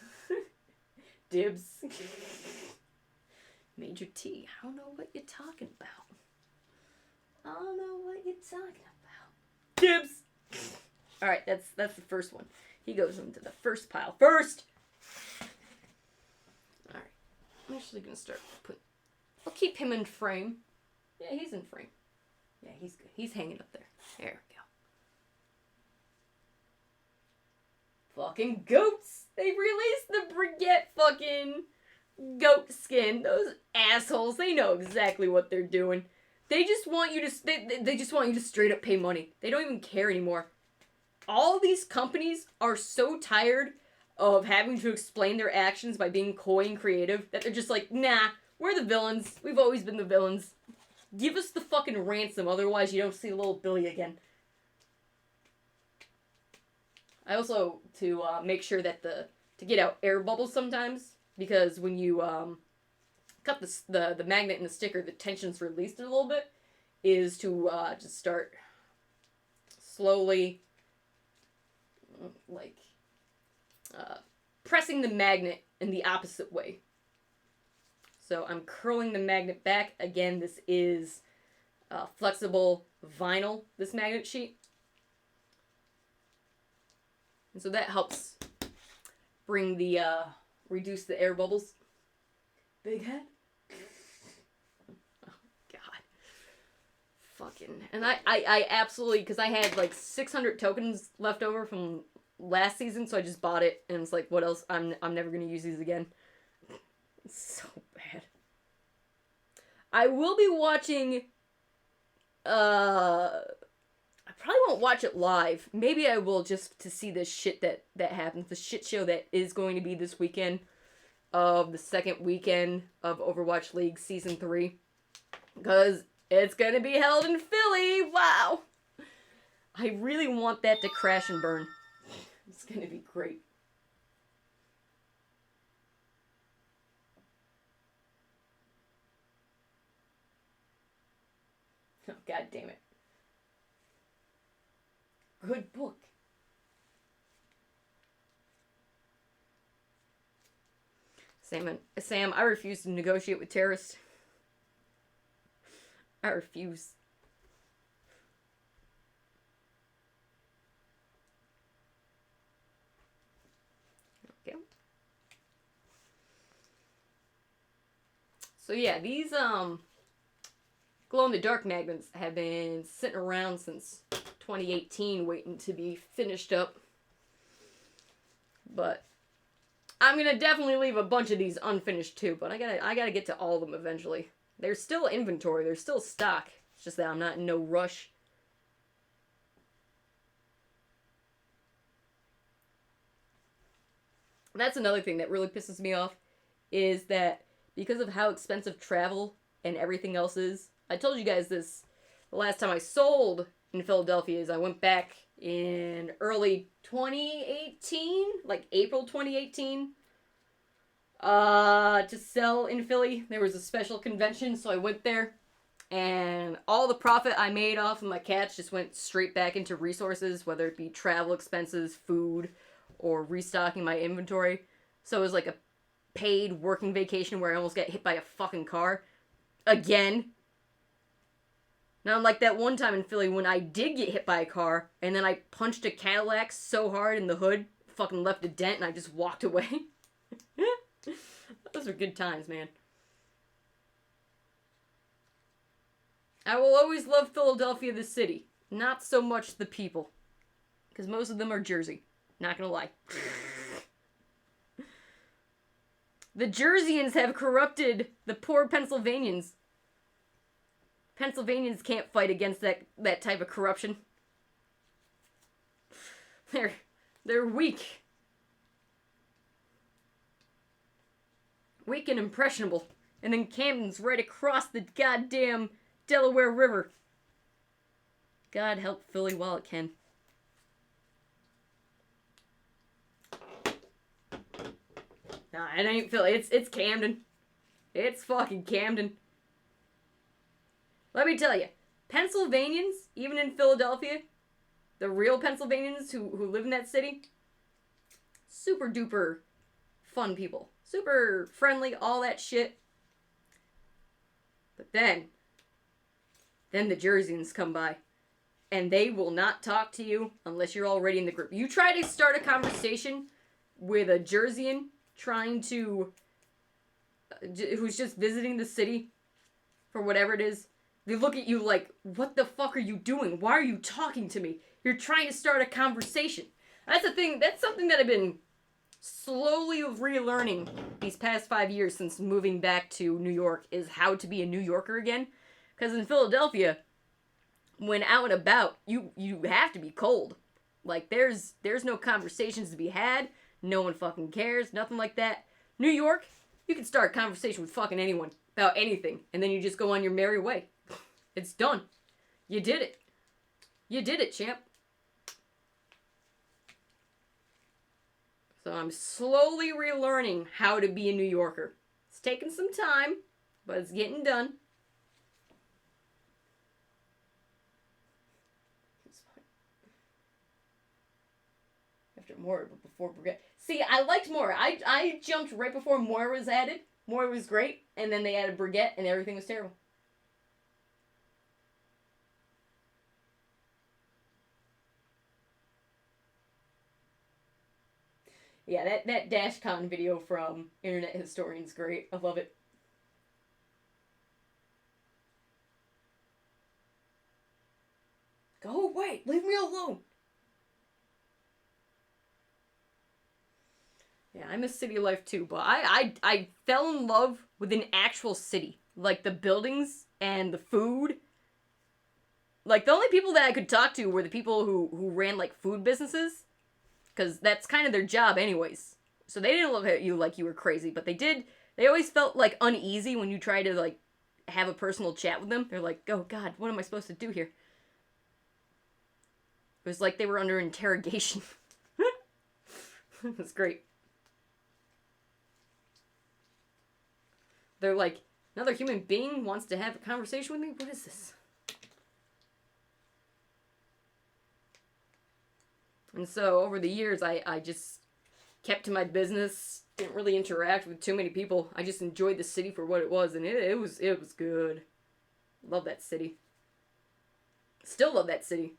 Dibs. Major T, I don't know what you're talking about. I don't know what you're talking about. Dibs! Alright, that's the first one. He goes into the first pile first! Alright, I'm actually gonna start putting... I'll keep him in frame. Yeah, he's in frame. Yeah, he's good. He's hanging up there. There we go. Fucking goats! They released the Brigitte fucking goat skin. Those assholes, they know exactly what they're doing. They just want you to, they just want you to straight up pay money. They don't even care anymore. All these companies are so tired of having to explain their actions by being coy and creative that they're just like, nah, we're the villains. We've always been the villains. Give us the fucking ransom, otherwise you don't see little Billy again. I also, to make sure that to get out air bubbles sometimes, because when you cut the magnet and the sticker, the tension's released a little bit, is to just start slowly, like, pressing the magnet in the opposite way. So I'm curling the magnet back. Again, this is flexible vinyl, this magnet sheet. And so that helps bring the, reduce the air bubbles. Big head? Oh, God. Fucking. And I absolutely, because I had like 600 tokens left over from last season, so I just bought it, and it's like, what else? I'm never going to use these again. It's so bad. I will be watching, I probably won't watch it live. Maybe I will, just to see the shit that happens. The shit show that is going to be this weekend of the second weekend of Overwatch League Season 3. Because it's going to be held in Philly. Wow. I really want that to crash and burn. It's going to be great. Oh, God damn it. Good book. Sam, I refuse to negotiate with terrorists. I refuse. Okay. So yeah, these glow-in-the-dark magnets have been sitting around since 2018, waiting to be finished up. But I'm gonna definitely leave a bunch of these unfinished too. But I gotta get to all of them eventually. There's still inventory. There's still stock. It's just that I'm not in no rush. That's another thing that really pisses me off, is that because of how expensive travel and everything else is. I told you guys this the last time I sold in Philadelphia, is I went back in early 2018, like April 2018, to sell in Philly. There was a special convention, so I went there, and all the profit I made off of my cats just went straight back into resources, whether it be travel expenses, food, or restocking my inventory. So it was like a paid working vacation where I almost got hit by a fucking car. Again. Not like that one time in Philly when I did get hit by a car, and then I punched a Cadillac so hard in the hood, fucking left a dent, and I just walked away. Those are good times, man. I will always love Philadelphia, the city. Not so much the people. Because most of them are Jersey. Not gonna lie. The Jerseyans have corrupted the poor Pennsylvanians. Pennsylvanians can't fight against that type of corruption. They're weak. Weak and impressionable. And then Camden's right across the goddamn Delaware River. God help Philly while it can. Nah, it ain't Philly. It's Camden. It's fucking Camden. Let me tell you, Pennsylvanians, even in Philadelphia, the real Pennsylvanians who live in that city, super duper fun people. Super friendly, all that shit. But then the Jerseyans come by, and they will not talk to you unless you're already in the group. You try to start a conversation with a Jerseyan trying to, who's just visiting the city for whatever it is, They look at you like, what the fuck are you doing? Why are you talking to me? You're trying to start a conversation. That's the thing. That's something that I've been slowly relearning these past 5 years since moving back to New York, is how to be a New Yorker again. Because in Philadelphia, when out and about, you have to be cold. Like, there's no conversations to be had. No one fucking cares. Nothing like that. New York, you can start a conversation with fucking anyone about anything, and then you just go on your merry way. It's done. You did it. You did it, champ. So I'm slowly relearning how to be a New Yorker. It's taking some time, but it's getting done. After Moira, but before Brigette. See, I liked Moira. I jumped right before Moira was added. Moira was great, and then they added Brigette, and everything was terrible. Yeah, that DashCon video from Internet Historian's great. I love it. Go away! Leave me alone! Yeah, I miss city life too, but I fell in love with an actual city. Like, the buildings and the food. Like, the only people that I could talk to were the people who ran, like, food businesses. Because that's kind of their job anyways. So they didn't look at you like you were crazy, but they always felt, like, uneasy when you tried to, like, have a personal chat with them. They're like, oh god, what am I supposed to do here? It was like they were under interrogation. It was great. They're like, another human being wants to have a conversation with me? What is this? And so, over the years, I just kept to my business, didn't really interact with too many people. I just enjoyed the city for what it was, and it was good. Love that city. Still love that city.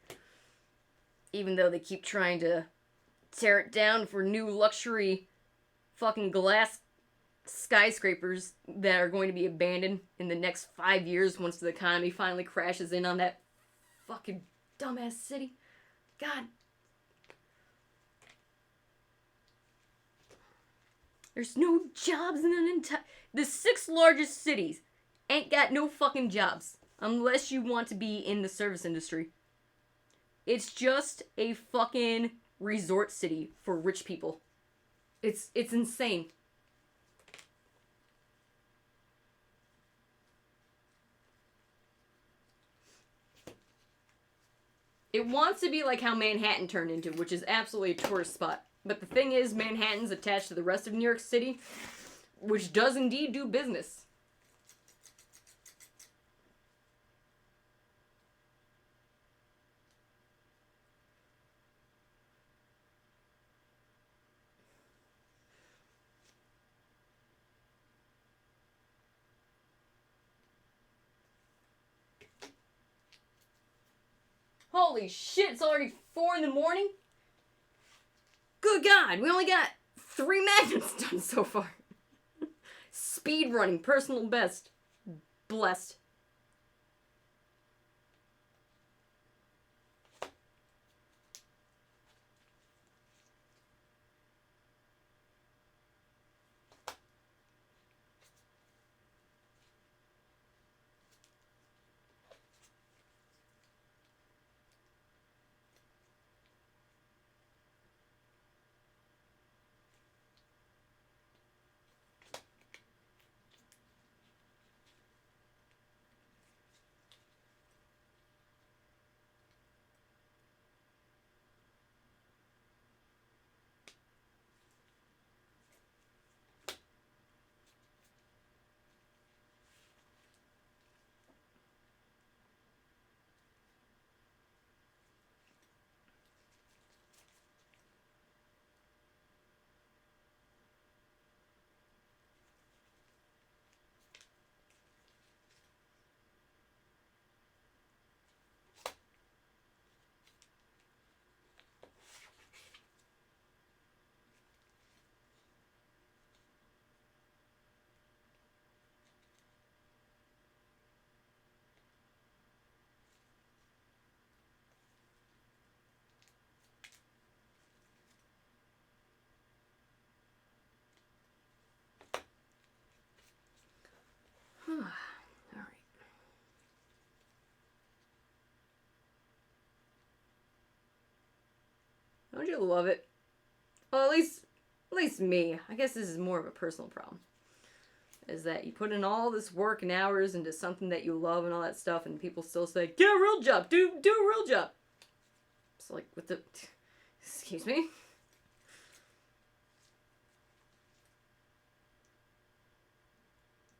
Even though they keep trying to tear it down for new luxury fucking glass skyscrapers that are going to be abandoned in the next 5 years once the economy finally crashes in on that fucking dumbass city. God. There's no jobs in an entire... The 6 largest cities ain't got no fucking jobs. Unless you want to be in the service industry. It's just a fucking resort city for rich people. It's insane. It wants to be like how Manhattan turned into, which is absolutely a tourist spot. But the thing is, Manhattan's attached to the rest of New York City, which does indeed do business. Holy shit, it's already 4 in the morning? Good God, we only got 3 magnets done so far. Speed running, personal best. Blessed. Don't you love it? Well, at least me. I guess this is more of a personal problem. Is that you put in all this work and hours into something that you love and all that stuff, and people still say, get a real job, do a real job. It's like, what the... Excuse me?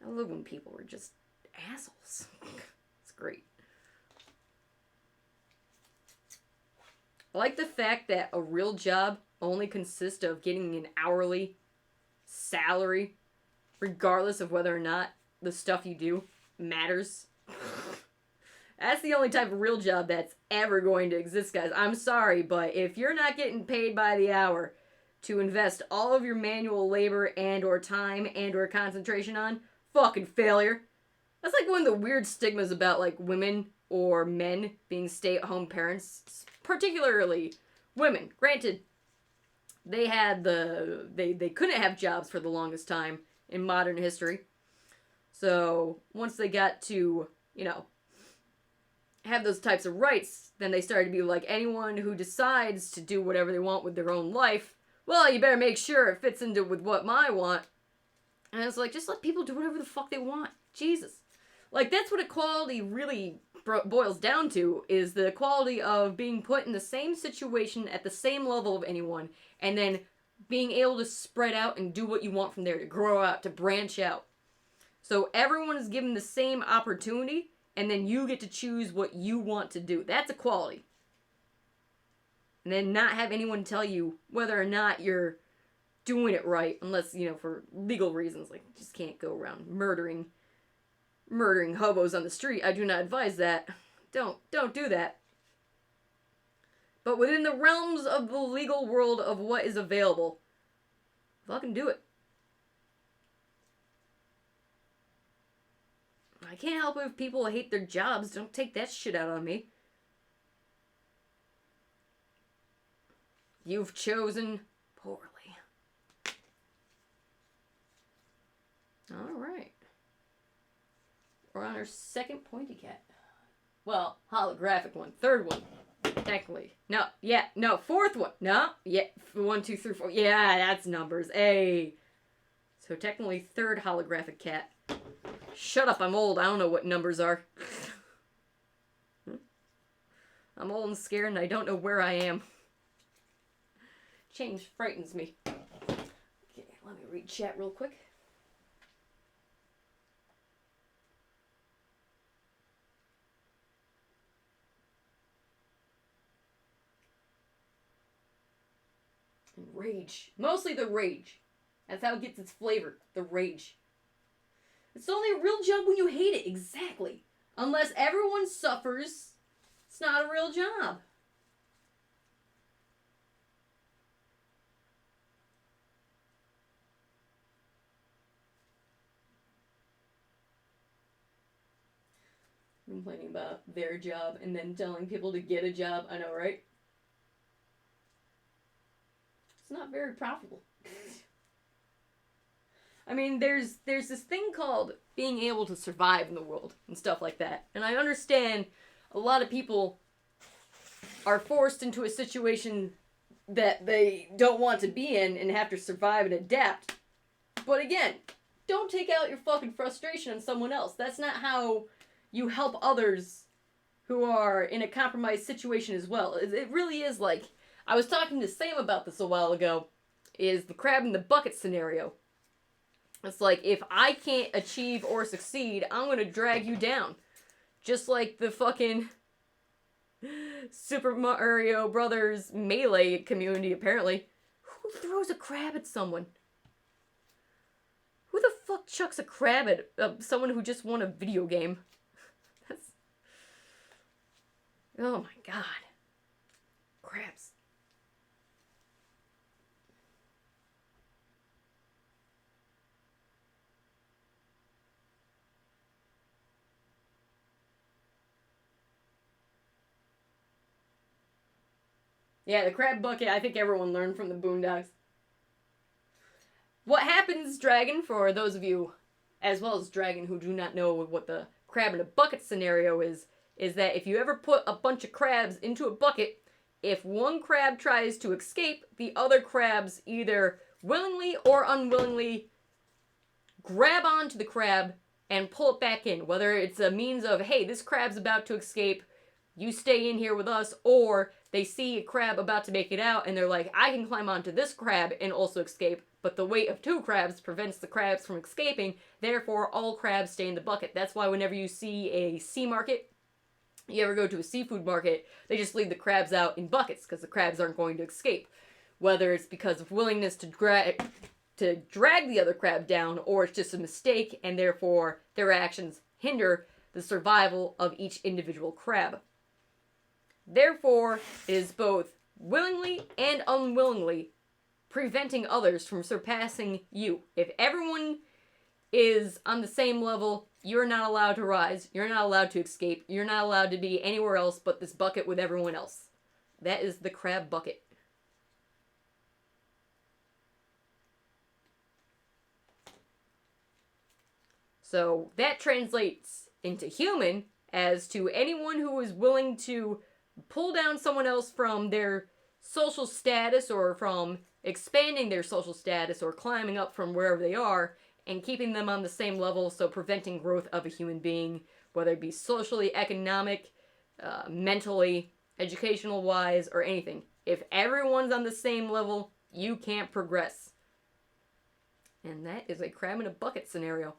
I love when people are just assholes. It's great. I like the fact that a real job only consists of getting an hourly salary, regardless of whether or not the stuff you do matters. That's the only type of real job that's ever going to exist, guys. I'm sorry, but if you're not getting paid by the hour to invest all of your manual labor and or time and or concentration on, fucking failure. That's like one of the weird stigmas about like women or men being stay-at-home parents, particularly women. Granted, they had they couldn't have jobs for the longest time in modern history. So once they got to, you know, have those types of rights, then they started to be like, anyone who decides to do whatever they want with their own life, well, you better make sure it fits into with what I want. And it's like, just let people do whatever the fuck they want. Jesus. Like, that's what equality really boils down to, is the quality of being put in the same situation at the same level of anyone, and then being able to spread out and do what you want from there, to grow out, to branch out. So everyone is given the same opportunity, and then you get to choose what you want to do. That's equality. And then not have anyone tell you whether or not you're doing it right, unless, you know, for legal reasons. Like, you just can't go around murdering hobos on the street. I do not advise that. Don't do that. But within the realms of the legal world of what is available, fucking do it. I can't help it if people hate their jobs. Don't take that shit out on me. You've chosen poorly. Alright. We're on our second pointy cat. Well, holographic one. Third one. Technically. No. Yeah. No. Fourth one. No. Yeah. 1, 2, 3, 4. Yeah, that's numbers. Hey. So technically third holographic cat. Shut up. I'm old. I don't know what numbers are. I'm old and scared and I don't know where I am. Change frightens me. Okay, let me read chat real quick. And rage. Mostly the rage. That's how it gets its flavor. The rage. It's only a real job when you hate it. Exactly. Unless everyone suffers, it's not a real job. Complaining about their job and then telling people to get a job. I know, right? It's not very profitable. I mean, there's this thing called being able to survive in the world and stuff like that. And I understand a lot of people are forced into a situation that they don't want to be in and have to survive and adapt. But again, don't take out your fucking frustration on someone else. That's not how you help others who are in a compromised situation as well. It really is like, I was talking to Sam about this a while ago, is the crab in the bucket scenario. It's like, if I can't achieve or succeed, I'm going to drag you down. Just like the fucking Super Mario Brothers Melee community, apparently. Who throws a crab at someone? Who the fuck chucks a crab at someone who just won a video game? That's... Oh my god. Crabs. Yeah, the crab bucket, I think everyone learned from the Boondocks. What happens, Dragon, for those of you, as well as Dragon, who do not know what the crab in a bucket scenario is that if you ever put a bunch of crabs into a bucket, If one crab tries to escape, the other crabs either willingly or unwillingly grab onto the crab and pull it back in. Whether it's a means of, hey, this crab's about to escape, you stay in here with us, or they see a crab about to make it out and they're like, I can climb onto this crab and also escape, but the weight of two crabs prevents the crabs from escaping, therefore all crabs stay in the bucket. That's why whenever you see a sea market, you ever go to a seafood market, they just leave the crabs out in buckets because the crabs aren't going to escape. Whether it's because of willingness to drag the other crab down, or it's just a mistake and therefore their actions hinder the survival of each individual crab. Therefore, it is both willingly and unwillingly preventing others from surpassing you. If everyone is on the same level, you're not allowed to rise, you're not allowed to escape, you're not allowed to be anywhere else but this bucket with everyone else. That is the crab bucket. So that translates into human as to anyone who is willing to pull down someone else from their social status or from expanding their social status or climbing up from wherever they are and keeping them on the same level, so preventing growth of a human being, whether it be socially, economic, mentally, educational wise, or anything. If everyone's on the same level, you can't progress. And that is a crab in a bucket scenario.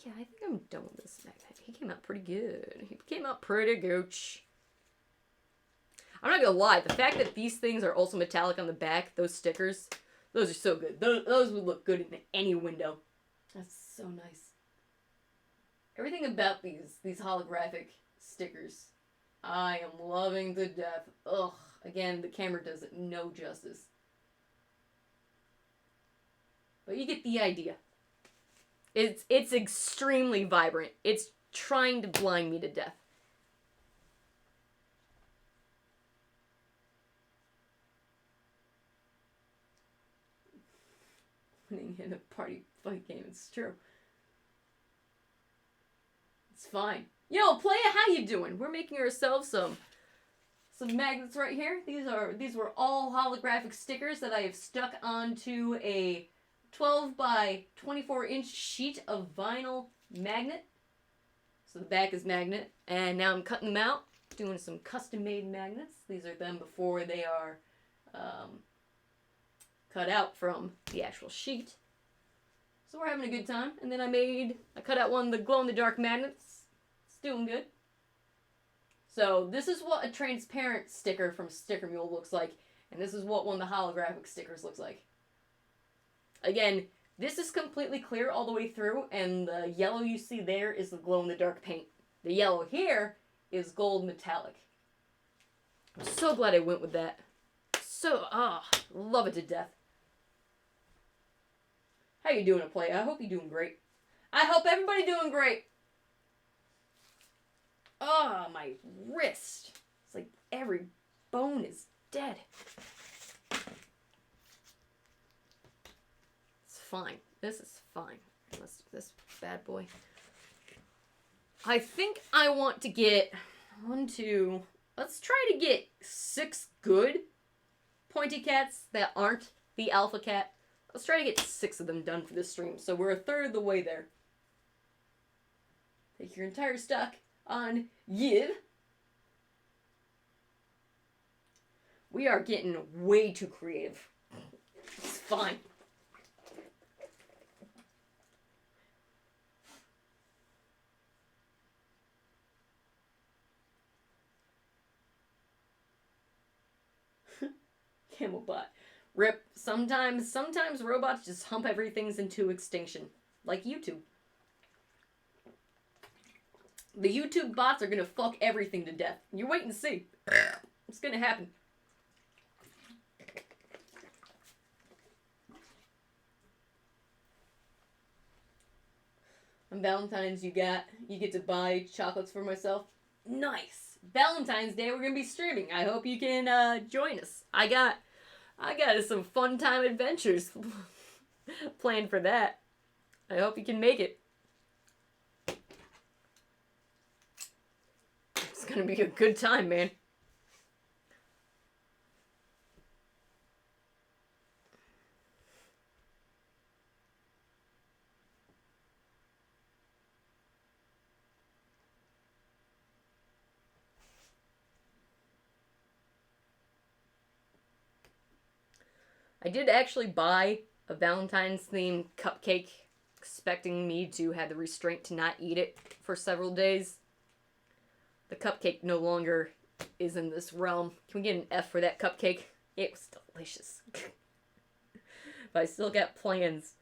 Yeah, I think I'm done with this magnet. He came out pretty good. He came out pretty gooch. I'm not gonna lie, the fact that these things are also metallic on the back, those stickers, those are so good. Those would look good in any window. That's so nice. Everything about these holographic stickers, I am loving to death. Ugh, again, the camera does it no justice. But you get the idea. It's extremely vibrant. It's trying to blind me to death. Winning in a party fight game, it's true. It's fine. Yo, playa, how you doing? We're making ourselves some magnets right here. These were all holographic stickers that I have stuck onto a 12 by 24 inch sheet of vinyl magnet. So the back is magnet, and now I'm cutting them out, doing some custom made magnets. These are them before they are cut out from the actual sheet. So we're having a good time. And then I cut out one of the glow in the dark magnets. It's doing good. So this is what a transparent sticker from Sticker Mule looks like, and this is what one of the holographic stickers looks like. Again, this is completely clear all the way through, and the yellow you see there is the glow-in-the-dark paint. The yellow here is gold metallic. I'm so glad I went with that. Love it to death. How you doing, Play? I hope you're doing great. I hope everybody doing great. Oh, my wrist. It's like every bone is dead. Fine. This is fine. Let's do this bad boy. I think I want to get let's try to get 6 good pointy cats that aren't the alpha cat. Let's try to get 6 of them done for this stream. So we're a third of the way there. Take your entire stock on Yiv. We are getting way too creative. It's fine. Camelbot. Rip. Sometimes robots just hump everything's into extinction. Like YouTube. The YouTube bots are gonna fuck everything to death. You wait and see. It's gonna happen. On Valentine's you get to buy chocolates for myself. Nice. Valentine's Day we're gonna be streaming. I hope you can join us. I got some fun time adventures planned for that. I hope you can make it. It's gonna be a good time, man. I did actually buy a Valentine's themed cupcake, expecting me to have the restraint to not eat it for several days. The cupcake no longer is in this realm. Can we get an F for that cupcake? It was delicious. But I still got plans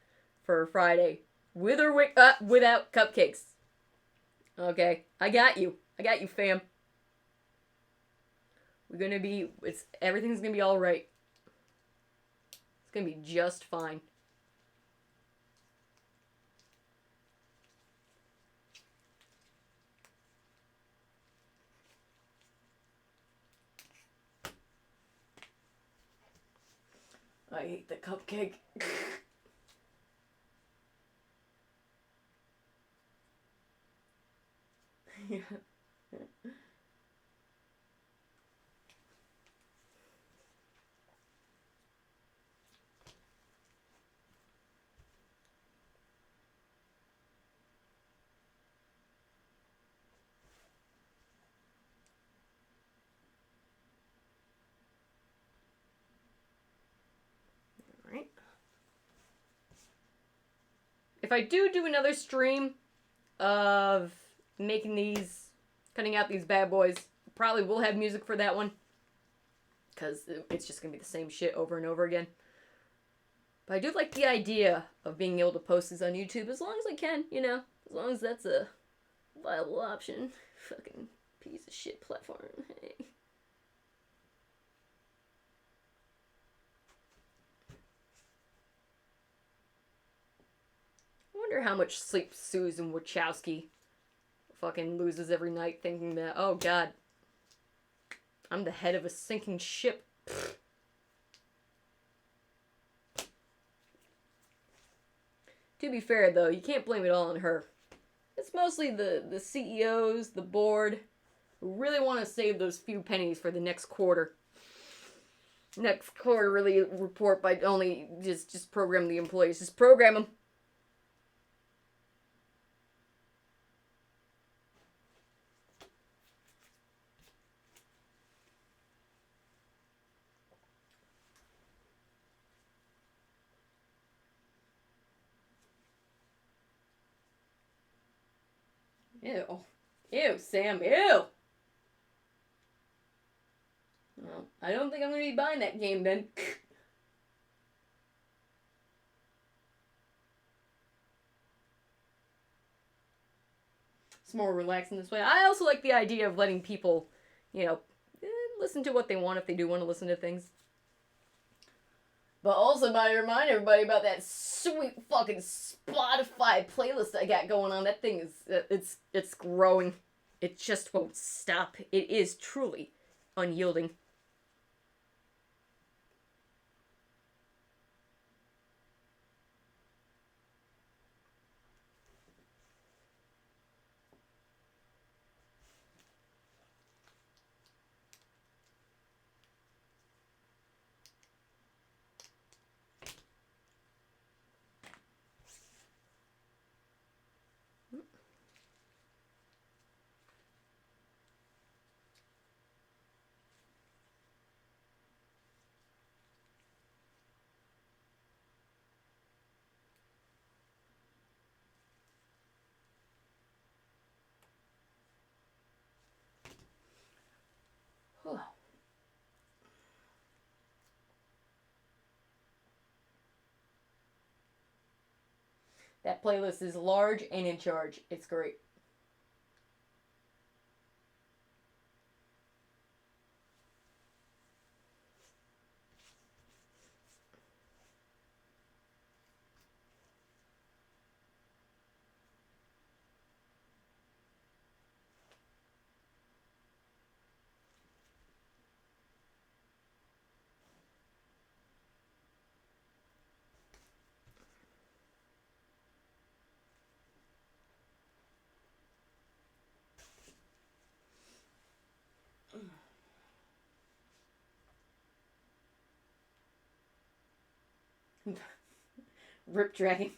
for Friday, with or without cupcakes. Okay, I got you. I got you, fam. Everything's gonna be all right. It's gonna be just fine. I hate the cupcake. Yeah. Alright. If I do another stream of making these, cutting out these bad boys, probably will have music for that one. Because it's just going to be the same shit over and over again. But I do like the idea of being able to post these on YouTube as long as I can, you know? As long as that's a viable option. Fucking piece of shit platform. Hey. I wonder how much sleep Susan Wachowski fucking loses every night thinking that, oh god, I'm the head of a sinking ship. To be fair, though, you can't blame it all on her. It's mostly the CEOs, the board, who really want to save those few pennies for the next quarter. Next quarter really report by only just program the employees. Just program them. Ew. Ew, Sam, ew! Well, I don't think I'm going to be buying that game then. It's more relaxing this way. I also like the idea of letting people, you know, listen to what they want if they do want to listen to things. But also, I remind everybody about that sweet fucking Spotify playlist I got going on. That thing is, it's growing. It just won't stop. It is truly unyielding. That playlist is large and in charge. It's great. Rip dragging.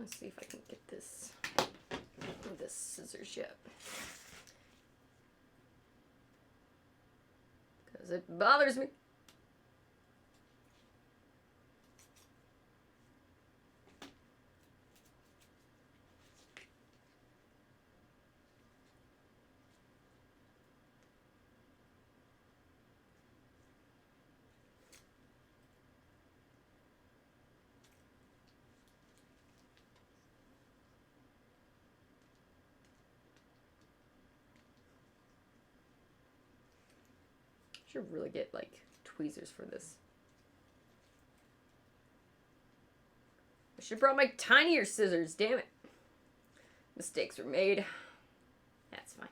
Let's see if I can get this with this scissors yet. Because it bothers me. Should really get like tweezers for this. I should have brought my tinier scissors, damn it. Mistakes were made. That's fine.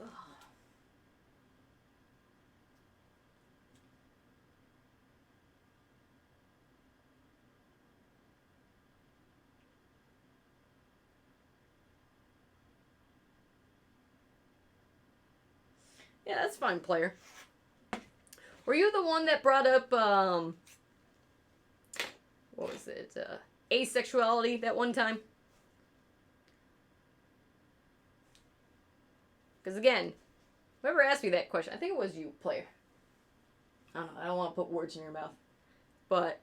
Ugh. Yeah, that's fine, player. Were you the one that brought up, what was it, asexuality that one time? Because again, whoever asked me that question, I think it was you, player. I don't know, I don't want to put words in your mouth. But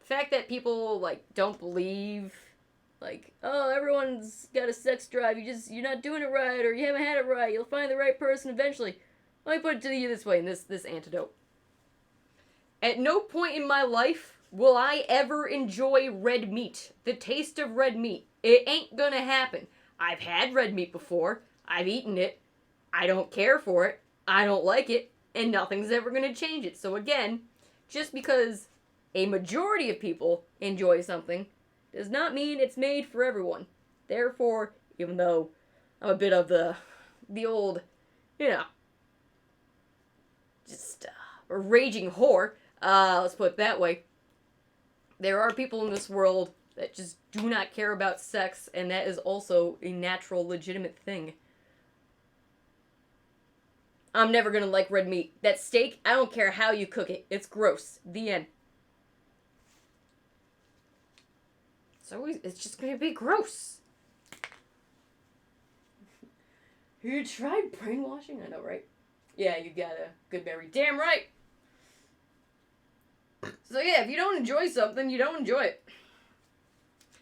the fact that people, like, don't believe, like, oh, everyone's got a sex drive, you're not doing it right, or you haven't had it right, you'll find the right person eventually. Let me put it to you this way, in this antidote. At no point in my life will I ever enjoy red meat. The taste of red meat. It ain't gonna happen. I've had red meat before. I've eaten it. I don't care for it. I don't like it. And nothing's ever gonna change it. So again, just because a majority of people enjoy something does not mean it's made for everyone. Therefore, even though I'm a bit of the old, just a raging whore, let's put it that way. There are people in this world that just do not care about sex, and that is also a natural, legitimate thing. I'm never gonna like red meat. That steak, I don't care how you cook it. It's gross. The end. It's just gonna be gross. You tried brainwashing? I know, right? Yeah, you got a good memory. Damn right! So yeah, if you don't enjoy something, you don't enjoy it.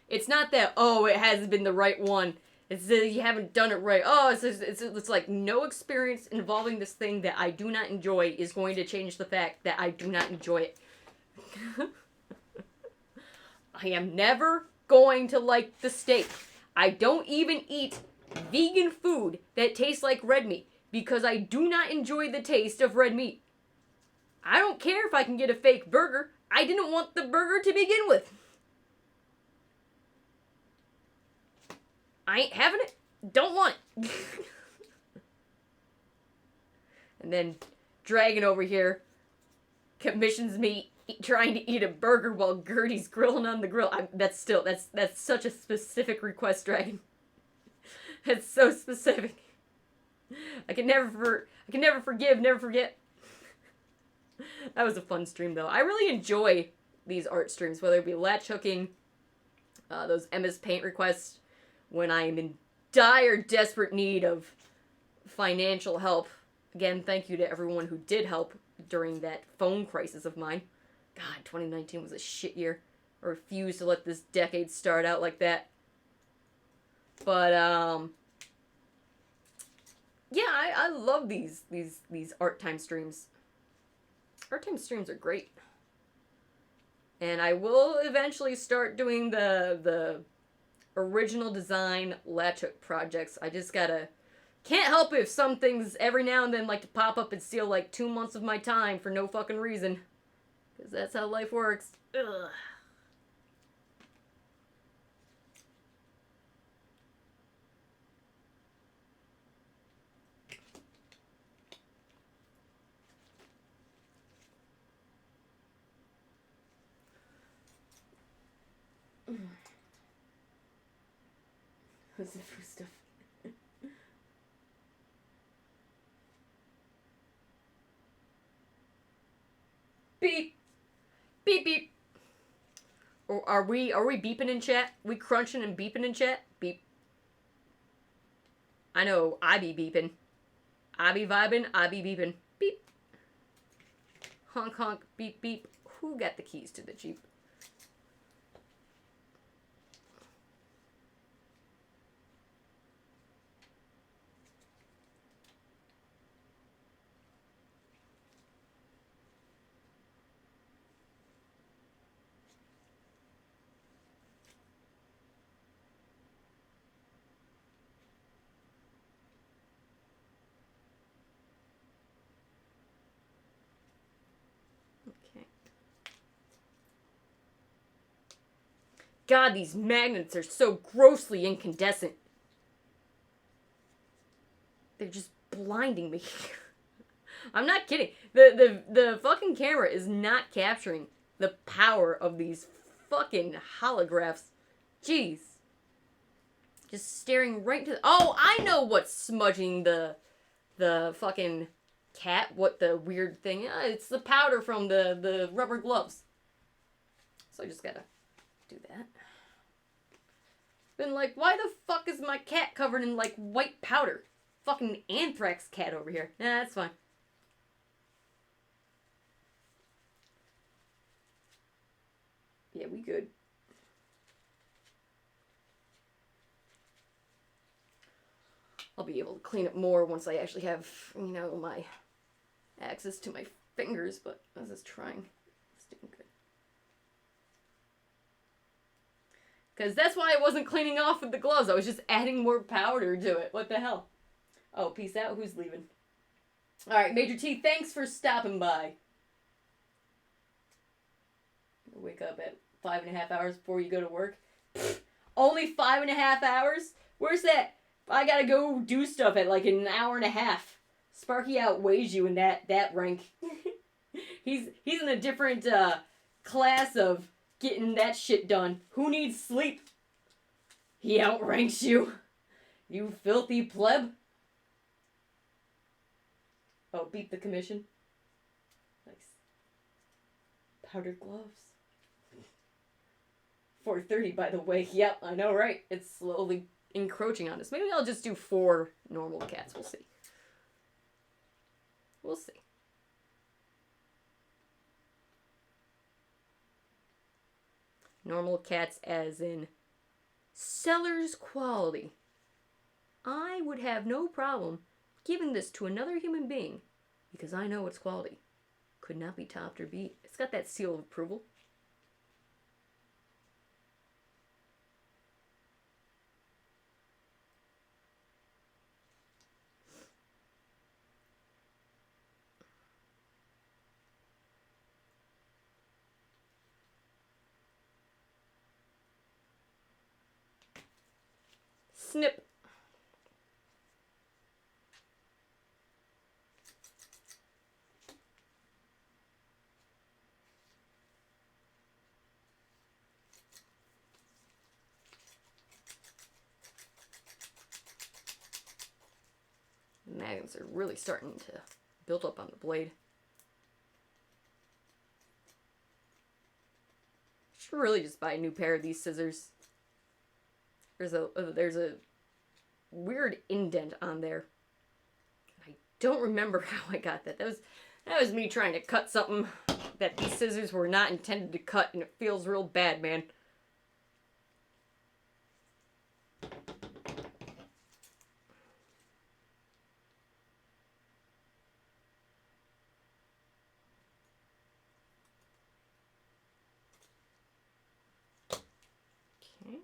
It's not that, oh, it hasn't been the right one. It's that you haven't done it right. Oh, it's like no experience involving this thing that I do not enjoy is going to change the fact that I do not enjoy it. I am never going to like the steak. I don't even eat vegan food that tastes like red meat because I do not enjoy the taste of red meat. I don't care if I can get a fake burger. I didn't want the burger to begin with. I ain't having it. Don't want it. And then Dragon over here commissions me trying to eat a burger while Gertie's grilling on the grill. That's such a specific request, Dragon. That's so specific. I can never forgive, never forget. That was a fun stream, though. I really enjoy these art streams, whether it be latch hooking, those MS Paint requests, when I am in dire, desperate need of financial help. Again, thank you to everyone who did help during that phone crisis of mine. God, 2019 was a shit year. I refuse to let this decade start out like that. But, yeah, I love these art time streams. Art time streams are great. And I will eventually start doing the original design latch hook projects. I just can't help it if some things every now and then like to pop up and steal like 2 months of my time for no fucking reason. Because that's how life works. Ugh. What's the first stuff? Beep. Beep, beep. Or are we beeping in chat? We crunching and beeping in chat? Beep. I know I be beeping. I be vibing, I be beeping. Beep. Honk honk, beep beep. Who got the keys to the Jeep? God, these magnets are so grossly incandescent. They're just blinding me. I'm not kidding. The fucking camera is not capturing the power of these fucking holographs. Jeez. Just staring right into the... Oh, I know what's smudging the fucking cat. What the weird thing... it's the powder from the rubber gloves. So I just gotta do that. Been like, why the fuck is my cat covered in, like, white powder? Fucking anthrax cat over here. Nah, that's fine. Yeah, we good. I'll be able to clean it more once I actually have, you know, my access to my fingers, but I was just trying. It's doing good. Because that's why I wasn't cleaning off with the gloves. I was just adding more powder to it. What the hell? Oh, peace out. Who's leaving? Alright, Major T, thanks for stopping by. Wake up at 5.5 hours before you go to work. Pfft, only 5.5 hours? Where's that? I gotta go do stuff at like an hour and a half. Sparky outweighs you in that rank. he's in a different class of getting that shit done. Who needs sleep? He outranks you. You filthy pleb. Oh, beat the commission. Nice. Powdered gloves. 4:30, by the way. Yep, I know, right? It's slowly encroaching on us. Maybe I'll just do 4 normal cats. We'll see. We'll see. Normal cats as in seller's quality. I would have no problem giving this to another human being because I know it's quality. Could not be topped or beat. It's got that seal of approval. Snip. Magnets are really starting to build up on the blade. Should really just buy a new pair of these scissors. There's a weird indent on there. I don't remember how I got that. That was me trying to cut something that these scissors were not intended to cut, and it feels real bad, man. Okay.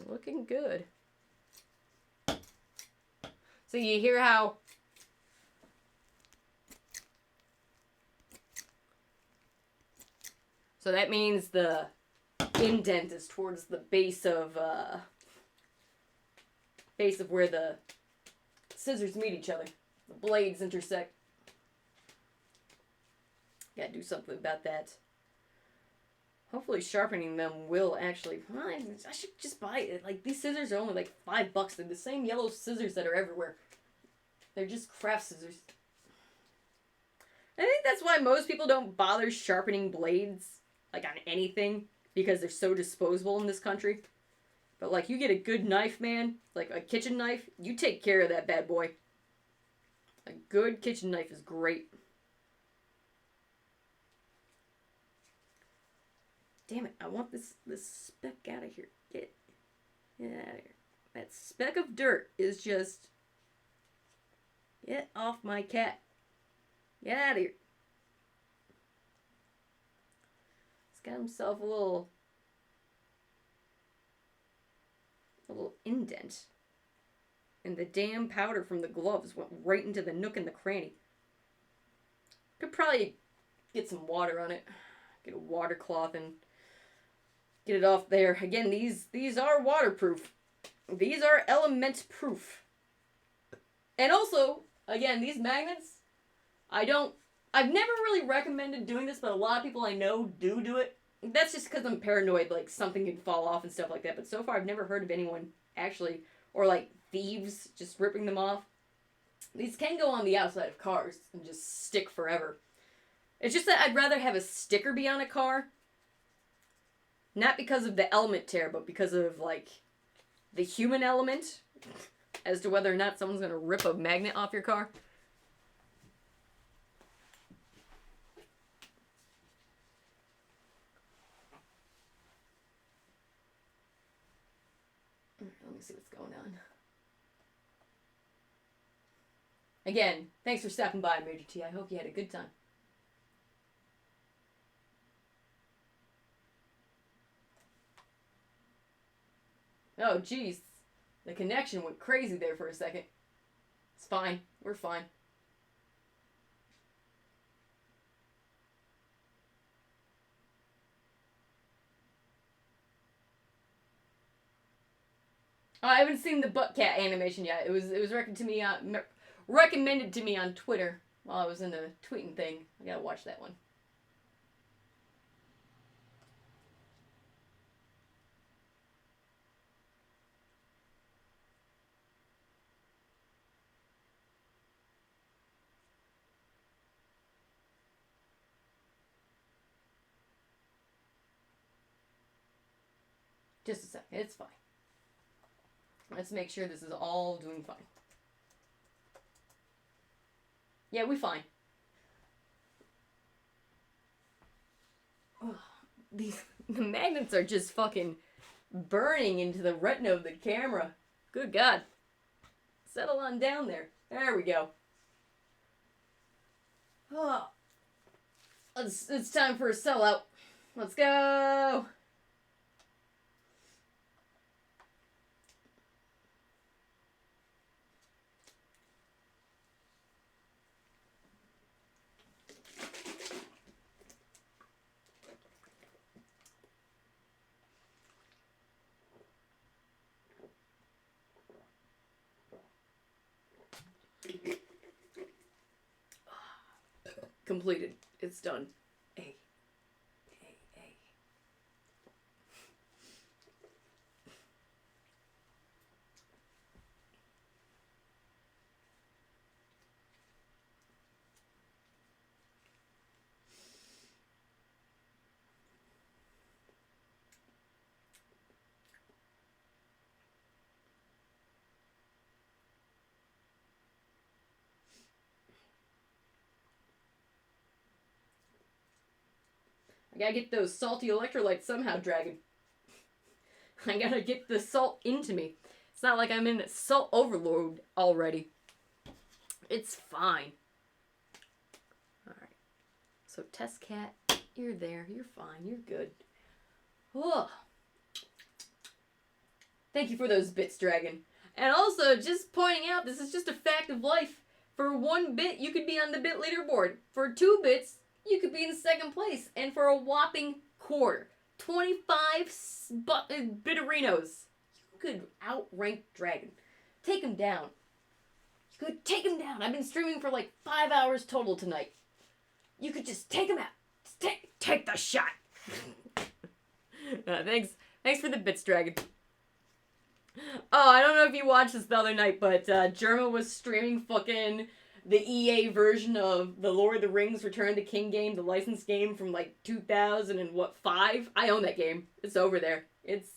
Looking good. So you hear how so that means the indent is towards the base of where the scissors meet each other. The blades intersect. Gotta do something about that. Hopefully sharpening them will actually... Well, I should just buy it. Like, these scissors are only like $5. They're the same yellow scissors that are everywhere. They're just craft scissors. I think that's why most people don't bother sharpening blades, like, on anything, because they're so disposable in this country. But, like, you get a good knife, man, like a kitchen knife, you take care of that bad boy. A good kitchen knife is great. Damn it, I want this speck out of here. Get out of here. That speck of dirt is just... Get off my cat. Get out of here. He's got himself a little indent. And the damn powder from the gloves went right into the nook and the cranny. Could probably get some water on it. Get a water cloth and get it off there. Again, these are waterproof. These are element proof. And also, again, these magnets, I've never really recommended doing this, but a lot of people I know do it. That's just because I'm paranoid, like, something could fall off and stuff like that. But so far, I've never heard of anyone actually, or, like, thieves just ripping them off. These can go on the outside of cars and just stick forever. It's just that I'd rather have a sticker be on a car. Not because of the element tear, but because of, like, the human element as to whether or not someone's going to rip a magnet off your car. Let me see what's going on. Again, thanks for stopping by, Major T. I hope you had a good time. Oh, jeez. The connection went crazy there for a second. It's fine. We're fine. Oh, I haven't seen the butt cat animation yet. It was recommended to me on Twitter while I was in the tweeting thing. I gotta watch that one. Just a second. It's fine. Let's make sure this is all doing fine. Yeah, we fine. Oh, the magnets are just fucking burning into the retina of the camera. Good God. Settle on down there. There we go. Oh. It's time for a sellout. Let's go. Completed. It's done. Hey. I gotta get those salty electrolytes somehow, Dragon. I gotta get the salt into me. It's not like I'm in salt overload already. It's fine. Alright. So, Test Cat, you're there. You're fine. You're good. Oh. Thank you for those bits, Dragon. And also, just pointing out, this is just a fact of life. For 1 bit, you could be on the bit leaderboard. For 2 bits, you could be in 2nd place. And for a whopping quarter, 25 bitterinos, you could outrank Dragon. Take him down. You could take him down. I've been streaming for like 5 hours total tonight. You could just take him out. Just take the shot. Thanks for the bits, Dragon. Oh, I don't know if you watched this the other night, but Germa was streaming fucking the EA version of the Lord of the Rings Return of the King game, the licensed game from like 2005. I own that game. It's over there. It's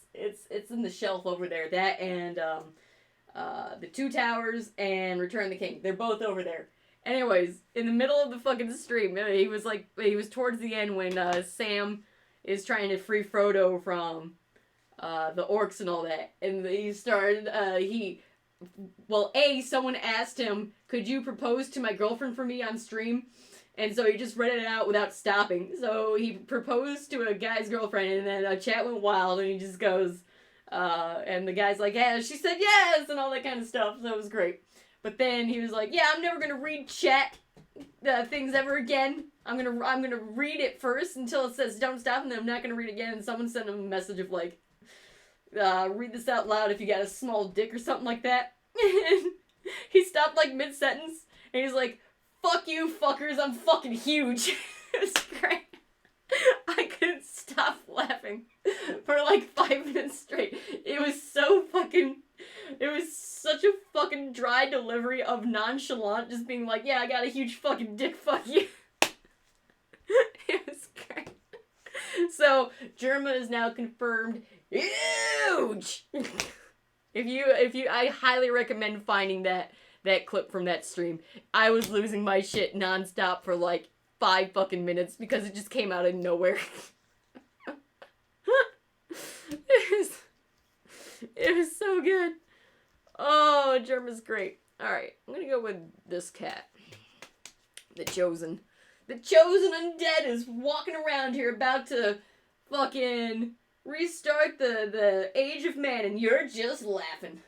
in the shelf over there. That and the Two Towers and Return of the King. They're both over there. Anyways, in the middle of the fucking stream, he was towards the end when Sam is trying to free Frodo from the orcs and all that, and he started someone asked him, could you propose to my girlfriend for me on stream? And so he just read it out without stopping. So he proposed to a guy's girlfriend, and then a chat went wild, and he just goes, and the guy's like, yeah, she said yes, and all that kind of stuff. So it was great. But then he was like, yeah, I'm never gonna read chat things ever again. I'm gonna read it first until it says don't stop, and then I'm not gonna read it again. And someone sent him a message of like, read this out loud if you got a small dick or something like that. And he stopped like mid-sentence, and he's like, fuck you fuckers, I'm fucking huge. It was great. I couldn't stop laughing for like 5 minutes straight. It was such a fucking dry delivery of nonchalant, just being like, yeah, I got a huge fucking dick, fuck you. It was great. So, Germa is now confirmed huge! I highly recommend finding that clip from that stream. I was losing my shit nonstop for like 5 fucking minutes because it just came out of nowhere. It was so good. Oh, Germa's great. Alright, I'm gonna go with this cat. The Chosen. The Chosen Undead is walking around here about to fucking restart the Age of Man, and you're just laughing.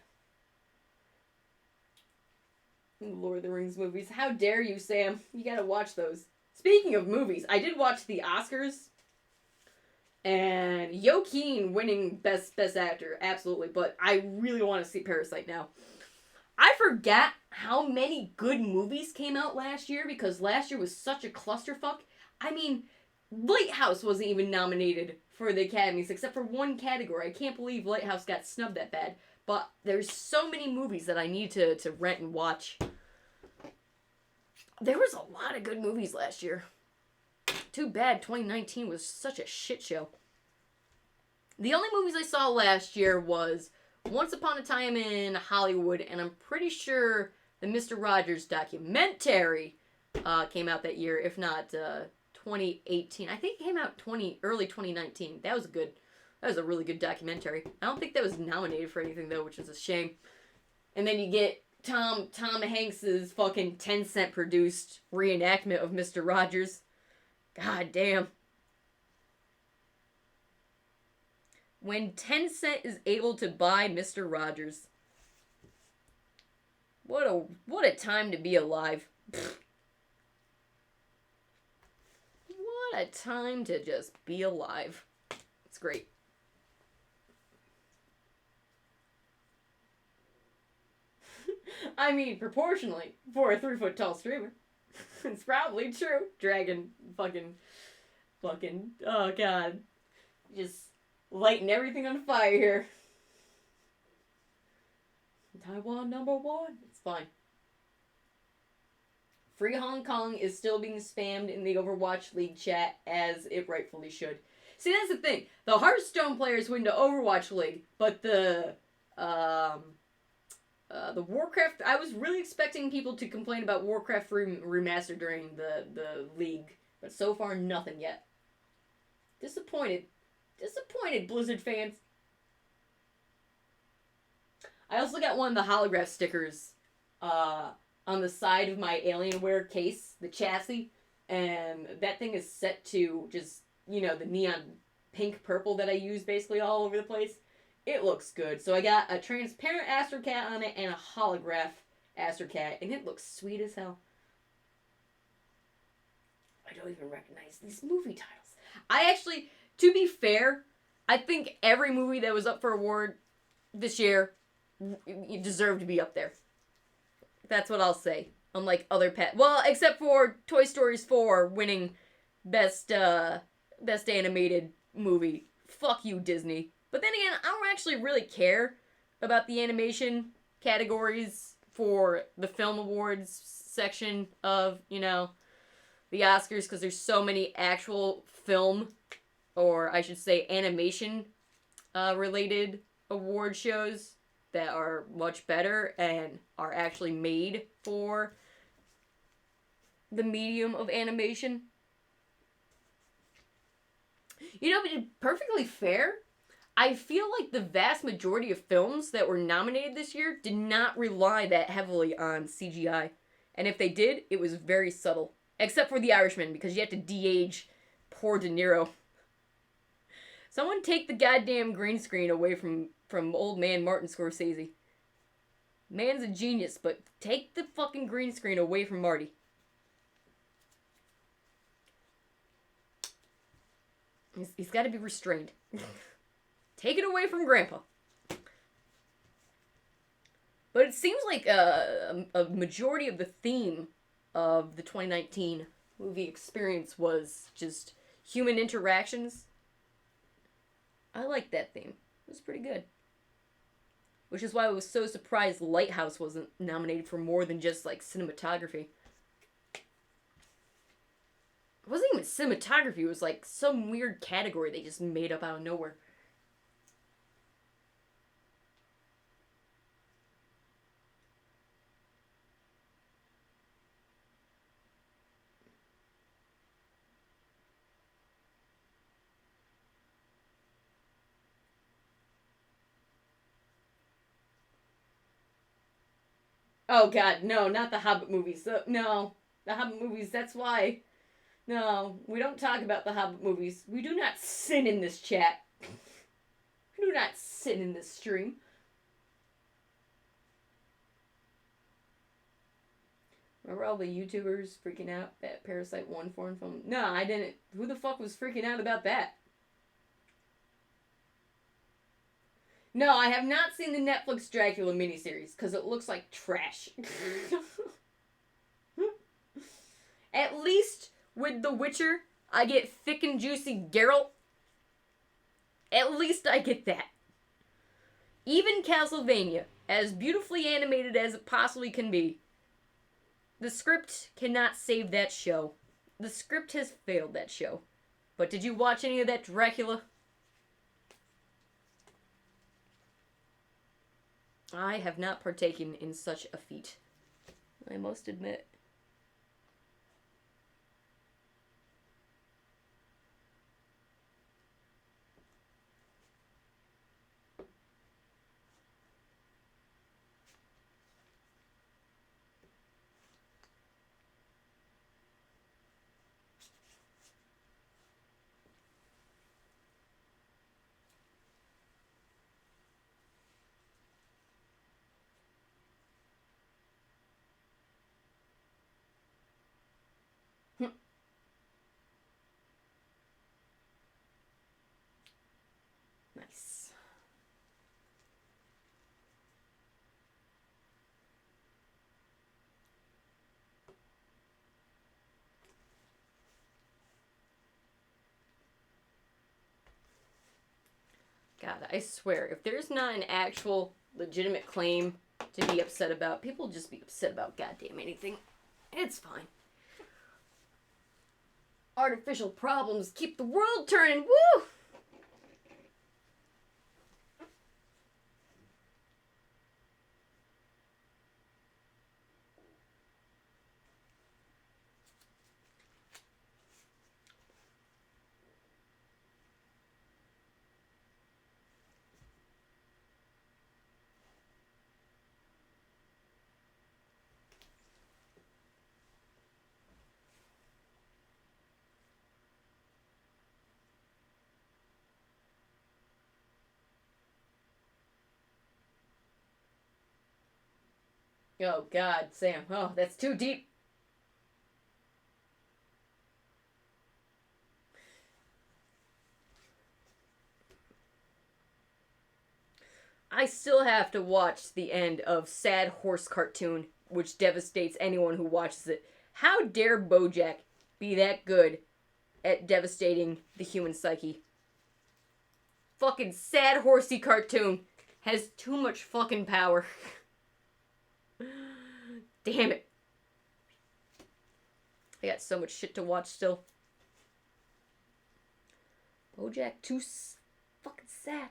Lord of the Rings movies. How dare you, Sam? You gotta watch those. Speaking of movies, I did watch the Oscars. And Joaquin winning best actor, absolutely. But I really want to see Parasite now. I forgot how many good movies came out last year because last year was such a clusterfuck. I mean, Lighthouse wasn't even nominated for the Academies except for one category. I can't believe Lighthouse got snubbed that bad. But there's so many movies that I need to rent and watch. There was a lot of good movies last year. Too bad 2019 was such a shit show. The only movies I saw last year was Once Upon a Time in Hollywood, and I'm pretty sure the Mr. Rogers documentary came out that year, if not 2018. I think it came out early 2019. That was a really good documentary. I don't think that was nominated for anything though, which is a shame. And then you get Tom Hanks's fucking 10-cent produced reenactment of Mr. Rogers. God damn. When 10 Cent is able to buy Mr. Rogers. What a time to be alive. What a time to just be alive. It's great. I mean, proportionally, for a 3-foot tall streamer. It's probably true. Dragon fucking, oh god. Just lighting everything on fire here. Taiwan #1. It's fine. Free Hong Kong is still being spammed in the Overwatch League chat as it rightfully should. See, that's the thing. The Hearthstone players win to Overwatch League, but the Warcraft, I was really expecting people to complain about Warcraft Remastered during the league, but so far nothing yet. Disappointed, Blizzard fans. I also got one of the holograph stickers on the side of my Alienware case, the chassis, and that thing is set to just, the neon pink purple that I use basically all over the place. It looks good. So I got a transparent Astro Cat on it and a holograph Astro Cat, and it looks sweet as hell. I don't even recognize these movie titles. I actually, to be fair, I think every movie that was up for award this year deserved to be up there. That's what I'll say. Unlike other well, except for Toy Story 4 winning best animated movie. Fuck you, Disney. But then again, I don't actually really care about the animation categories for the film awards section of, the Oscars because there's so many actual film, or I should say animation related award shows that are much better and are actually made for the medium of animation. To be perfectly fair, I feel like the vast majority of films that were nominated this year did not rely that heavily on CGI. And if they did, it was very subtle. Except for The Irishman, because you have to de-age poor De Niro. Someone take the goddamn green screen away from old man Martin Scorsese. Man's a genius, but take the fucking green screen away from Marty. He's got to be restrained. Take it away from Grandpa. But it seems like a majority of the theme of the 2019 movie experience was just human interactions. I liked that theme. It was pretty good. Which is why I was so surprised Lighthouse wasn't nominated for more than just, cinematography. It wasn't even cinematography. It was, some weird category they just made up out of nowhere. Oh god, no, not the Hobbit movies. No, the Hobbit movies, that's why. No, we don't talk about the Hobbit movies. We do not sin in this chat. We do not sin in this stream. Remember all the YouTubers freaking out at Parasite 1 foreign film? No, I didn't. Who the fuck was freaking out about that? No, I have not seen the Netflix Dracula miniseries because it looks like trash. At least with The Witcher, I get thick and juicy Geralt. At least I get that. Even Castlevania, as beautifully animated as it possibly can be, the script cannot save that show. The script has failed that show. But did you watch any of that Dracula? I have not partaken in such a feat, I must admit. Nice. God, I swear, if there's not an actual legitimate claim to be upset about, people just be upset about goddamn anything. It's fine. Artificial problems keep the world turning. Woo! Oh, God, Sam. Oh, that's too deep. I still have to watch the end of Sad Horse Cartoon, which devastates anyone who watches it. How dare BoJack be that good at devastating the human psyche? Fucking Sad Horsey Cartoon has too much fucking power. Damn it. I got so much shit to watch still. BoJack, too fucking sad.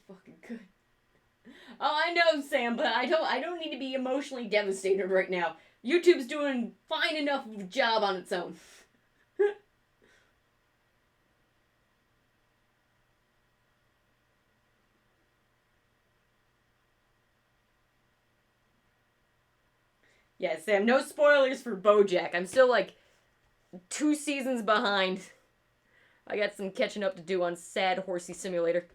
Fucking good. Oh, I know, Sam, but I don't need to be emotionally devastated right now. YouTube's doing fine enough of a job on its own. Yeah, Sam, no spoilers for BoJack. I'm still like 2 seasons behind. I got some catching up to do on Sad Horsey Simulator.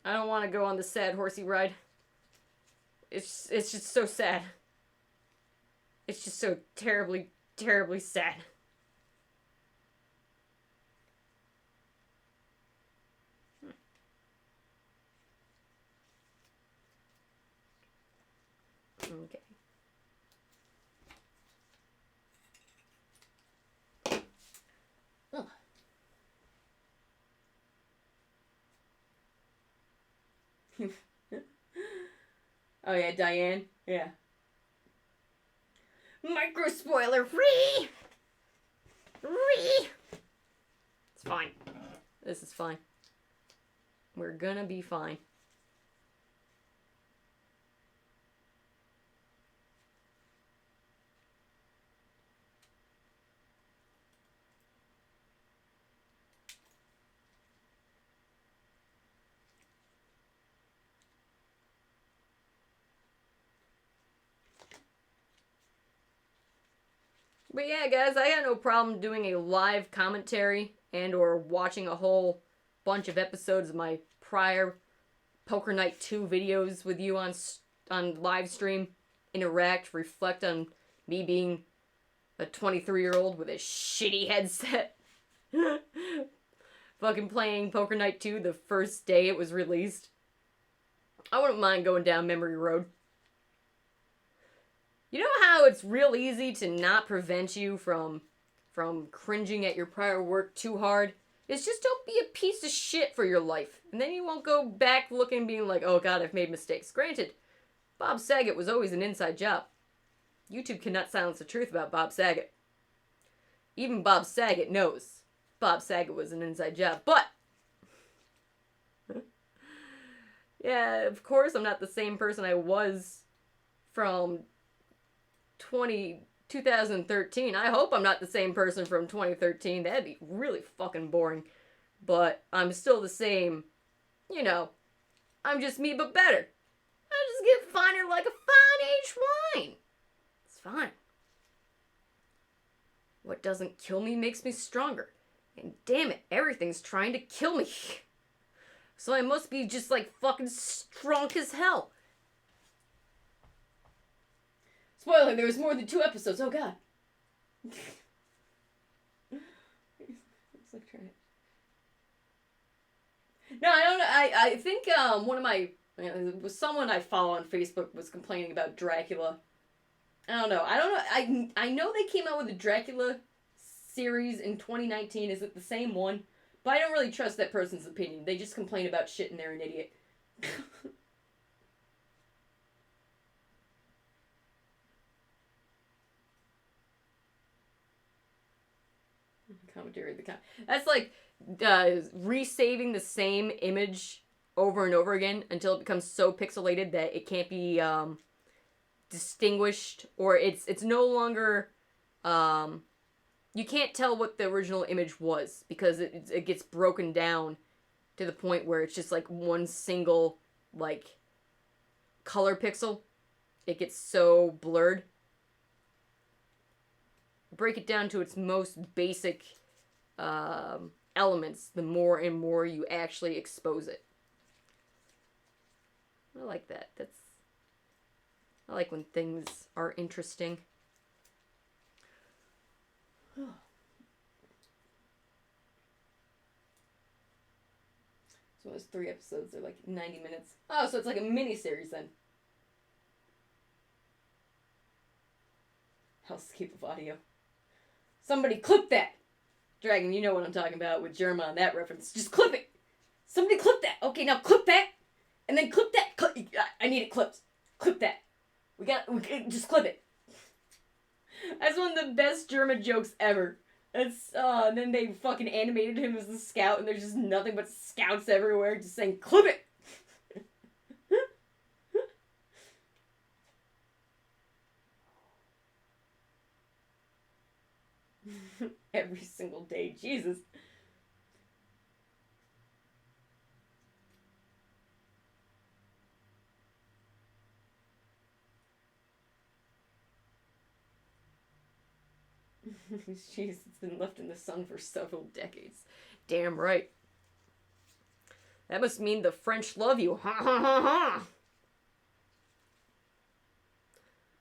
I don't want to go on the Sad Horsey ride. It's just so sad. It's just so terribly, terribly sad. Okay. Oh. Oh yeah, Diane. Yeah. Micro spoiler free. It's fine. This is fine. We're gonna be fine. But yeah, guys, I got no problem doing a live commentary and or watching a whole bunch of episodes of my prior Poker Night 2 videos with you on live stream, interact, reflect on me being a 23-year-old with a shitty headset. Fucking playing Poker Night 2 the first day it was released. I wouldn't mind going down memory road. You know how it's real easy to not prevent you from cringing at your prior work too hard? It's just don't be a piece of shit for your life. And then you won't go back looking being like, oh god, I've made mistakes. Granted, Bob Saget was always an inside job. YouTube cannot silence the truth about Bob Saget. Even Bob Saget knows Bob Saget was an inside job. But, yeah, of course I'm not the same person I was from 2013. I hope I'm not the same person from 2013. That'd be really fucking boring. But I'm still the same, you know, I'm just me but better. I just get finer like a fine aged wine. It's fine. What doesn't kill me makes me stronger. And damn it, everything's trying to kill me. So I must be just like fucking strong as hell. Spoiler, there was more than 2 episodes. Oh god. It's like trash. No, I don't know. I think one of my someone I follow on Facebook was complaining about Dracula. I don't know. I know they came out with a Dracula series in 2019. Is it the same one? But I don't really trust that person's opinion. They just complain about shit and they're an idiot. Commentary of the that's like resaving the same image over and over again until it becomes so pixelated that it can't be distinguished, or it's no longer you can't tell what the original image was because it gets broken down to the point where it's just like one single like color pixel. It gets so blurred. Break it down to its most basic elements, the more and more you actually expose it. I like that. I like when things are interesting. So it was 3 episodes. They're like 90 minutes. Oh, so it's like a mini-series then. Hellscape of audio. Somebody clip that! Dragon, you know what I'm talking about with Germa and that reference. Just clip it! Somebody clip that! Okay, now clip that! And then clip that! I need it clipped. Clip that. We just clip it. That's one of the best Germa jokes ever. And then they fucking animated him as the scout, and there's just nothing but scouts everywhere just saying, clip it! Every single day. Jesus. Jeez, it's been left in the sun for several decades. Damn right. That must mean the French love you. Ha ha ha ha!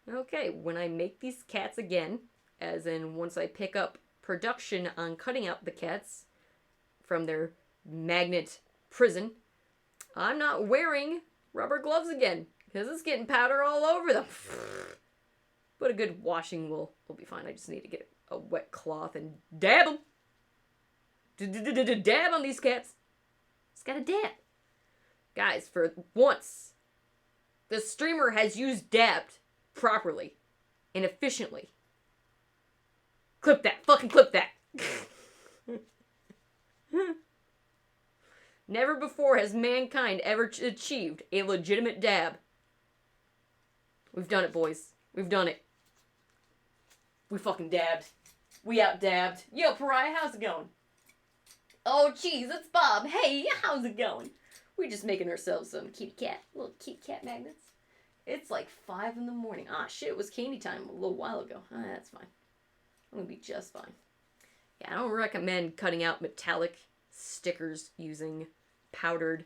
Okay, when I make these cats again, as in once I pick up production on cutting out the cats from their magnet prison, I'm not wearing rubber gloves again, because it's getting powder all over them. But a good washing will be fine. I just need to get a wet cloth and dab them. Dab on these cats. It's got a dab. Guys, for once, the streamer has used dabbed properly and efficiently. Clip that. Fucking clip that. Never before has mankind ever achieved a legitimate dab. We've done it, boys. We've done it. We fucking dabbed. We out dabbed. Yo, Pariah, how's it going? Oh, jeez, it's Bob. Hey, how's it going? We just making ourselves some kitty cat, little kitty cat magnets. It's like 5 in the morning. Ah, shit, it was candy time a little while ago. Ah, that's fine. I'm gonna be just fine. Yeah, I don't recommend cutting out metallic stickers using powdered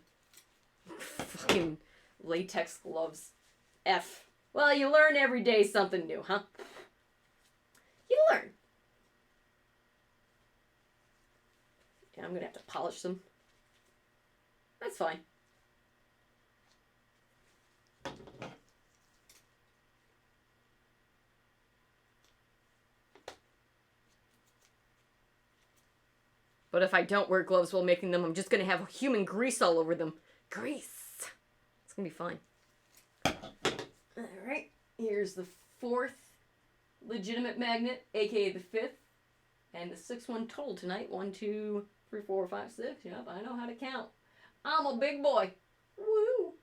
fucking latex gloves. F. Well, you learn every day something new, huh? You learn. Yeah, I'm gonna have to polish them. That's fine. But if I don't wear gloves while making them, I'm just gonna have human grease all over them. Grease! It's gonna be fine. Alright, here's the 4th legitimate magnet, aka the 5th. And the 6th one total tonight. 1, 2, 3, 4, 5, 6. Yep, I know how to count. I'm a big boy. Woo!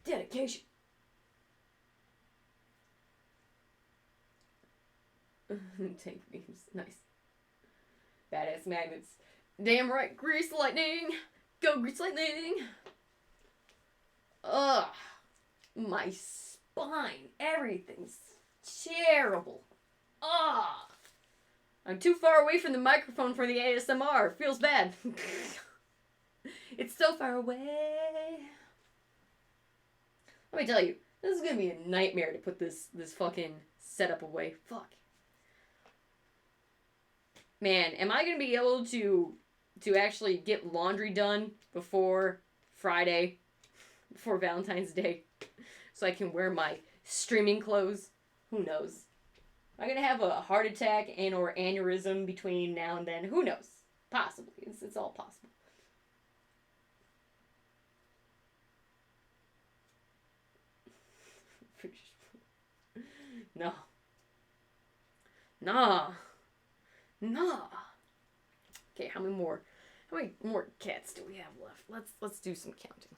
Dedication. Tank beams. Nice. Badass magnets. Damn right. Grease lightning. Go grease lightning. Ugh. My spine. Everything's terrible. Ugh. I'm too far away from the microphone for the ASMR. Feels bad. It's so far away. Let me tell you, this is gonna be a nightmare to put this fucking setup away. Fuck. Man, am I gonna be able to actually get laundry done before Friday, before Valentine's Day, so I can wear my streaming clothes? Who knows? Am I gonna have a heart attack and or aneurysm between now and then? Who knows? Possibly. It's all possible. No. Nah. Nah. Okay, how many more cats do we have left? Let's do some counting.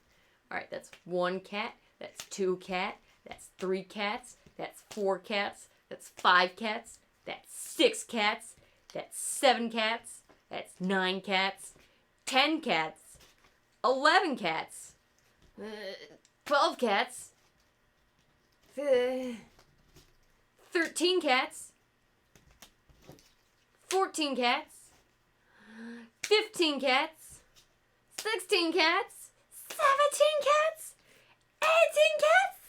All right, that's 1 cat. That's 2 cat. That's 3 cats. That's 4 cats. That's 5 cats. That's 6 cats. That's 7 cats. That's 9 cats. 10 cats. 11 cats. 12 cats. 13 cats. 14 cats. 15 cats, 16 cats, 17 cats, 18 cats,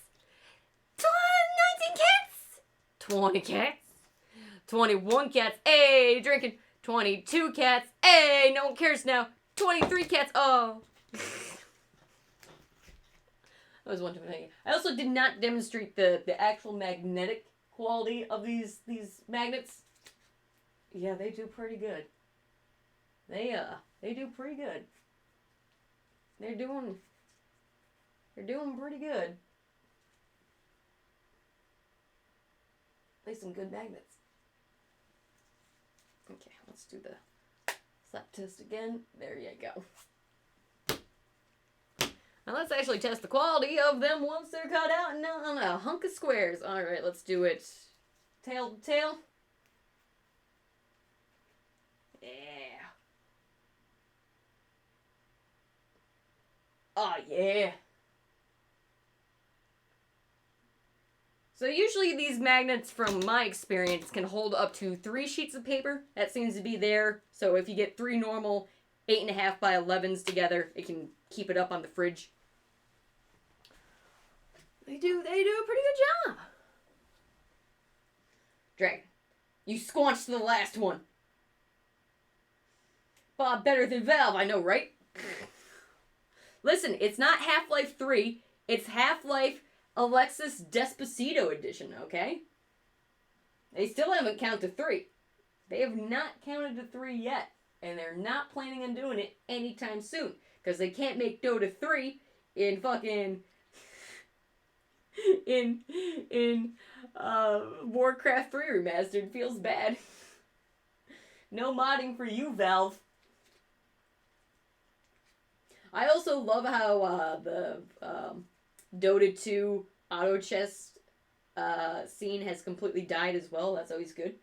19 cats, 20 cats, 21 cats, hey, drinking, 22 cats, hey, no one cares now, 23 cats, oh. That was one too many. I also did not demonstrate the actual magnetic quality of these magnets. Yeah, they do pretty good. They do pretty good. They're doing pretty good. Play some good magnets. Okay, let's do the slap test again. There you go. Now let's actually test the quality of them once they're cut out and on a hunk of squares. Alright, let's do it tail to tail. Yeah. Oh, yeah. So usually these magnets, from my experience, can hold up to 3 sheets of paper. That seems to be there. So if you get 3 normal 8.5 by 11s together, it can keep it up on the fridge. They do a pretty good job. Dragon, you squanched the last one. Bob better than Valve, I know, right? Listen, it's not Half-Life 3. It's Half-Life Alexis Despacito edition, okay? They still haven't counted to 3. They have not counted to 3 yet. And they're not planning on doing it anytime soon. Because they can't make Dota 3 in fucking... in Warcraft 3 Remastered. Feels bad. No modding for you, Valve. I also love how the Dota 2 auto chest scene has completely died as well. That's always good.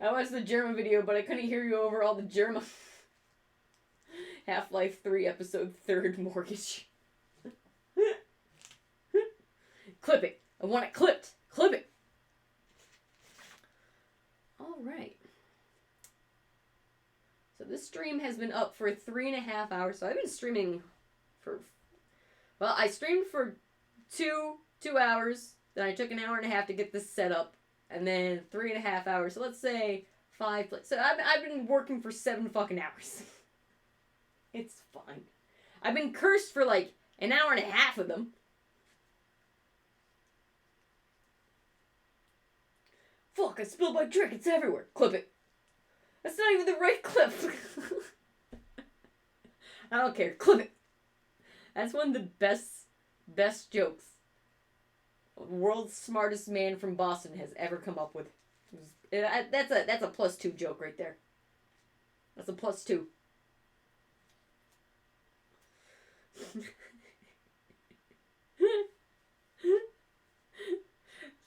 I watched the German video, but I couldn't hear you over all the German. Half-Life 3 episode 3rd mortgage. Clip it. I want it clipped. Clip it. Alright. So this stream has been up for 3.5 hours. So I've been streaming for... Well, I streamed for two hours. Then I took an hour and a half to get this set up. And then 3.5 hours. So let's say 5. So I've been working for 7 fucking hours. It's fine. I've been cursed for like an hour and a half of them. Fuck, I spilled my drink. It's everywhere. Clip it. That's not even the right clip. I don't care. Clip it. That's one of the best jokes the world's smartest man from Boston has ever come up with. That's a +2 joke right there. That's a +2.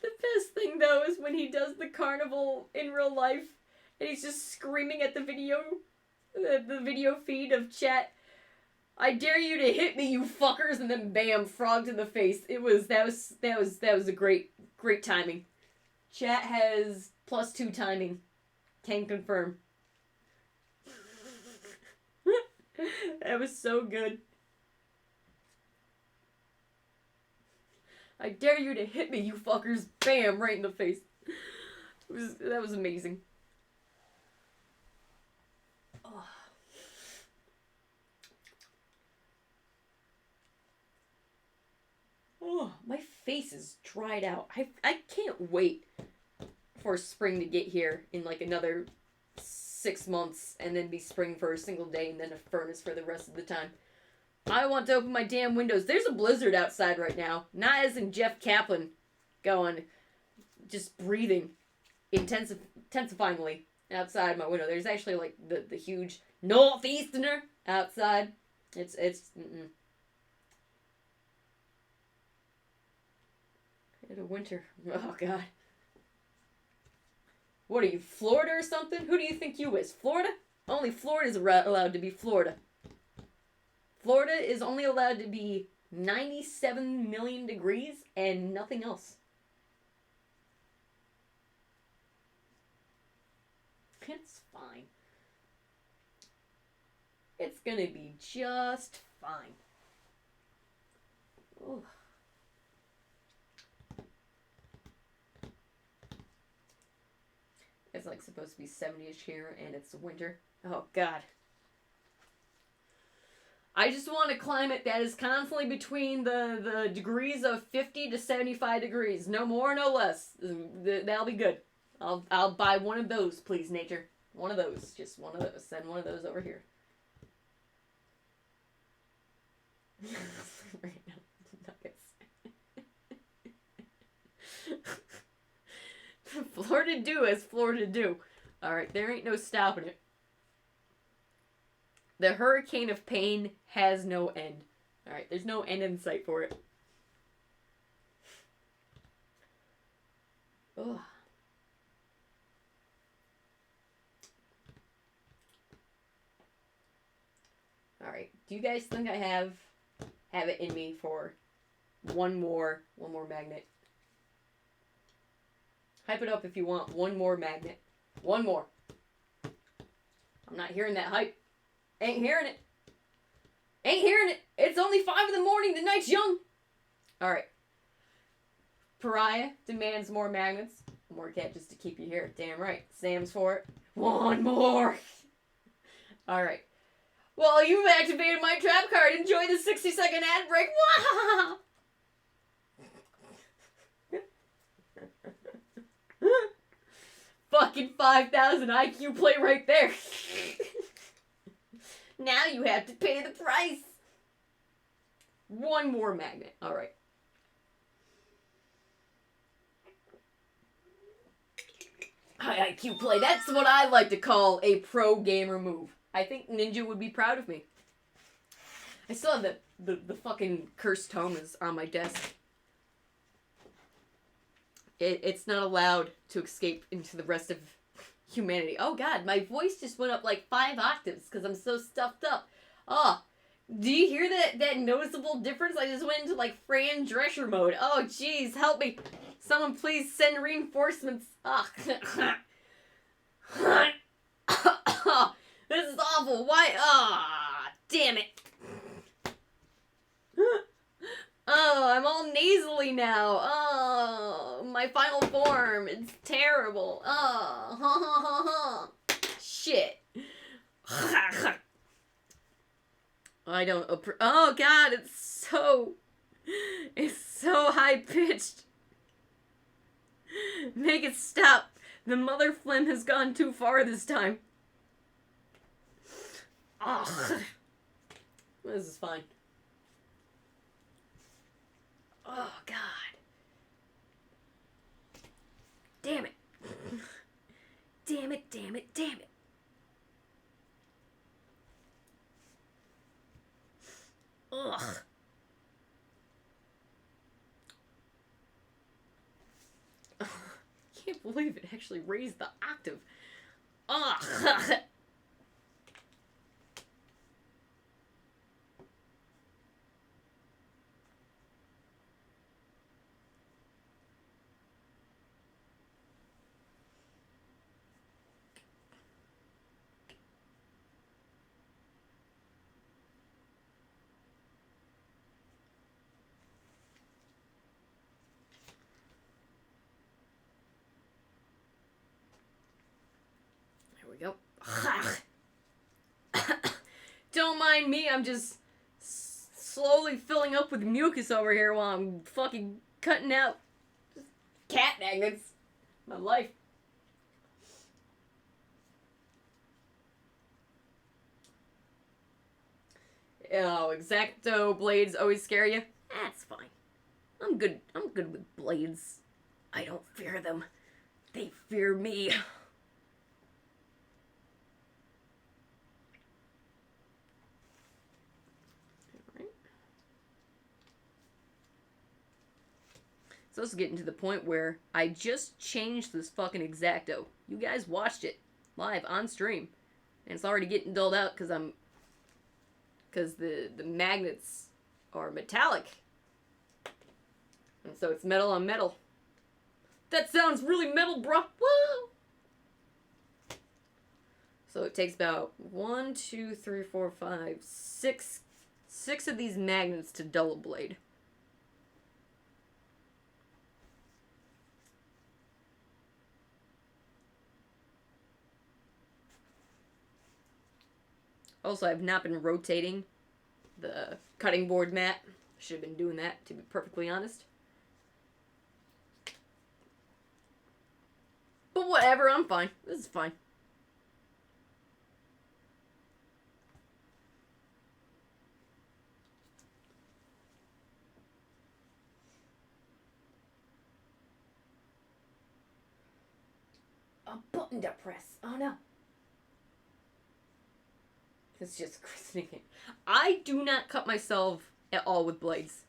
The best thing though is when he does the carnival in real life and he's just screaming at the video feed of chat, I dare you to hit me, you fuckers, and then bam, frog to the face. That was a great timing. Chat has +2 timing. Can confirm. That was so good. I dare you to hit me, you fuckers. Bam, right in the face. That was amazing. Oh. Oh, my face is dried out. I can't wait for spring to get here in like another 6 months and then be spring for a single day and then a furnace for the rest of the time. I want to open my damn windows. There's a blizzard outside right now. Not as in Jeff Kaplan going, just breathing intensifyingly outside my window. There's actually like the huge northeasterner outside. It's a winter. Oh god. What are you, Florida or something? Who do you think you is? Florida? Only Florida's allowed to be Florida. Florida is only allowed to be 97 million degrees and nothing else. It's fine. It's gonna be just fine. Ooh. It's like supposed to be 70-ish here and it's winter. Oh god. I just want a climate that is constantly between the degrees of 50 to 75 degrees. No more, no less. That'll be good. I'll buy one of those, please, nature. One of those. Just one of those. Send one of those over here. Florida do as Florida do. Alright, there ain't no stopping it. The hurricane of pain has no end. Alright, there's no end in sight for it. Ugh. Alright, do you guys think I have it in me for one more magnet? Hype it up if you want one more magnet. One more. I'm not hearing that hype. Ain't hearing it. Ain't hearing it. It's only 5 in the morning. The night's young. Alright. Pariah demands more magnets. More cat just to keep you here. Damn right. Sam's for it. One more. Alright. Well, you've activated my trap card. Enjoy the 60-second ad break. Wow. Fucking 5,000 IQ play right there. Now you have to pay the price. One more magnet. Alright. High IQ play. That's what I like to call a pro gamer move. I think Ninja would be proud of me. I still have the fucking cursed tome is on my desk. It's not allowed to escape into the rest of humanity. Oh god, my voice just went up like 5 octaves because I'm so stuffed up. Oh, do you hear that noticeable difference? I just went into like Fran Drescher mode. Oh jeez, help me. Someone please send reinforcements. Oh. This is awful. Why? Ah, damn it. Oh, I'm all nasally now. Oh, my final form. It's terrible. Oh, ha ha ha ha. Shit. I don't. Oh God, it's so high pitched. Make it stop. The mother phlegm has gone too far this time. Oh, this is fine. Oh, God. Damn it. Damn it, damn it, damn it. Ugh. I can't believe it actually raised the octave. Ugh. There we go. Don't mind me, I'm just slowly filling up with mucus over here while I'm fucking cutting out cat magnets. My life. Oh, X-Acto blades always scare you? That's fine. I'm good with blades. I don't fear them. They fear me. So this is getting to the point where I just changed this fucking X-Acto. You guys watched it live on stream. And it's already getting dulled out because the magnets are metallic. And so it's metal on metal. That sounds really metal, bro. Woo! So it takes about 1, 2, 3, 4, 5, 6 of these magnets to dull a blade. Also, I've not been rotating the cutting board mat. Should have been doing that, to be perfectly honest. But whatever, I'm fine. This is fine. A button to press. Oh no. It's just christening it. I do not cut myself at all with blades.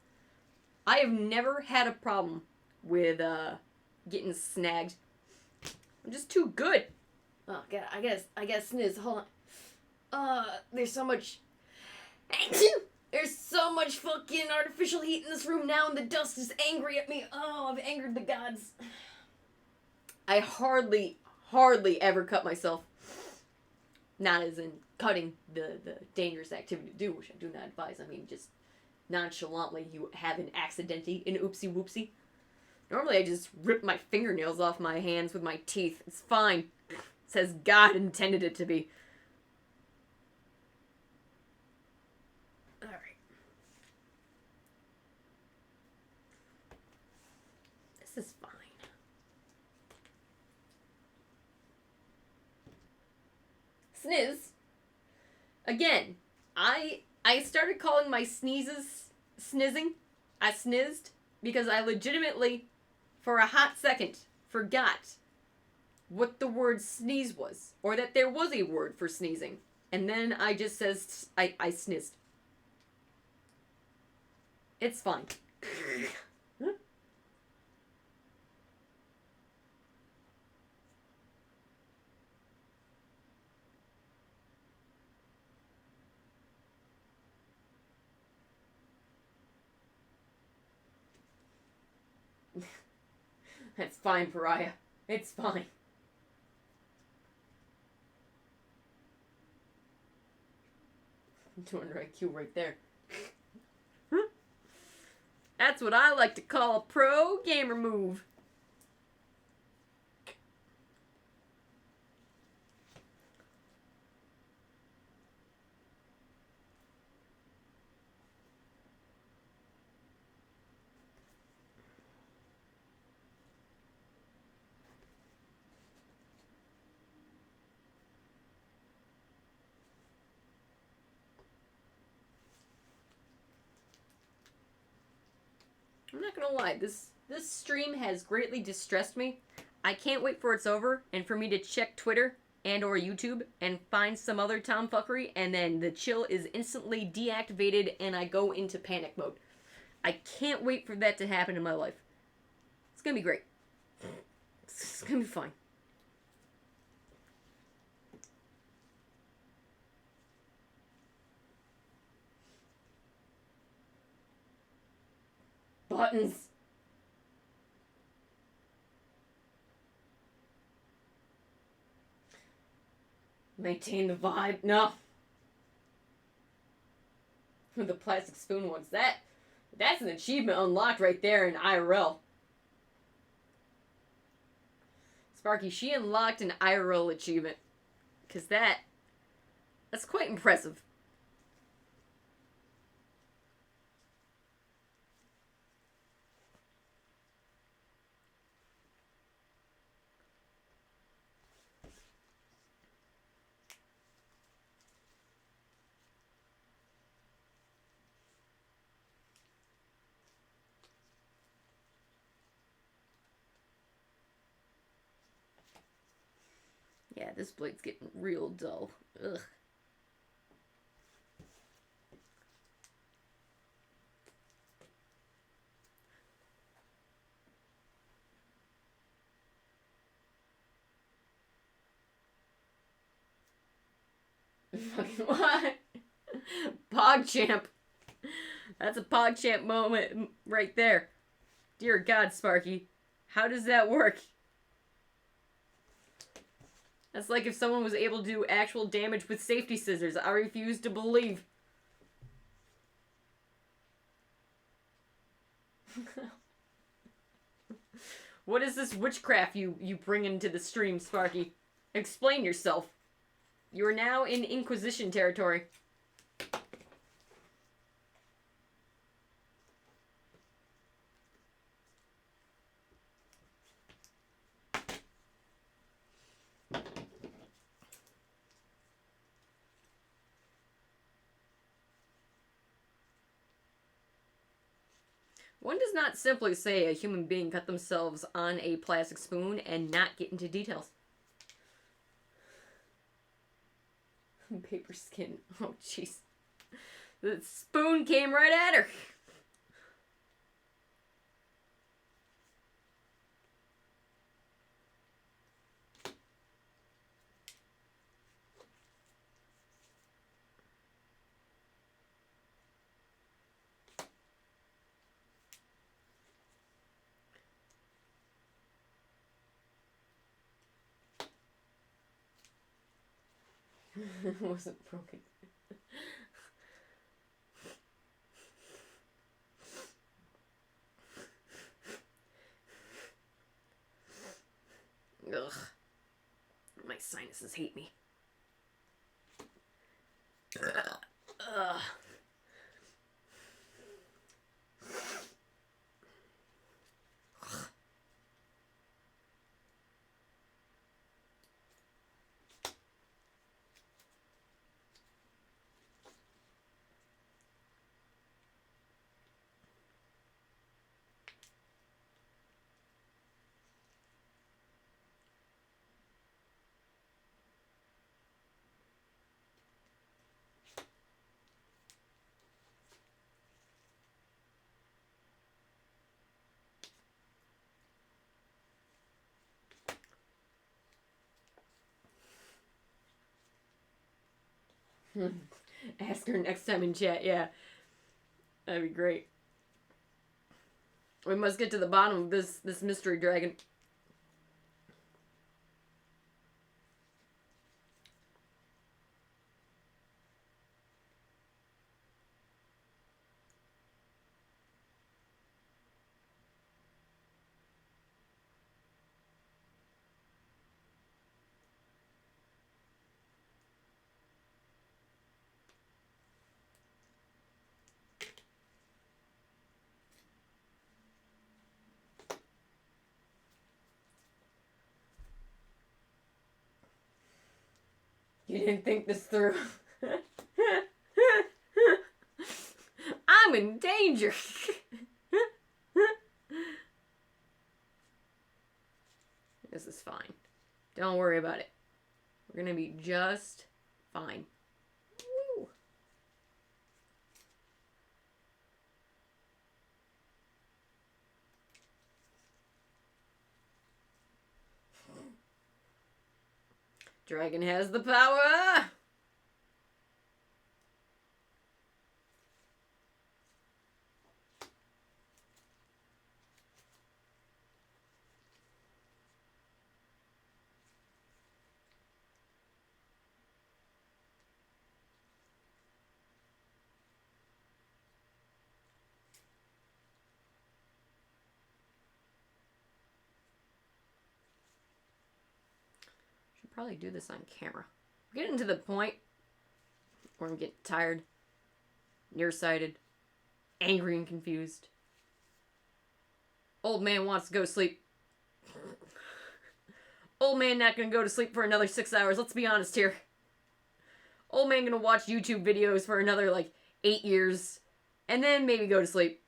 I have never had a problem with getting snagged. I'm just too good. Oh god, I guess sniz. Hold on. There's so much. There's so much fucking artificial heat in this room now, and the dust is angry at me. Oh, I've angered the gods. I hardly ever cut myself. Not as in cutting the dangerous activity to do, which I do not advise. I mean, just nonchalantly you have an accidenty, an oopsie whoopsie. Normally I just rip my fingernails off my hands with my teeth. It's fine. It says God intended it to be. Alright. This is fine. Sniz. Again, I started calling my sneezes snizzing. I snizzed because I legitimately, for a hot second, forgot what the word sneeze was, or that there was a word for sneezing. And then I just says, I snizzed. It's fine. That's fine, Pariah. It's fine. I'm 200 IQ right there. That's what I like to call a pro gamer move. I'm not gonna lie, this stream has greatly distressed me. I can't wait for it's over and for me to check Twitter and or YouTube and find some other tomfuckery, and then the chill is instantly deactivated and I go into panic mode. I can't wait for that to happen in my life. It's gonna be great. It's gonna be fine. Buttons. Maintain the vibe. No. The plastic spoon ones. That's an achievement unlocked right there in IRL. Sparky, she unlocked an IRL achievement. Because that's quite impressive. Yeah, this blade's getting real dull. Ugh. Fucking what? PogChamp. That's a PogChamp moment right there. Dear God, Sparky. How does that work? That's like if someone was able to do actual damage with safety scissors. I refuse to believe. What is this witchcraft you bring into the stream, Sparky? Explain yourself. You are now in Inquisition territory. One does not simply say a human being cut themselves on a plastic spoon and not get into details. Paper skin. Oh, jeez. The spoon came right at her. It wasn't broken. Ugh. My sinuses hate me. Ugh. Ask her next time in chat, yeah. That'd be great. We must get to the bottom of this mystery dragon. You didn't think this through. I'm in danger. This is fine. Don't worry about it. We're gonna be just fine. Woo. Dragon has the power. Probably do this on camera. We're getting to the point where I'm getting tired, nearsighted, angry and confused. Old man wants to go to sleep. Old man not gonna go to sleep for another 6 hours, let's be honest here. Old man gonna watch YouTube videos for another, 8 years, and then maybe go to sleep.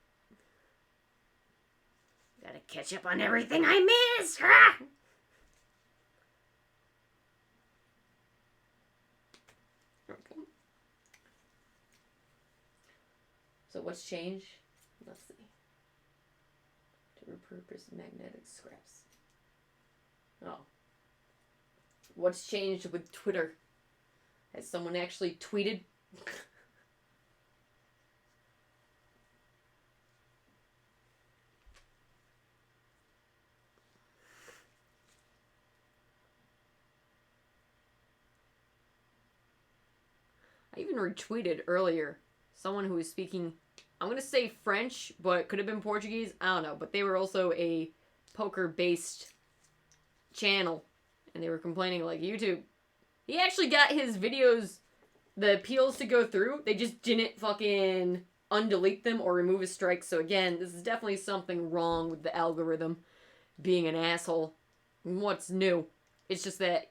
Gotta catch up on everything I missed! So what's changed? Let's see. To repurpose magnetic scraps. Oh. What's changed with Twitter? Has someone actually tweeted? I even retweeted earlier someone who was speaking, I'm going to say French, but it could have been Portuguese. I don't know. But they were also a poker-based channel. And they were complaining, like, YouTube. He actually got his videos, the appeals to go through. They just didn't fucking undelete them or remove his strikes. So again, this is definitely something wrong with the algorithm being an asshole. What's new? It's just that,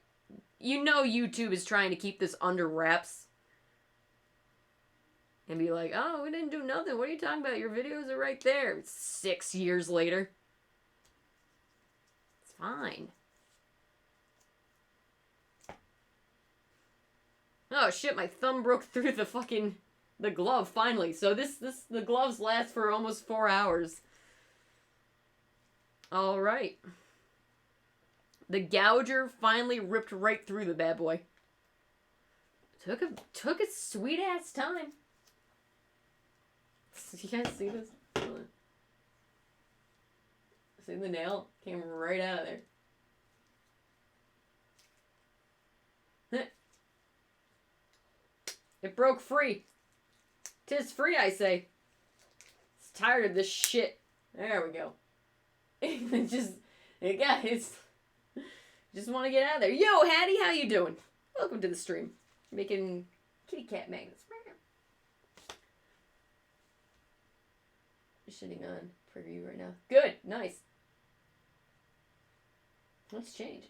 you know, YouTube is trying to keep this under wraps. And be like, oh, we didn't do nothing. What are you talking about? Your videos are right there. 6 years later. It's fine. Oh shit, my thumb broke through the glove finally. So the gloves last for almost 4 hours. Alright. The gouger finally ripped right through the bad boy. Took a sweet ass time. You guys see this? See the nail? Came right out of there. It broke free. 'Tis free, I say. It's tired of this shit. There we go. Guys, just want to get out of there. Yo, Hattie, how you doing? Welcome to the stream. Making kitty cat magnets. Shitting on preview right now. Good, nice. Let's change.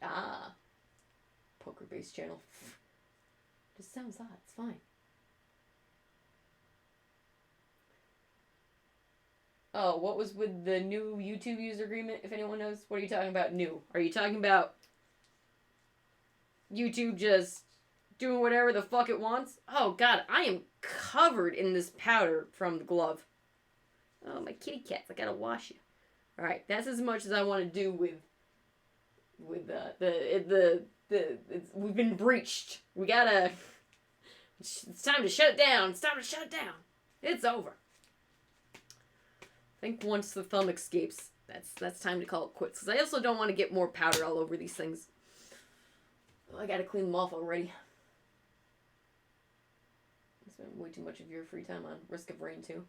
Poker-based channel. Just sounds odd. It's fine. Oh, what was with the new YouTube user agreement, if anyone knows? What are you talking about new? Are you talking about YouTube just doing whatever the fuck it wants? Oh, God, I am covered in this powder from the glove. Oh, my kitty cats. I gotta wash you. Alright, that's as much as I want to do with we've been breached. We gotta, it's time to shut it down. It's time to shut it down. It's over. I think once the thumb escapes, that's time to call it quits. Because I also don't want to get more powder all over these things. Oh, I gotta clean them off already. I spent way too much of your free time on Risk of Rain, too.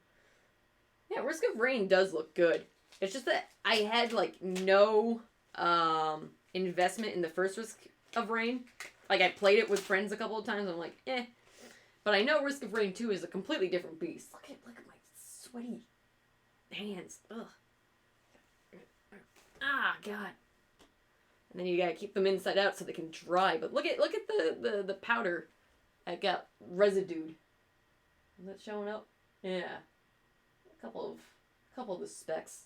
Yeah, Risk of Rain does look good. It's just that I had, like, no investment in the first Risk of Rain. Like, I played it with friends a couple of times, and I'm like, eh. But I know Risk of Rain 2 is a completely different beast. Look at my sweaty hands. Ugh. Ah, God. And then you gotta keep them inside out so they can dry. But look at the powder that got residue. Is that showing up? Yeah. A couple of the specks.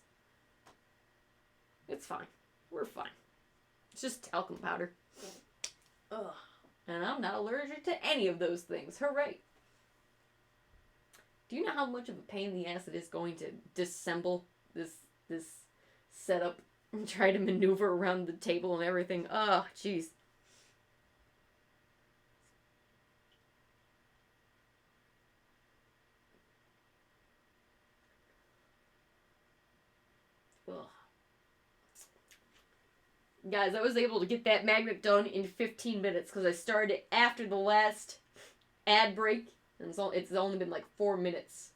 It's fine. We're fine. It's just talcum powder. Ugh. And I'm not allergic to any of those things. Hooray. Do you know how much of a pain in the ass it is going to disassemble this setup and try to maneuver around the table and everything? Oh, jeez. Ugh. Guys, I was able to get that magnet done in 15 minutes because I started it after the last ad break. And it's only been like 4 minutes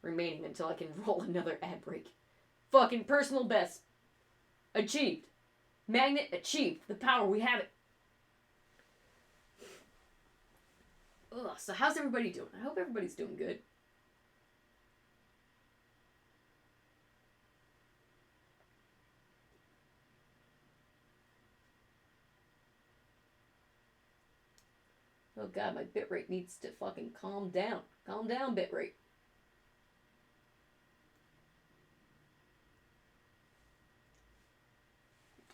remaining until I can roll another ad break. Fucking personal best. Achieved. Magnet achieved. The power, we have it. Ugh, so how's everybody doing? I hope everybody's doing good. Oh God, my bitrate needs to fucking calm down. Calm down, bitrate.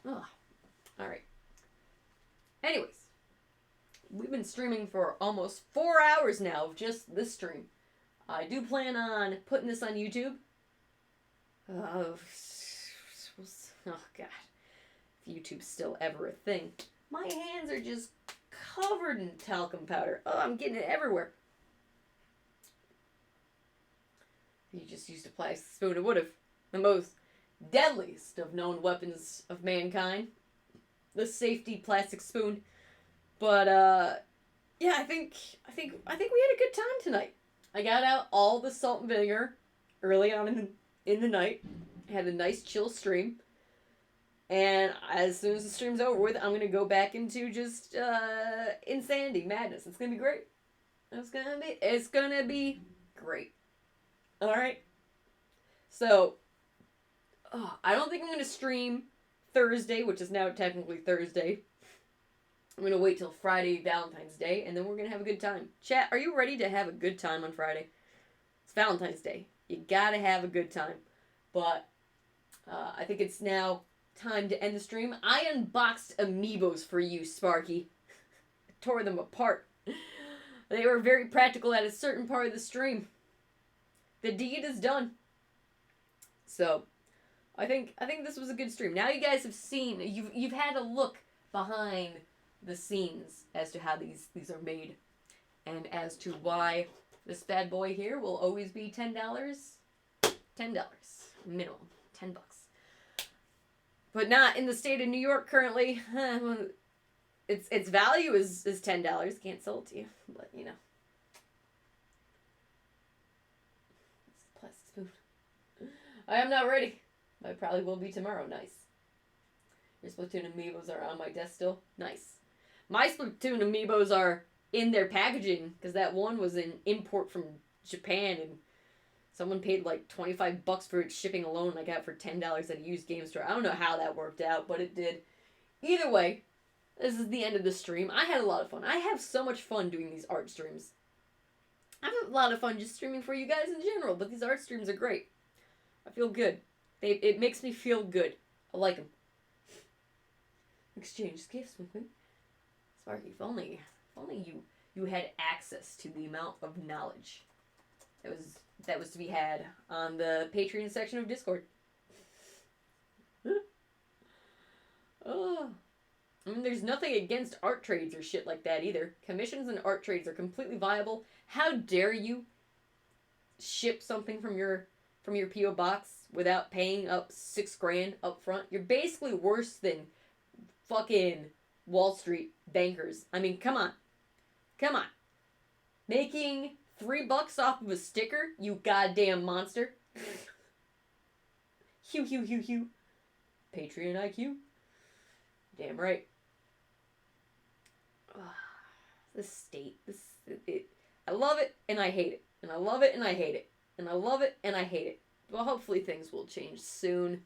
Ugh. Alright. Anyways. We've been streaming for almost 4 hours now of just this stream. I do plan on putting this on YouTube. Oh God. If YouTube's still ever a thing. My hands are just covered in talcum powder. Oh, I'm getting it everywhere. If you just used a plastic spoon, it would have. The most deadliest of known weapons of mankind. The safety plastic spoon. But, yeah, I think we had a good time tonight. I got out all the salt and vinegar early on in the night. Had a nice chill stream. And as soon as the stream's over with, I'm gonna go back into just insanity, madness. It's gonna be great. It's gonna be great. All right. So, I don't think I'm gonna stream Thursday, which is now technically Thursday. I'm gonna wait till Friday, Valentine's Day, and then we're gonna have a good time. Chat, are you ready to have a good time on Friday? It's Valentine's Day. You gotta have a good time. But I think it's now time to end the stream. I unboxed amiibos for you, Sparky. Tore them apart. They were very practical at a certain part of the stream. The deed is done. So, I think this was a good stream. Now you guys have seen, you've had a look behind the scenes as to how these are made, and as to why this bad boy here will always be $10. $10 minimum, $10. But not in the state of New York currently. Its value is $10. Can't sell it to you, but you know. It's a plastic spoon. I am not ready. I probably will be tomorrow. Nice. Your Splatoon amiibos are on my desk still. Nice. My Splatoon amiibos are in their packaging because that one was an import from Japan and someone paid like $25 for its shipping alone. I got it for $10 at a used game store. I don't know how that worked out, but it did. Either way, this is the end of the stream. I had a lot of fun. I have so much fun doing these art streams. I have a lot of fun just streaming for you guys in general, but these art streams are great. I feel good. It makes me feel good. I like them. Exchange gifts with me. Sparky, if only you had access to the amount of knowledge that was to be had on the Patreon section of Discord. Oh. I mean, there's nothing against art trades or shit like that either. Commissions and art trades are completely viable. How dare you ship something from your P.O. box without paying up $6,000 up front? You're basically worse than fucking Wall Street bankers. I mean, come on. Come on. Making $3 off of a sticker, you goddamn monster. Hugh. Patreon IQ. Damn right. This state. I love it and I hate it. And I love it and I hate it. And I love it and I hate it. Well, hopefully things will change soon.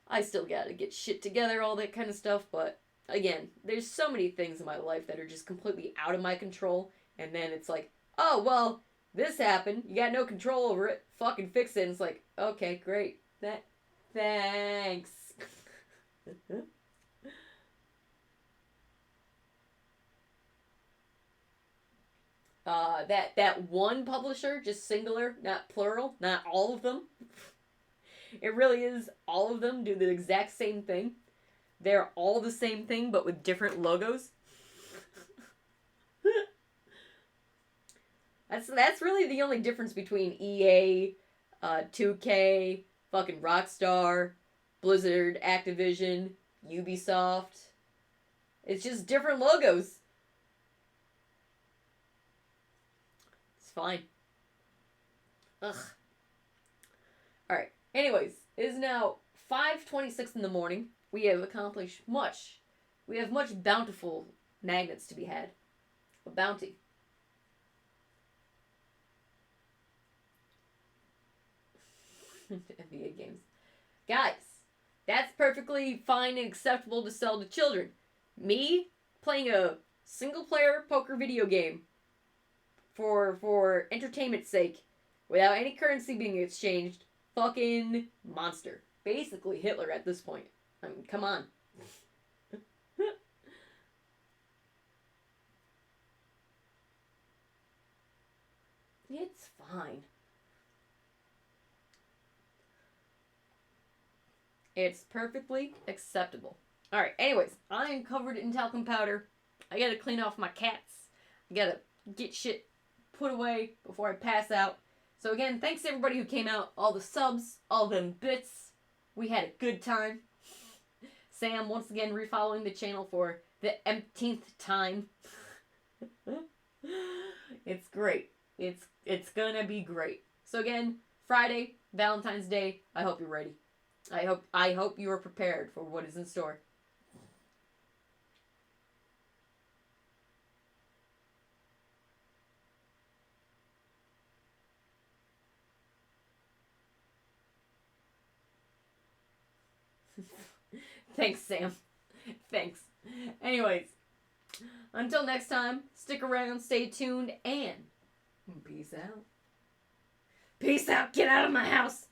I still gotta get shit together, all that kind of stuff, but again, there's so many things in my life that are just completely out of my control, and then it's like, oh, well, this happened, you got no control over it, fucking fix it, and it's like, okay, great, thanks. That one publisher, just singular, not plural, not all of them. It really is all of them do the exact same thing. They're all the same thing, but with different logos. That's really the only difference between EA, 2K, fucking Rockstar, Blizzard, Activision, Ubisoft. It's just different logos. It's fine. Ugh. Alright. Anyways, it is now 5:26 in the morning. We have accomplished much. We have much bountiful magnets to be had. A bounty. NBA games. Guys, that's perfectly fine and acceptable to sell to children. Me playing a single-player poker video game for entertainment's sake, without any currency being exchanged, fucking monster. Basically Hitler at this point. I mean, come on. It's fine. It's perfectly acceptable. Alright, anyways, I am covered in talcum powder. I gotta clean off my cats. I gotta get shit put away before I pass out. So again, thanks to everybody who came out. All the subs, all them bits. We had a good time. Sam, once again, refollowing the channel for the umpteenth time. It's great. It's gonna be great. So again, Friday, Valentine's Day. I hope you're ready. I hope you are prepared for what is in store. Thanks, Sam. Thanks. Anyways, until next time, stick around, stay tuned, and peace out. Peace out. Get out of my house.